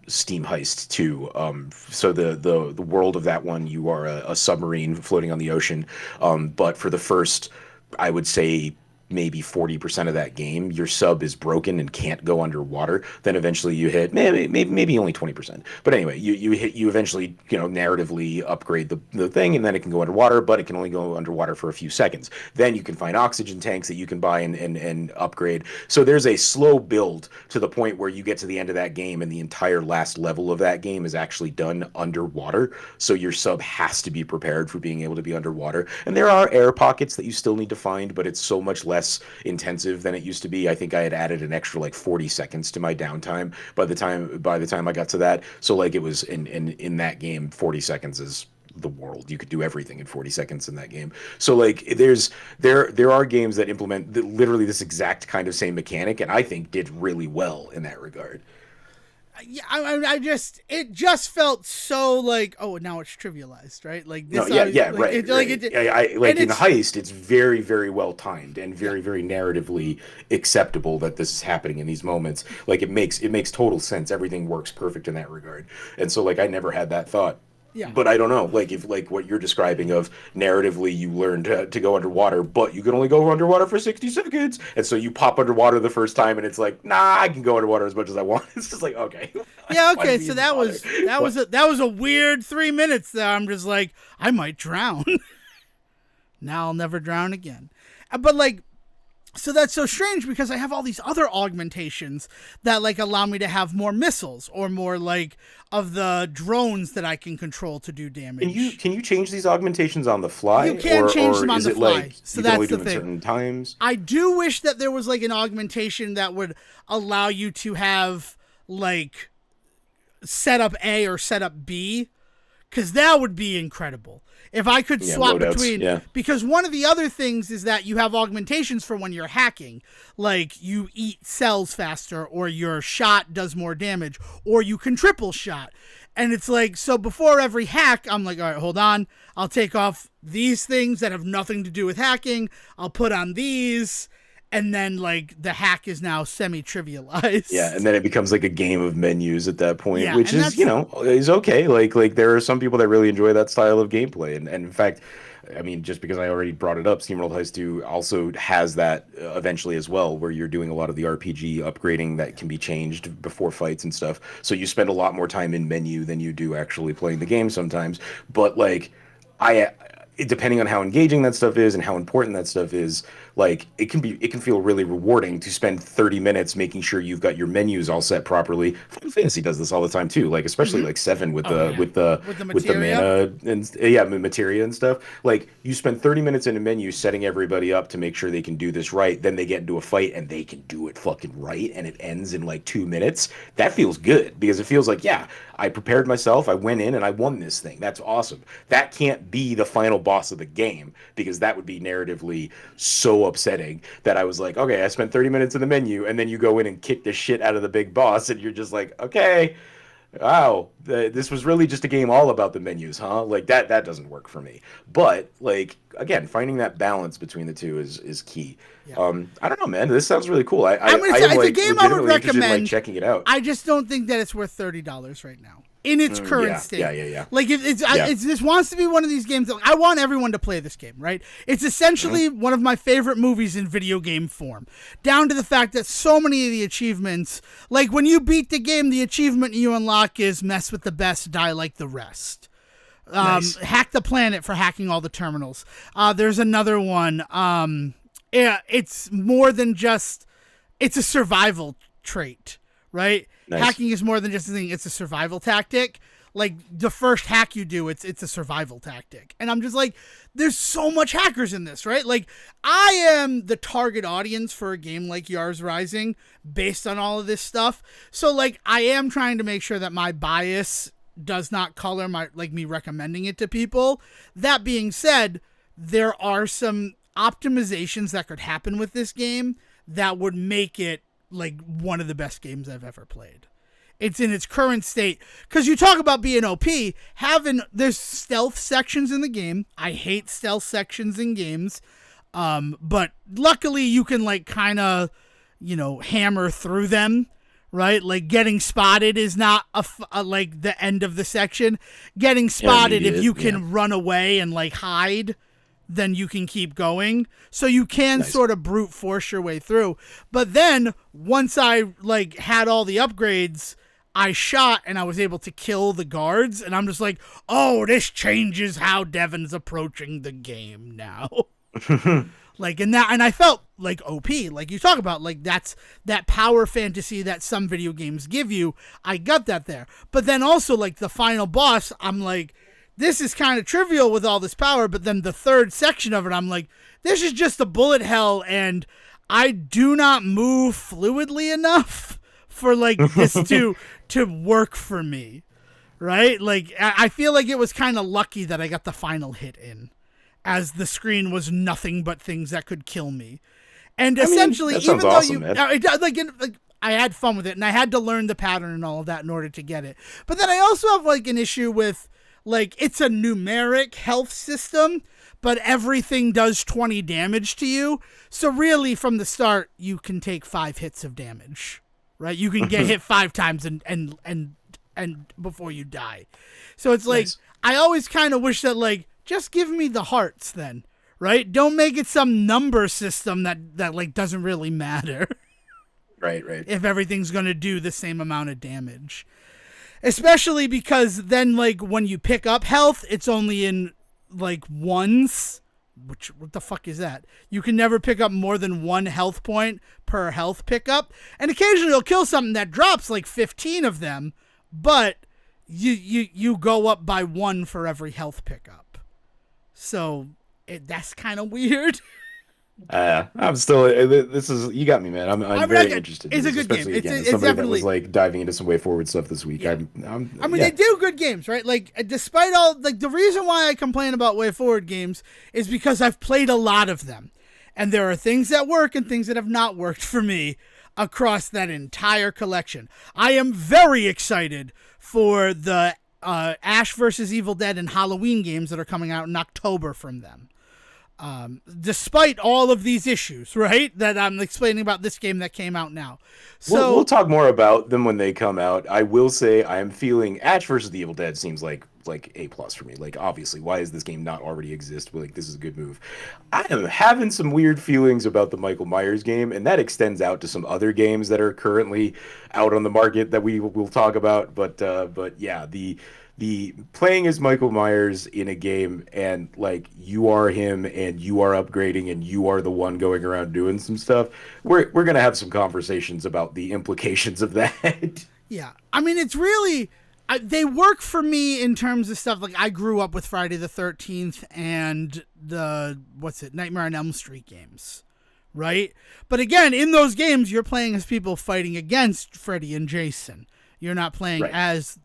Steam Heist 2. So the world of that one, you are a submarine floating on the ocean. But for the first, I would say maybe 40% of that game, your sub is broken and can't go underwater. Then eventually you hit maybe only 20%. But anyway, you eventually narratively upgrade the thing, and then it can go underwater, but it can only go underwater for a few seconds. Then you can find oxygen tanks that you can buy and upgrade. So there's a slow build to the point where you get to the end of that game and the entire last level of that game is actually done underwater. So your sub has to be prepared for being able to be underwater. And there are air pockets that you still need to find, but it's so much less intensive than it used to be. I think I had added an extra like 40 seconds to my downtime by the time I got to that. So like it was in that game, 40 seconds is the world. You could do everything in 40 seconds in that game. So like there are games that implement literally this exact kind of same mechanic, and I think did really well in that regard. Yeah, it just felt so like, oh, now it's trivialized, right? Like this. No, yeah, like, right, it, right. like it, I like in and the heist, it's very, very well timed and very, very narratively acceptable that this is happening in these moments. Like it makes total sense. Everything works perfect in that regard. And so like I never had that thought. yeah, But I don't know, like if like what you're describing of narratively you learn to go underwater, but you can only go underwater for 60 seconds. And so you pop underwater the first time and it's like, nah, I can go underwater as much as I want. It's just like, okay. yeah, Why do okay. we So even bother? that was a weird 3 minutes that I'm just like, I might drown. Now I'll never drown again. But like, so that's so strange because I have all these other augmentations that like allow me to have more missiles or more like of the drones that I can control to do damage. Can you change these augmentations on the fly? You can change them on is the it fly. like So you can only that's do the it at thing. certain times? I do wish that there was like an augmentation that would allow you to have like setup A or setup B, because that would be incredible. If I could swap loadouts, between, yeah. because one of the other things is that you have augmentations for when you're hacking, like you eat cells faster, or your shot does more damage, or you can triple shot. And it's like, so before every hack, I'm like, all right, hold on. I'll take off these things that have nothing to do with hacking. I'll put on these. And then, like, the hack is now semi-trivialized. Yeah, and then it becomes like a game of menus at that point, Yeah, which and is, is okay. Like there are some people that really enjoy that style of gameplay. And in fact, I mean, just because I already brought it up, SteamWorld Heist 2 also has that eventually as well, where you're doing a lot of the RPG upgrading that can be changed before fights and stuff. So you spend a lot more time in menu than you do actually playing the game sometimes. But like, depending on how engaging that stuff is and how important that stuff is, like it can feel really rewarding to spend 30 minutes making sure you've got your menus all set properly. Final Fantasy does this all the time too, like especially like 7 with with the mana and materia and stuff. Like you spend 30 minutes in a menu setting everybody up to make sure they can do this right, then they get into a fight and they can do it fucking right and it ends in like 2 minutes. That feels good because it feels like, yeah, I prepared myself, I went in and I won this thing. That's awesome. That can't be the final boss of the game because that would be narratively so upsetting that I was like, okay, I spent 30 minutes in the menu and then you go in and kick the shit out of the big boss and you're just like, okay, wow, this was really just a game all about the menus, huh? Like that doesn't work for me. But like again, finding that balance between the two is key. Yeah. I don't know, man. This sounds really cool. I I'm gonna I say am it's a like game I would legitimately interested in like recommend. checking it out. I just don't think that it's worth $30 right now in its current state. Yeah. Like it's this wants to be one of these games that I want everyone to play this game, right? It's essentially one of my favorite movies in video game form. Down to the fact that so many of the achievements, like when you beat the game, the achievement you unlock is mess with the best, die like the rest. Nice. Hack the planet for hacking all the terminals. There's another one. It's more than just, it's a survival trait, right? Nice. Hacking is more than just a thing. It's a survival tactic. Like the first hack you do, it's a survival tactic. And I'm just like, there's so much hackers in this, right? Like I am the target audience for a game like Yars Rising based on all of this stuff. So like I am trying to make sure that my bias does not color my, like me recommending it to people. That being said, there are some optimizations that could happen with this game that would make it like one of the best games I've ever played. It's in its current state. Because you talk about being OP, there's stealth sections in the game. I hate stealth sections in games. But luckily you can like kind of, hammer through them, right? Like getting spotted is not like the end of the section. Getting spotted, if you can run away and like hide, then you can keep going. So you can sort of brute force your way through. But then once I like had all the upgrades, I shot and I was able to kill the guards. And I'm just like, oh, this changes how Devin's approaching the game now. Like, and I felt like OP, like you talk about, like that's that power fantasy that some video games give you. I got that there. But then also like the final boss, I'm like, this is kind of trivial with all this power, but then the third section of it, I'm like, this is just a bullet hell, and I do not move fluidly enough for like this to work for me, right? Like I feel like it was kind of lucky that I got the final hit in, as the screen was nothing but things that could kill me, and essentially, even though awesome, I had fun with it, and I had to learn the pattern and all of that in order to get it. But then I also have like an issue with, like, it's a numeric health system, but everything does 20 damage to you. So really, from the start, you can take 5 hits of damage, right? You can get hit 5 times and before you die. So it's like, nice. I always kind of wish that, like, just give me the hearts then, right? Don't make it some number system that like doesn't really matter. Right. If everything's going to do the same amount of damage. Especially because then, like, when you pick up health, it's only in, like, ones. What the fuck is that? You can never pick up more than 1 health point per health pickup. And occasionally you'll kill something that drops, like, 15 of them. But you go up by 1 for every health pickup. So that's kind of weird. I'm still. This is, you got me, man. I'm very interested. It's a good game. Again, it's somebody definitely that was like diving into some WayForward stuff this week. Yeah. They do good games, right? Like, despite all, like, the reason why I complain about WayForward games is because I've played a lot of them, and there are things that work and things that have not worked for me across that entire collection. I am very excited for the Ash vs. Evil Dead and Halloween games that are coming out in October from them. Despite all of these issues, right, that I'm explaining about this game that came out now. So we'll talk more about them when they come out. I will say I am feeling Ash versus the Evil Dead seems like A+ for me. Like, obviously, why does this game not already exist? Like, this is a good move. I am having some weird feelings about the Michael Myers game, and that extends out to some other games that are currently out on the market that we will talk about. But yeah, the playing as Michael Myers in a game, and like you are him and you are upgrading and you are the one going around doing some stuff. We're gonna have some conversations about the implications of that. Yeah, I mean, it's really they work for me in terms of stuff like I grew up with Friday the 13th and the Nightmare on Elm Street games, right? But again, in those games, you're playing as people fighting against Freddy and Jason. You're not playing as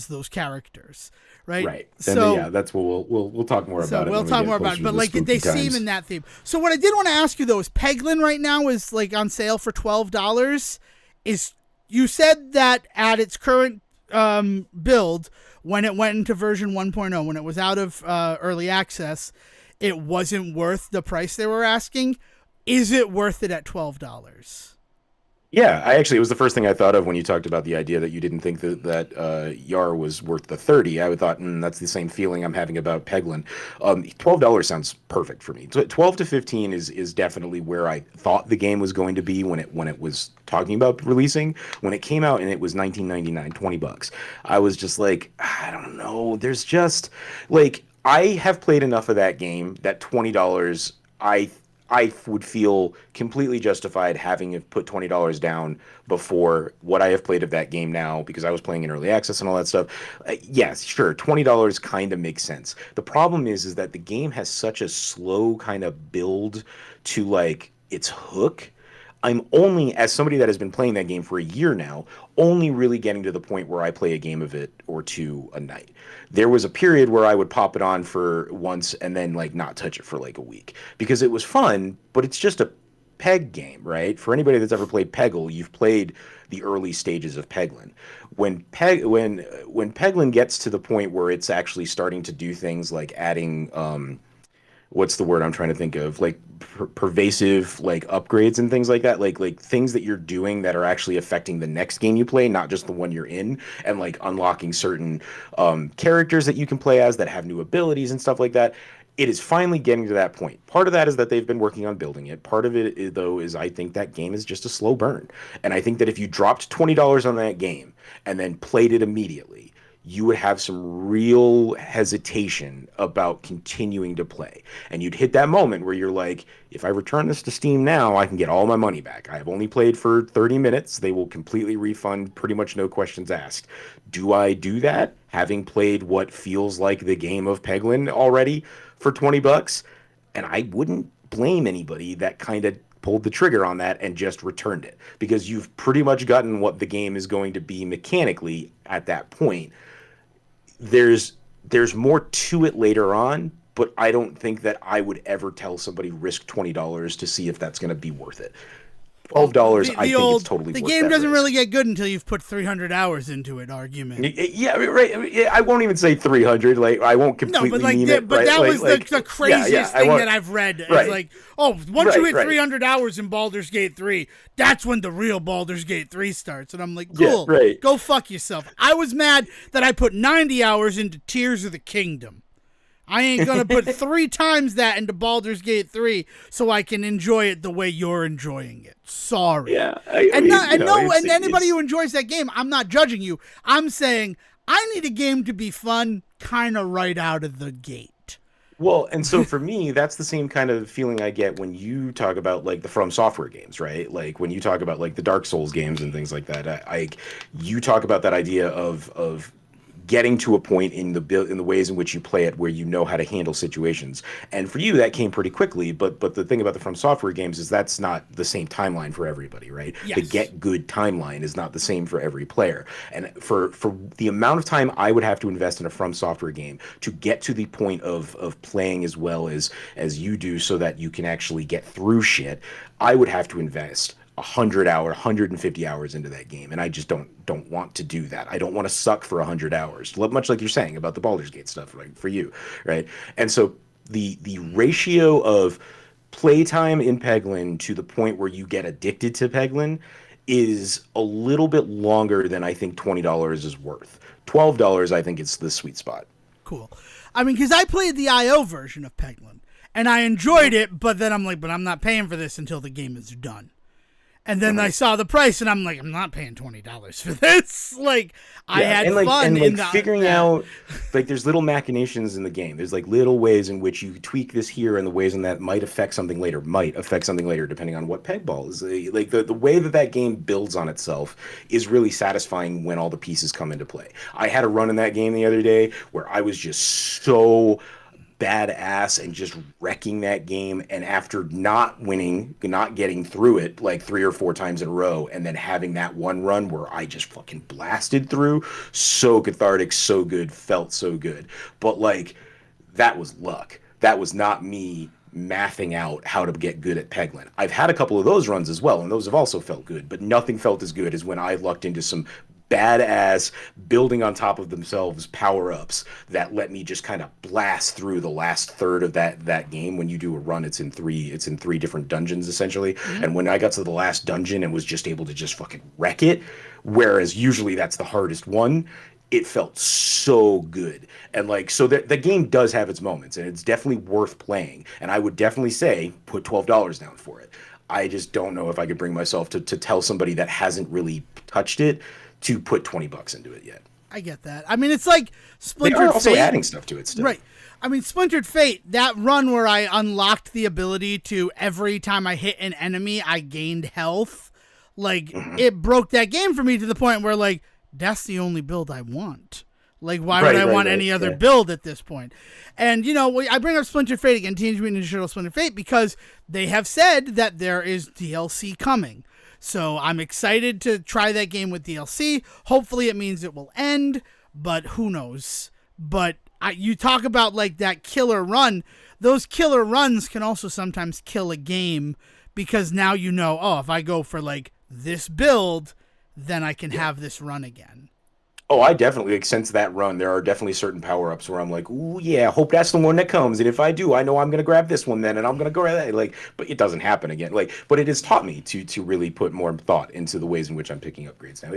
those characters, right? Right. So yeah, that's what we'll talk more about. We'll talk more about it, but like they seem in that theme. So what I did want to ask you though is Peglin right now is like on sale for $12. You said that at its current build, when it went into version 1.0, when it was out of early access, it wasn't worth the price they were asking. Is it worth it at $12? Yeah, it was the first thing I thought of when you talked about the idea that you didn't think that Yar was worth the 30. I would thought, that's the same feeling I'm having about Peglin. $12 sounds perfect for me. 12 to 15 is definitely where I thought the game was going to be when it was talking about releasing. When it came out and it was $19.99, $20, I was just like, I don't know. There's just like, I have played enough of that game that $20, I would feel completely justified having put $20 down before what I have played of that game now, because I was playing in early access and all that stuff. Yes, sure, $20 kind of makes sense. The problem is that the game has such a slow kind of build to like its hook. I'm only, as somebody that has been playing that game for a year now, only really getting to the point where I play a game of it or two a night. There was a period where I would pop it on for once and then like not touch it for like a week because it was fun, but it's just a peg game, right? For anybody that's ever played Peggle, you've played the early stages of Peglin. When Peglin gets to the point where it's actually starting to do things like adding what's the word I'm trying to think of, like pervasive like upgrades and things like that, like things that you're doing that are actually affecting the next game you play, not just the one you're in, and like unlocking certain characters that you can play as that have new abilities and stuff like that. It is finally getting to that point. Part of that is that they've been working on building it. Part of it, though, is I think that game is just a slow burn. And I think that if you dropped $20 on that game and then played it immediately, you would have some real hesitation about continuing to play. And you'd hit that moment where you're like, if I return this to Steam now, I can get all my money back. I have only played for 30 minutes. They will completely refund, pretty much no questions asked. Do I do that, having played what feels like the game of Peglin already for $20? And I wouldn't blame anybody that kind of pulled the trigger on that and just returned it, because you've pretty much gotten what the game is going to be mechanically at that point. There's more to it later on, but I don't think that I would ever tell somebody risk $20 to see if that's going to be worth it. $12, I think it's totally worth it. The game doesn't really get good until you've put 300 hours into it argument. Yeah, right. I mean, I won't even say 300. Like, I won't completely mean it. But right? that was the craziest thing that I've read. Right. It's like, once you hit 300 hours in Baldur's Gate 3, that's when the real Baldur's Gate 3 starts. And I'm like, cool, go fuck yourself. I was mad that I put 90 hours into Tears of the Kingdom. I ain't going to put 3 times that into Baldur's Gate 3 so I can enjoy it the way you're enjoying it. Sorry. Yeah. And anybody who enjoys that game, I'm not judging you. I'm saying I need a game to be fun kind of right out of the gate. Well, and so for me, that's the same kind of feeling I get when you talk about like the From Software games, right? Like when you talk about like the Dark Souls games and things like that. You talk about that idea of getting to a point in the ways in which you play it where you know how to handle situations. And for you, that came pretty quickly. But the thing about the From Software games is that's not the same timeline for everybody, right? Yes. The get good timeline is not the same for every player. And for the amount of time I would have to invest in a From Software game to get to the point of playing as well as you do so that you can actually get through shit, I would have to invest 150 hours into that game, and I just don't want to do that. I don't want to suck for 100 hours, much like you're saying about the Baldur's Gate stuff, right? For you, right? And so the ratio of playtime in Peglin to the point where you get addicted to Peglin is a little bit longer than I think $20 is worth. $12, I think it's the sweet spot. Cool. I mean, because I played the IO version of Peglin, and I enjoyed it, but then I'm like, but I'm not paying for this until the game is done. And then I saw the price, and I'm like, I'm not paying $20 for this. Like, I had fun in figuring out, like, there's little machinations in the game. There's like little ways in which you tweak this here, and the ways in that might affect something later, depending on what peg ball is. Like the way that game builds on itself is really satisfying when all the pieces come into play. I had a run in that game the other day where I was just so badass and just wrecking that game, and after not winning, not getting through it like 3 or 4 times in a row, and then having that one run where I just fucking blasted through, so cathartic, so good, felt so good. But like, that was luck. That was not me mathing out how to get good at Peglin. I've had a couple of those runs as well, and those have also felt good, but nothing felt as good as when I lucked into some badass building on top of themselves power-ups that let me just kind of blast through the last third of that game. When you do a run, it's in three different dungeons essentially. Mm-hmm. And when I got to the last dungeon and was just able to just fucking wreck it, whereas usually that's the hardest one, it felt so good. And like, so the game does have its moments, and it's definitely worth playing, and I would definitely say put $12 down for it. I just don't know if I could bring myself to tell somebody that hasn't really touched it to put $20 into it yet. I get that. I mean, it's like Splintered Fate. They are also adding stuff to it still. Right. I mean, Splintered Fate, that run where I unlocked the ability to, every time I hit an enemy, I gained health. Like, mm-hmm. It broke that game for me to the point where, like, that's the only build I want. Like, why would I want any other build at this point? And, you know, I bring up Splintered Fate again, Teenage Mutant Ninja Turtle Splintered Fate, because they have said that there is DLC coming. So I'm excited to try that game with DLC. Hopefully it means it will end, but who knows? But you talk about, like, that killer run. Those killer runs can also sometimes kill a game, because now you know, oh, if I go for, like, this build, then I can have this run again. Oh, I definitely, like, since that run, there are definitely certain power-ups where I'm like, ooh, yeah, hope that's the one that comes. And if I do, I know I'm going to grab this one then, and I'm going to grab that. Like, but it doesn't happen again. Like, but it has taught me to really put more thought into the ways in which I'm picking upgrades now.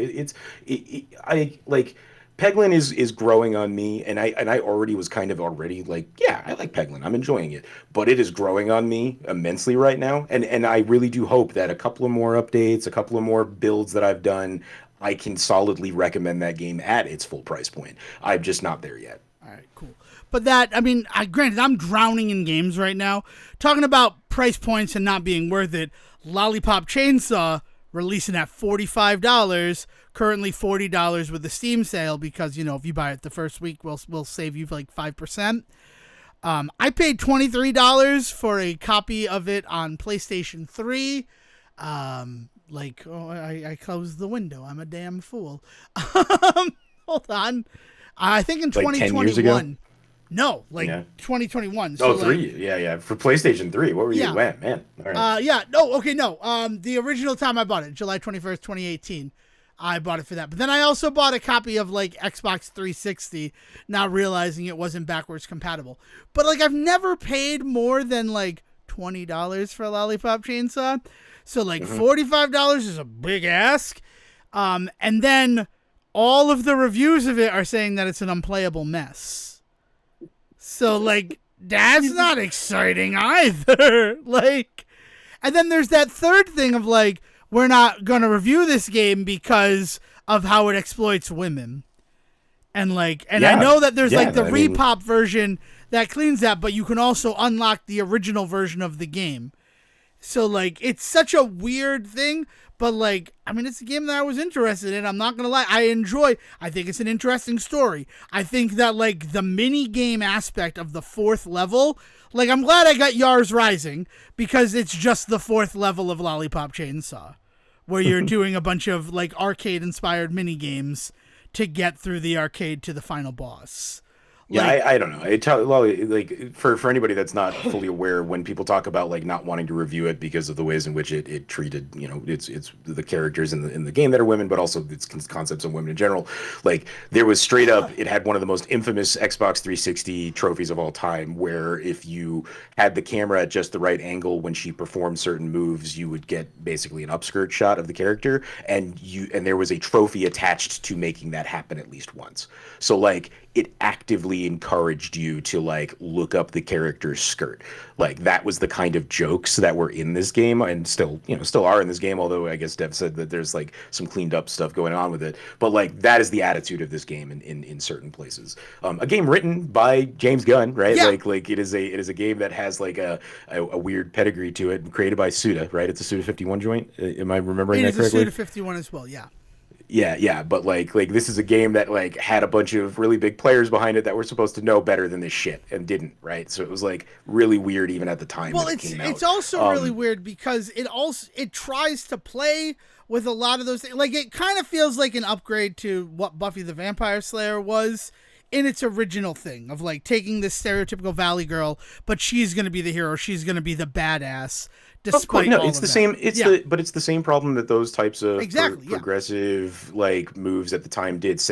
I like, Peglin is growing on me, and I already was kind of already like, yeah, I like Peglin. I'm enjoying it. But it is growing on me immensely right now. And I really do hope that a couple of more updates, a couple of more builds that I've done, I can solidly recommend that game at its full price point. I'm just not there yet. All right, cool. But that, I mean, granted, I'm drowning in games right now. Talking about price points and not being worth it, Lollipop Chainsaw releasing at $45, currently $40 with the Steam sale, because, you know, if you buy it the first week, we'll save you like 5%. I paid $23 for a copy of it on PlayStation 3. Like, oh, I closed the window. I'm a damn fool. Hold on. I think in 2021. 10 years ago? No, like 2021. So 3. Like, yeah. For PlayStation 3. What were you when, man? All right. No. The original time I bought it, July 21st, 2018. I bought it for that. But then I also bought a copy of, like, Xbox 360, not realizing it wasn't backwards compatible. But, like, I've never paid more than, like, $20 for a Lollipop Chainsaw. So, like, $45 is a big ask. And then all of the reviews of it are saying that it's an unplayable mess. So, like, that's not exciting either. Like, and then there's that third thing of, like, we're not going to review this game because of how it exploits women. And, like, I know that there's, like, the repop version that cleans that, but you can also unlock the original version of the game. So, like, it's such a weird thing, but, like, I mean, it's a game that I was interested in. I'm not going to lie. I think it's an interesting story. I think that, like, the mini game aspect of the 4th level, like, I'm glad I got Yars Rising, because it's just the 4th level of Lollipop Chainsaw, where you're doing a bunch of, like, arcade-inspired mini games to get through the arcade to the final boss. Yeah, like, I don't know. Like, for anybody that's not fully aware, when people talk about, like, not wanting to review it because of the ways in which it treated, you know, it's the characters in the game that are women, but also its concepts of women in general. Like, there was straight up, it had one of the most infamous Xbox 360 trophies of all time, where if you had the camera at just the right angle when she performed certain moves, you would get basically an upskirt shot of the character, and there was a trophy attached to making that happen at least once. So, like, it actively encouraged you to, like, look up the character's skirt. Like, that was the kind of jokes that were in this game, and still are in this game, although I guess Dev said that there's, like, some cleaned up stuff going on with it. But, like, that is the attitude of this game in certain places. A game written by James Gunn, right? Yeah. Like it is a game that has, like, a weird pedigree to it, created by Suda, right? It's a Suda 51 joint. Am I remembering that correctly? It is a Suda 51 as well, yeah. Yeah, but like this is a game that, like, had a bunch of really big players behind it that were supposed to know better than this shit and didn't, right? So it was, like, really weird even at the time that it came out. It's also really weird because it tries to play with a lot of those things. Like, it kind of feels like an upgrade to what Buffy the Vampire Slayer was, in its original thing of like taking this stereotypical Valley girl, but she's going to be the hero. She's going to be the badass. Despite no, all it's of the that. same. It's the same problem that those types of progressive like moves at the time did.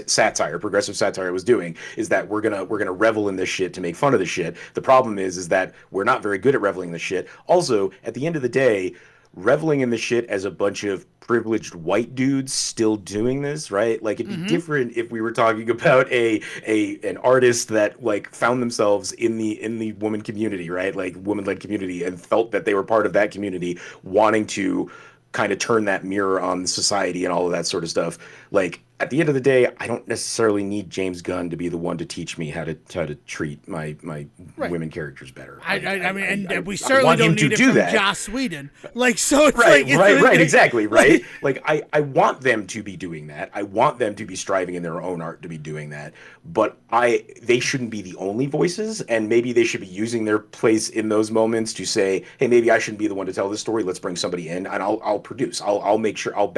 Progressive satire was doing is that we're gonna revel in this shit to make fun of the shit. The problem is that we're not very good at reveling in the shit. Also, at the end of the day, reveling in the shit as a bunch of privileged white dudes still doing this, right? Like it'd be different if we were talking about an artist that like found themselves in the woman community, right? Like woman-led community, and felt that they were part of that community, wanting to kind of turn that mirror on society and all of that sort of stuff. Like at the end of the day, I don't necessarily need James Gunn to be the one to teach me how to treat my women characters better. I mean, we certainly don't need it from Joss Whedon. Like, so it's exactly, right? Like, I want them to be doing that. I want them to be striving in their own art to be doing that. But they shouldn't be the only voices, and maybe they should be using their place in those moments to say, hey, maybe I shouldn't be the one to tell this story. Let's bring somebody in, and I'll produce. I'll make sure I'll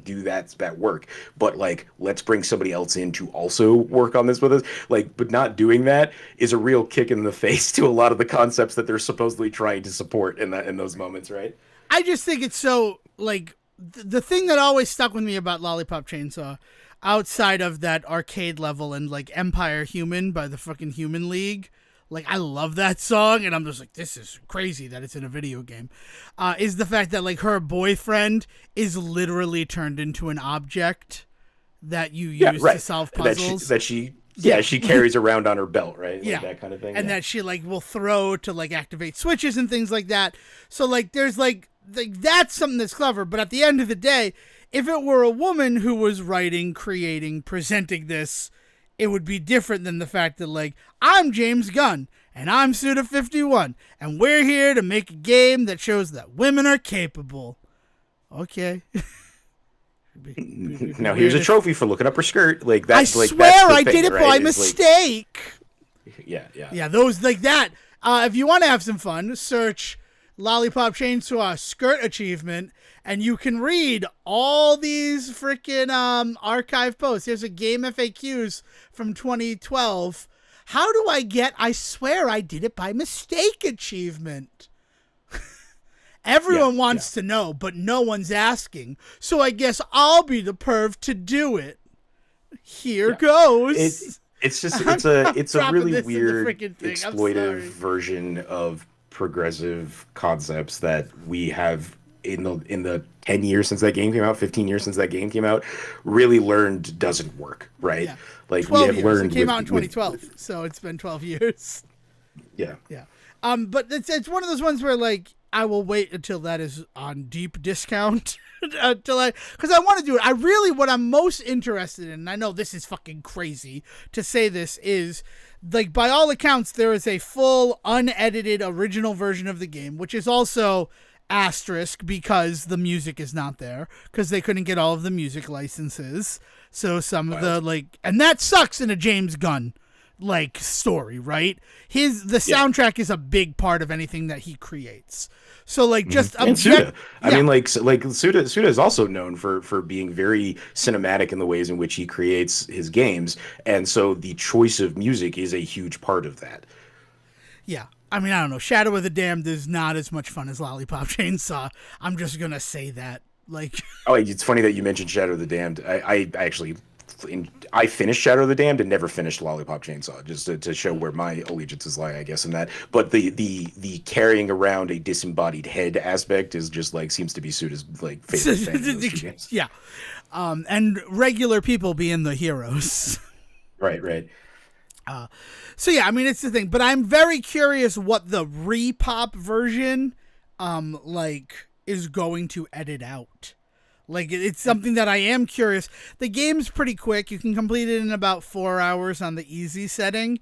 do that work. But like, let's bring somebody else in to also work on this with us. Like, but not doing that is a real kick in the face to a lot of the concepts that they're supposedly trying to support in those moments, right? I just think it's so like the thing that always stuck with me about Lollipop Chainsaw, outside of that arcade level and like Empire Human by the fucking Human League. Like, I love that song, and I'm just like, this is crazy that it's in a video game, is the fact that, like, her boyfriend is literally turned into an object that you use to solve puzzles. That she carries around on her belt, right? Like that kind of thing. And that she, like, will throw to, like, activate switches and things like that. So, like, there's, like that's something that's clever. But at the end of the day, if it were a woman who was writing, creating, presenting this, it would be different than the fact that, like, I'm James Gunn, and I'm Suda51, and we're here to make a game that shows that women are capable. Okay. Now here's a trophy for looking up her skirt. Like that. I swear I did it by mistake. Yeah. Those like that. If you want to have some fun, search Lollipop Chainsaw skirt achievement, and you can read all these freaking archive posts. Here's a game FAQs from 2012. How do I get I swear I did it by mistake achievement? Everyone wants to know, but no one's asking. So I guess I'll be the perv to do it. Here goes. It's a really weird exploitive version of progressive concepts that we have in the 10 years since that game came out, 15 years since that game came out, really learned doesn't work, right? Yeah. Like we have learned. It came out in 2012, so it's been 12 years. Yeah. But it's one of those ones where like I will wait until that is on deep discount because I want to do it. What I'm most interested in, and I know this is fucking crazy to say this, is like by all accounts there is a full unedited original version of the game, which is also asterisk because the music is not there because they couldn't get all of the music licenses. So some of the like, and that sucks in a James Gunn like story, right? The soundtrack is a big part of anything that he creates. So like just and Suda. I mean like Suda is also known for being very cinematic in the ways in which he creates his games, and so the choice of music is a huge part of that. Yeah. I mean, I don't know. Shadow of the Damned is not as much fun as Lollipop Chainsaw. I'm just gonna say that. Like, it's funny that you mentioned Shadow of the Damned. I actually finished Shadow of the Damned and never finished Lollipop Chainsaw, just to show where my allegiances lie, I guess, in that. But the carrying around a disembodied head aspect is just like seems to be Suda's like favorite thing in those two games. Yeah, and regular people being the heroes. Right. So yeah, I mean it's the thing, but I'm very curious what the repop version, like is going to edit out. Like, it's something that I am curious. The game's pretty quick. You can complete it in about 4 hours on the easy setting.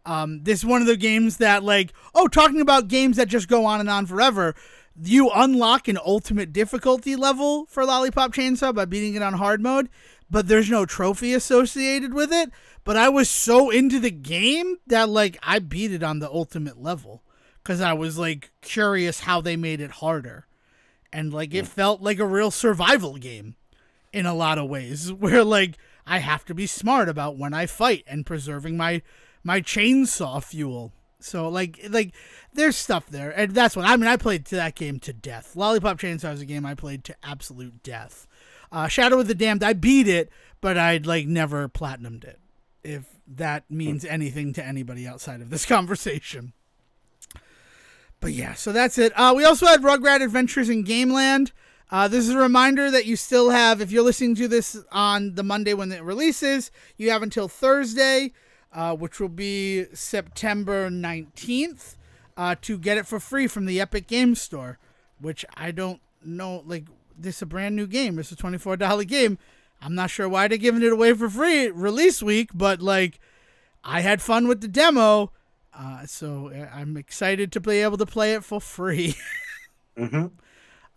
This is one of the games that, like, talking about games that just go on and on forever, you unlock an ultimate difficulty level for Lollipop Chainsaw by beating it on hard mode, but there's no trophy associated with it. But I was so into the game that, like, I beat it on the ultimate level because I was, like, curious how they made it harder. And, like, it felt like a real survival game in a lot of ways where, like, I have to be smart about when I fight and preserving my chainsaw fuel. So like there's stuff there, and that's what I played to that game to death. Lollipop Chainsaw is a game I played to absolute death. Shadow of the Damned, I beat it, but I'd like never platinumed it, if that means anything to anybody outside of this conversation. But yeah, so that's it. We also had Rugrat Adventures in Gameland. This is a reminder that you still have, if you're listening to this on the Monday when it releases, you have until Thursday, which will be September 19th, to get it for free from the Epic Games Store, which I don't know, like, this is a brand new game. It's a $24 game. I'm not sure why they're giving it away for free release week, but like, I had fun with the demo, so I'm excited to be able to play it for free. Mm-hmm.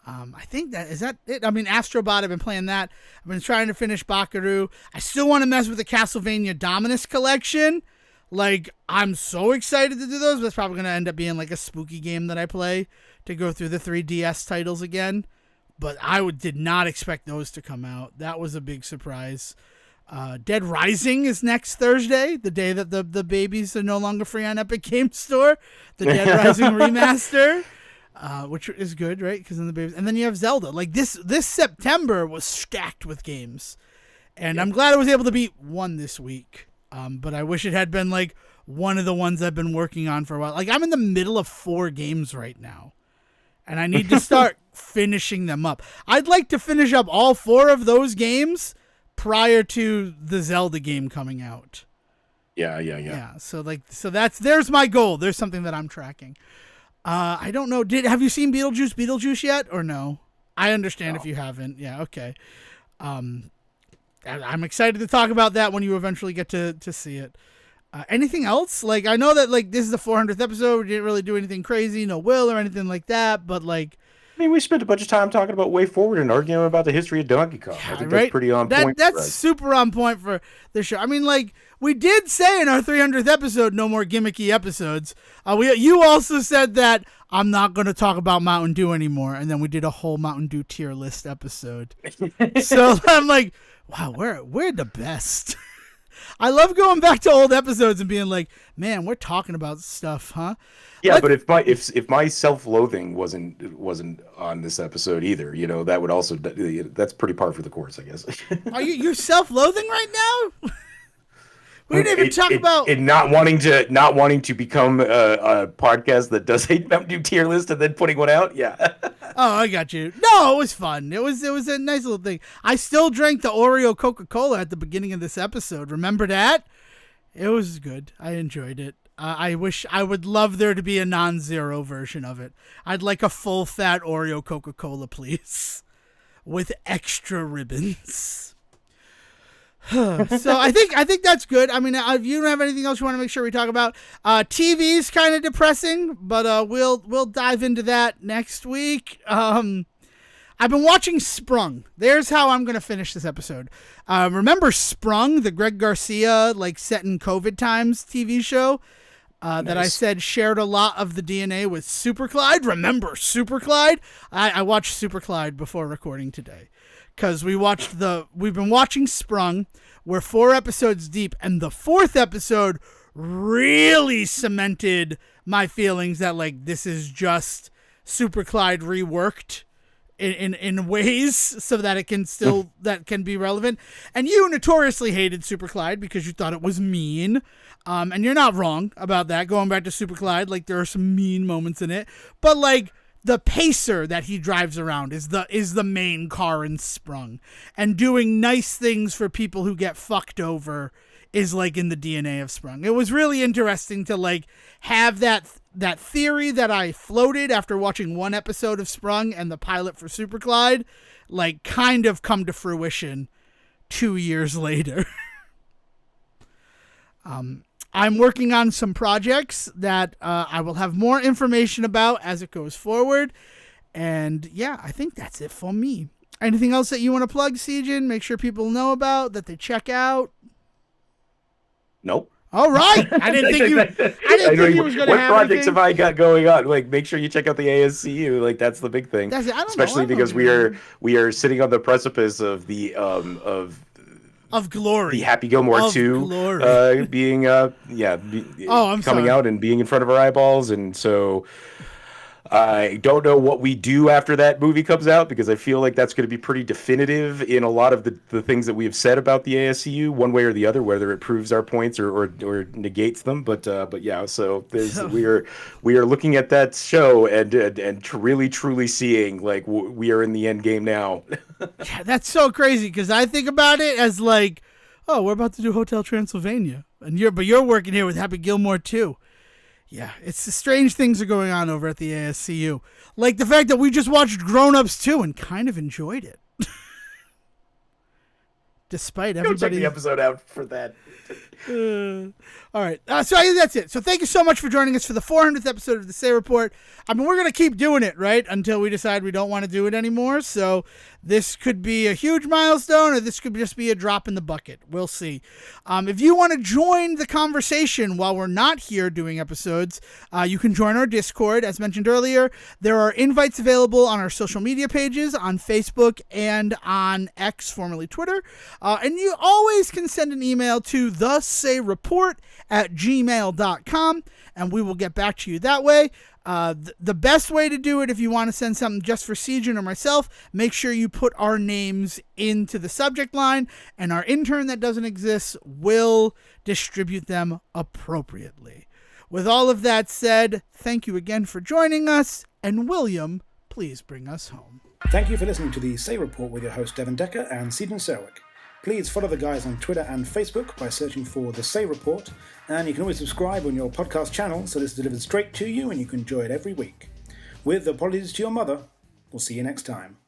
I think is that it. I mean, Astrobot, I've been playing that. I've been trying to finish Bakaru. I still want to mess with the Castlevania Dominus collection. Like, I'm so excited to do those, but it's probably going to end up being like a spooky game that I play to go through the 3DS titles again. But I did not expect those to come out. That was a big surprise. Dead Rising is next Thursday, the day that the babies are no longer free on Epic Games Store. The Dead Rising remaster, which is good, right? Because then the babies, and then you have Zelda. Like this September was stacked with games, and I'm glad I was able to beat one this week. But I wish it had been like one of the ones I've been working on for a while. Like, I'm in the middle of 4 games right now, and I need to start finishing them up. I'd like to finish up all 4 of those games prior to the Zelda game coming out. Yeah. So there's my goal. There's something that I'm tracking. I don't know. Have you seen Beetlejuice yet or no? I understand if you haven't. Yeah. Okay. I'm excited to talk about that when you eventually get to see it. Anything else? Like, I know that like this is the 400th episode. We didn't really do anything crazy, no will or anything like that. But like, I mean, we spent a bunch of time talking about WayForward and arguing about the history of Donkey Kong. I think that's pretty on point. That's super on point for the show. I mean, like, we did say in our 300th episode, no more gimmicky episodes. You also said that I'm not going to talk about Mountain Dew anymore, and then we did a whole Mountain Dew tier list episode. So I'm like, wow, we're the best. I love going back to old episodes and being like, man, we're talking about stuff, huh? Yeah, but if my self-loathing wasn't on this episode either, you know, that would also, that's pretty par for the course, I guess. Are you're self-loathing right now? We didn't even talk about not wanting to become a podcast that does a Mountain Dew tier list and then putting one out. Yeah. Oh, I got you. No, it was fun. It was a nice little thing. I still drank the Oreo Coca-Cola at the beginning of this episode. Remember that? It was good. I enjoyed it. I would love there to be a non-zero version of it. I'd like a full-fat Oreo Coca-Cola, please, with extra ribbons. So I think that's good. I mean, if you don't have anything else you want to make sure we talk about, TV's kind of depressing, but we'll dive into that next week. I've been watching Sprung. There's how I'm going to finish this episode. Remember Sprung, the Greg Garcia, like, set in COVID times TV show that I said shared a lot of the DNA with Super Clyde? Remember Super Clyde? I watched Super Clyde before recording today because we've been watching Sprung. We're 4 episodes deep, and the 4th episode really cemented my feelings that, like, this is just Super Clyde reworked in ways so that it can still that can be relevant. And you notoriously hated Super Clyde because you thought it was mean, and you're not wrong about that. Going back to Super Clyde, like, there are some mean moments in it, but like the pacer that he drives around is the main car in Sprung, and doing nice things for people who get fucked over is like in the DNA of Sprung. It was really interesting to like have that theory that I floated after watching 1 episode of Sprung and the pilot for Super Clyde, like, kind of come to fruition 2 years later. I'm working on some projects that I will have more information about as it goes forward. And yeah, I think that's it for me. Anything else that you want to plug, Sejin? Make sure people know about, that they check out? Nope. All right. I didn't think you was going to have what projects anything. have I got going on? Like, make sure you check out the ASCU. Like, that's the big thing. That's it. I don't Especially know. because we are sitting on the precipice of the of glory. The Happy Gilmore 2 being coming out and being in front of our eyeballs, and so I don't know what we do after that movie comes out, because I feel like that's going to be pretty definitive in a lot of the things that we have said about the ASCU, one way or the other, whether it proves our points or negates them. But yeah, so we are looking at that show and really truly seeing like we are in the end game now. Yeah, that's so crazy, because I think about it as like, oh, we're about to do Hotel Transylvania, and you're working here with Happy Gilmore too. Yeah, it's the strange things are going on over at the ASCU. Like the fact that we just watched Grown Ups 2 and kind of enjoyed it. Despite everybody... Go check the episode out for that. All right. So that's it. So thank you so much for joining us for the 400th episode of the Say Report. I mean, we're going to keep doing it, right? Until we decide we don't want to do it anymore. So this could be a huge milestone, or this could just be a drop in the bucket. We'll see. If you want to join the conversation while we're not here doing episodes, you can join our Discord. As mentioned earlier, there are invites available on our social media pages, on Facebook and on X, formerly Twitter. And you always can send an email to thesayreport@gmail.com, and we will get back to you that way. The best way to do it, if you want to send something just for Sejan or myself, make sure you put our names into the subject line, and our intern that doesn't exist will distribute them appropriately. With all of that said, thank you again for joining us, and William, please bring us home. Thank you for listening to the Say Report with your host Devin Decker and Sejan Serwick. Please follow the guys on Twitter and Facebook by searching for The Say Report, and you can always subscribe on your podcast channel so this is delivered straight to you and you can enjoy it every week. With apologies to your mother, we'll see you next time.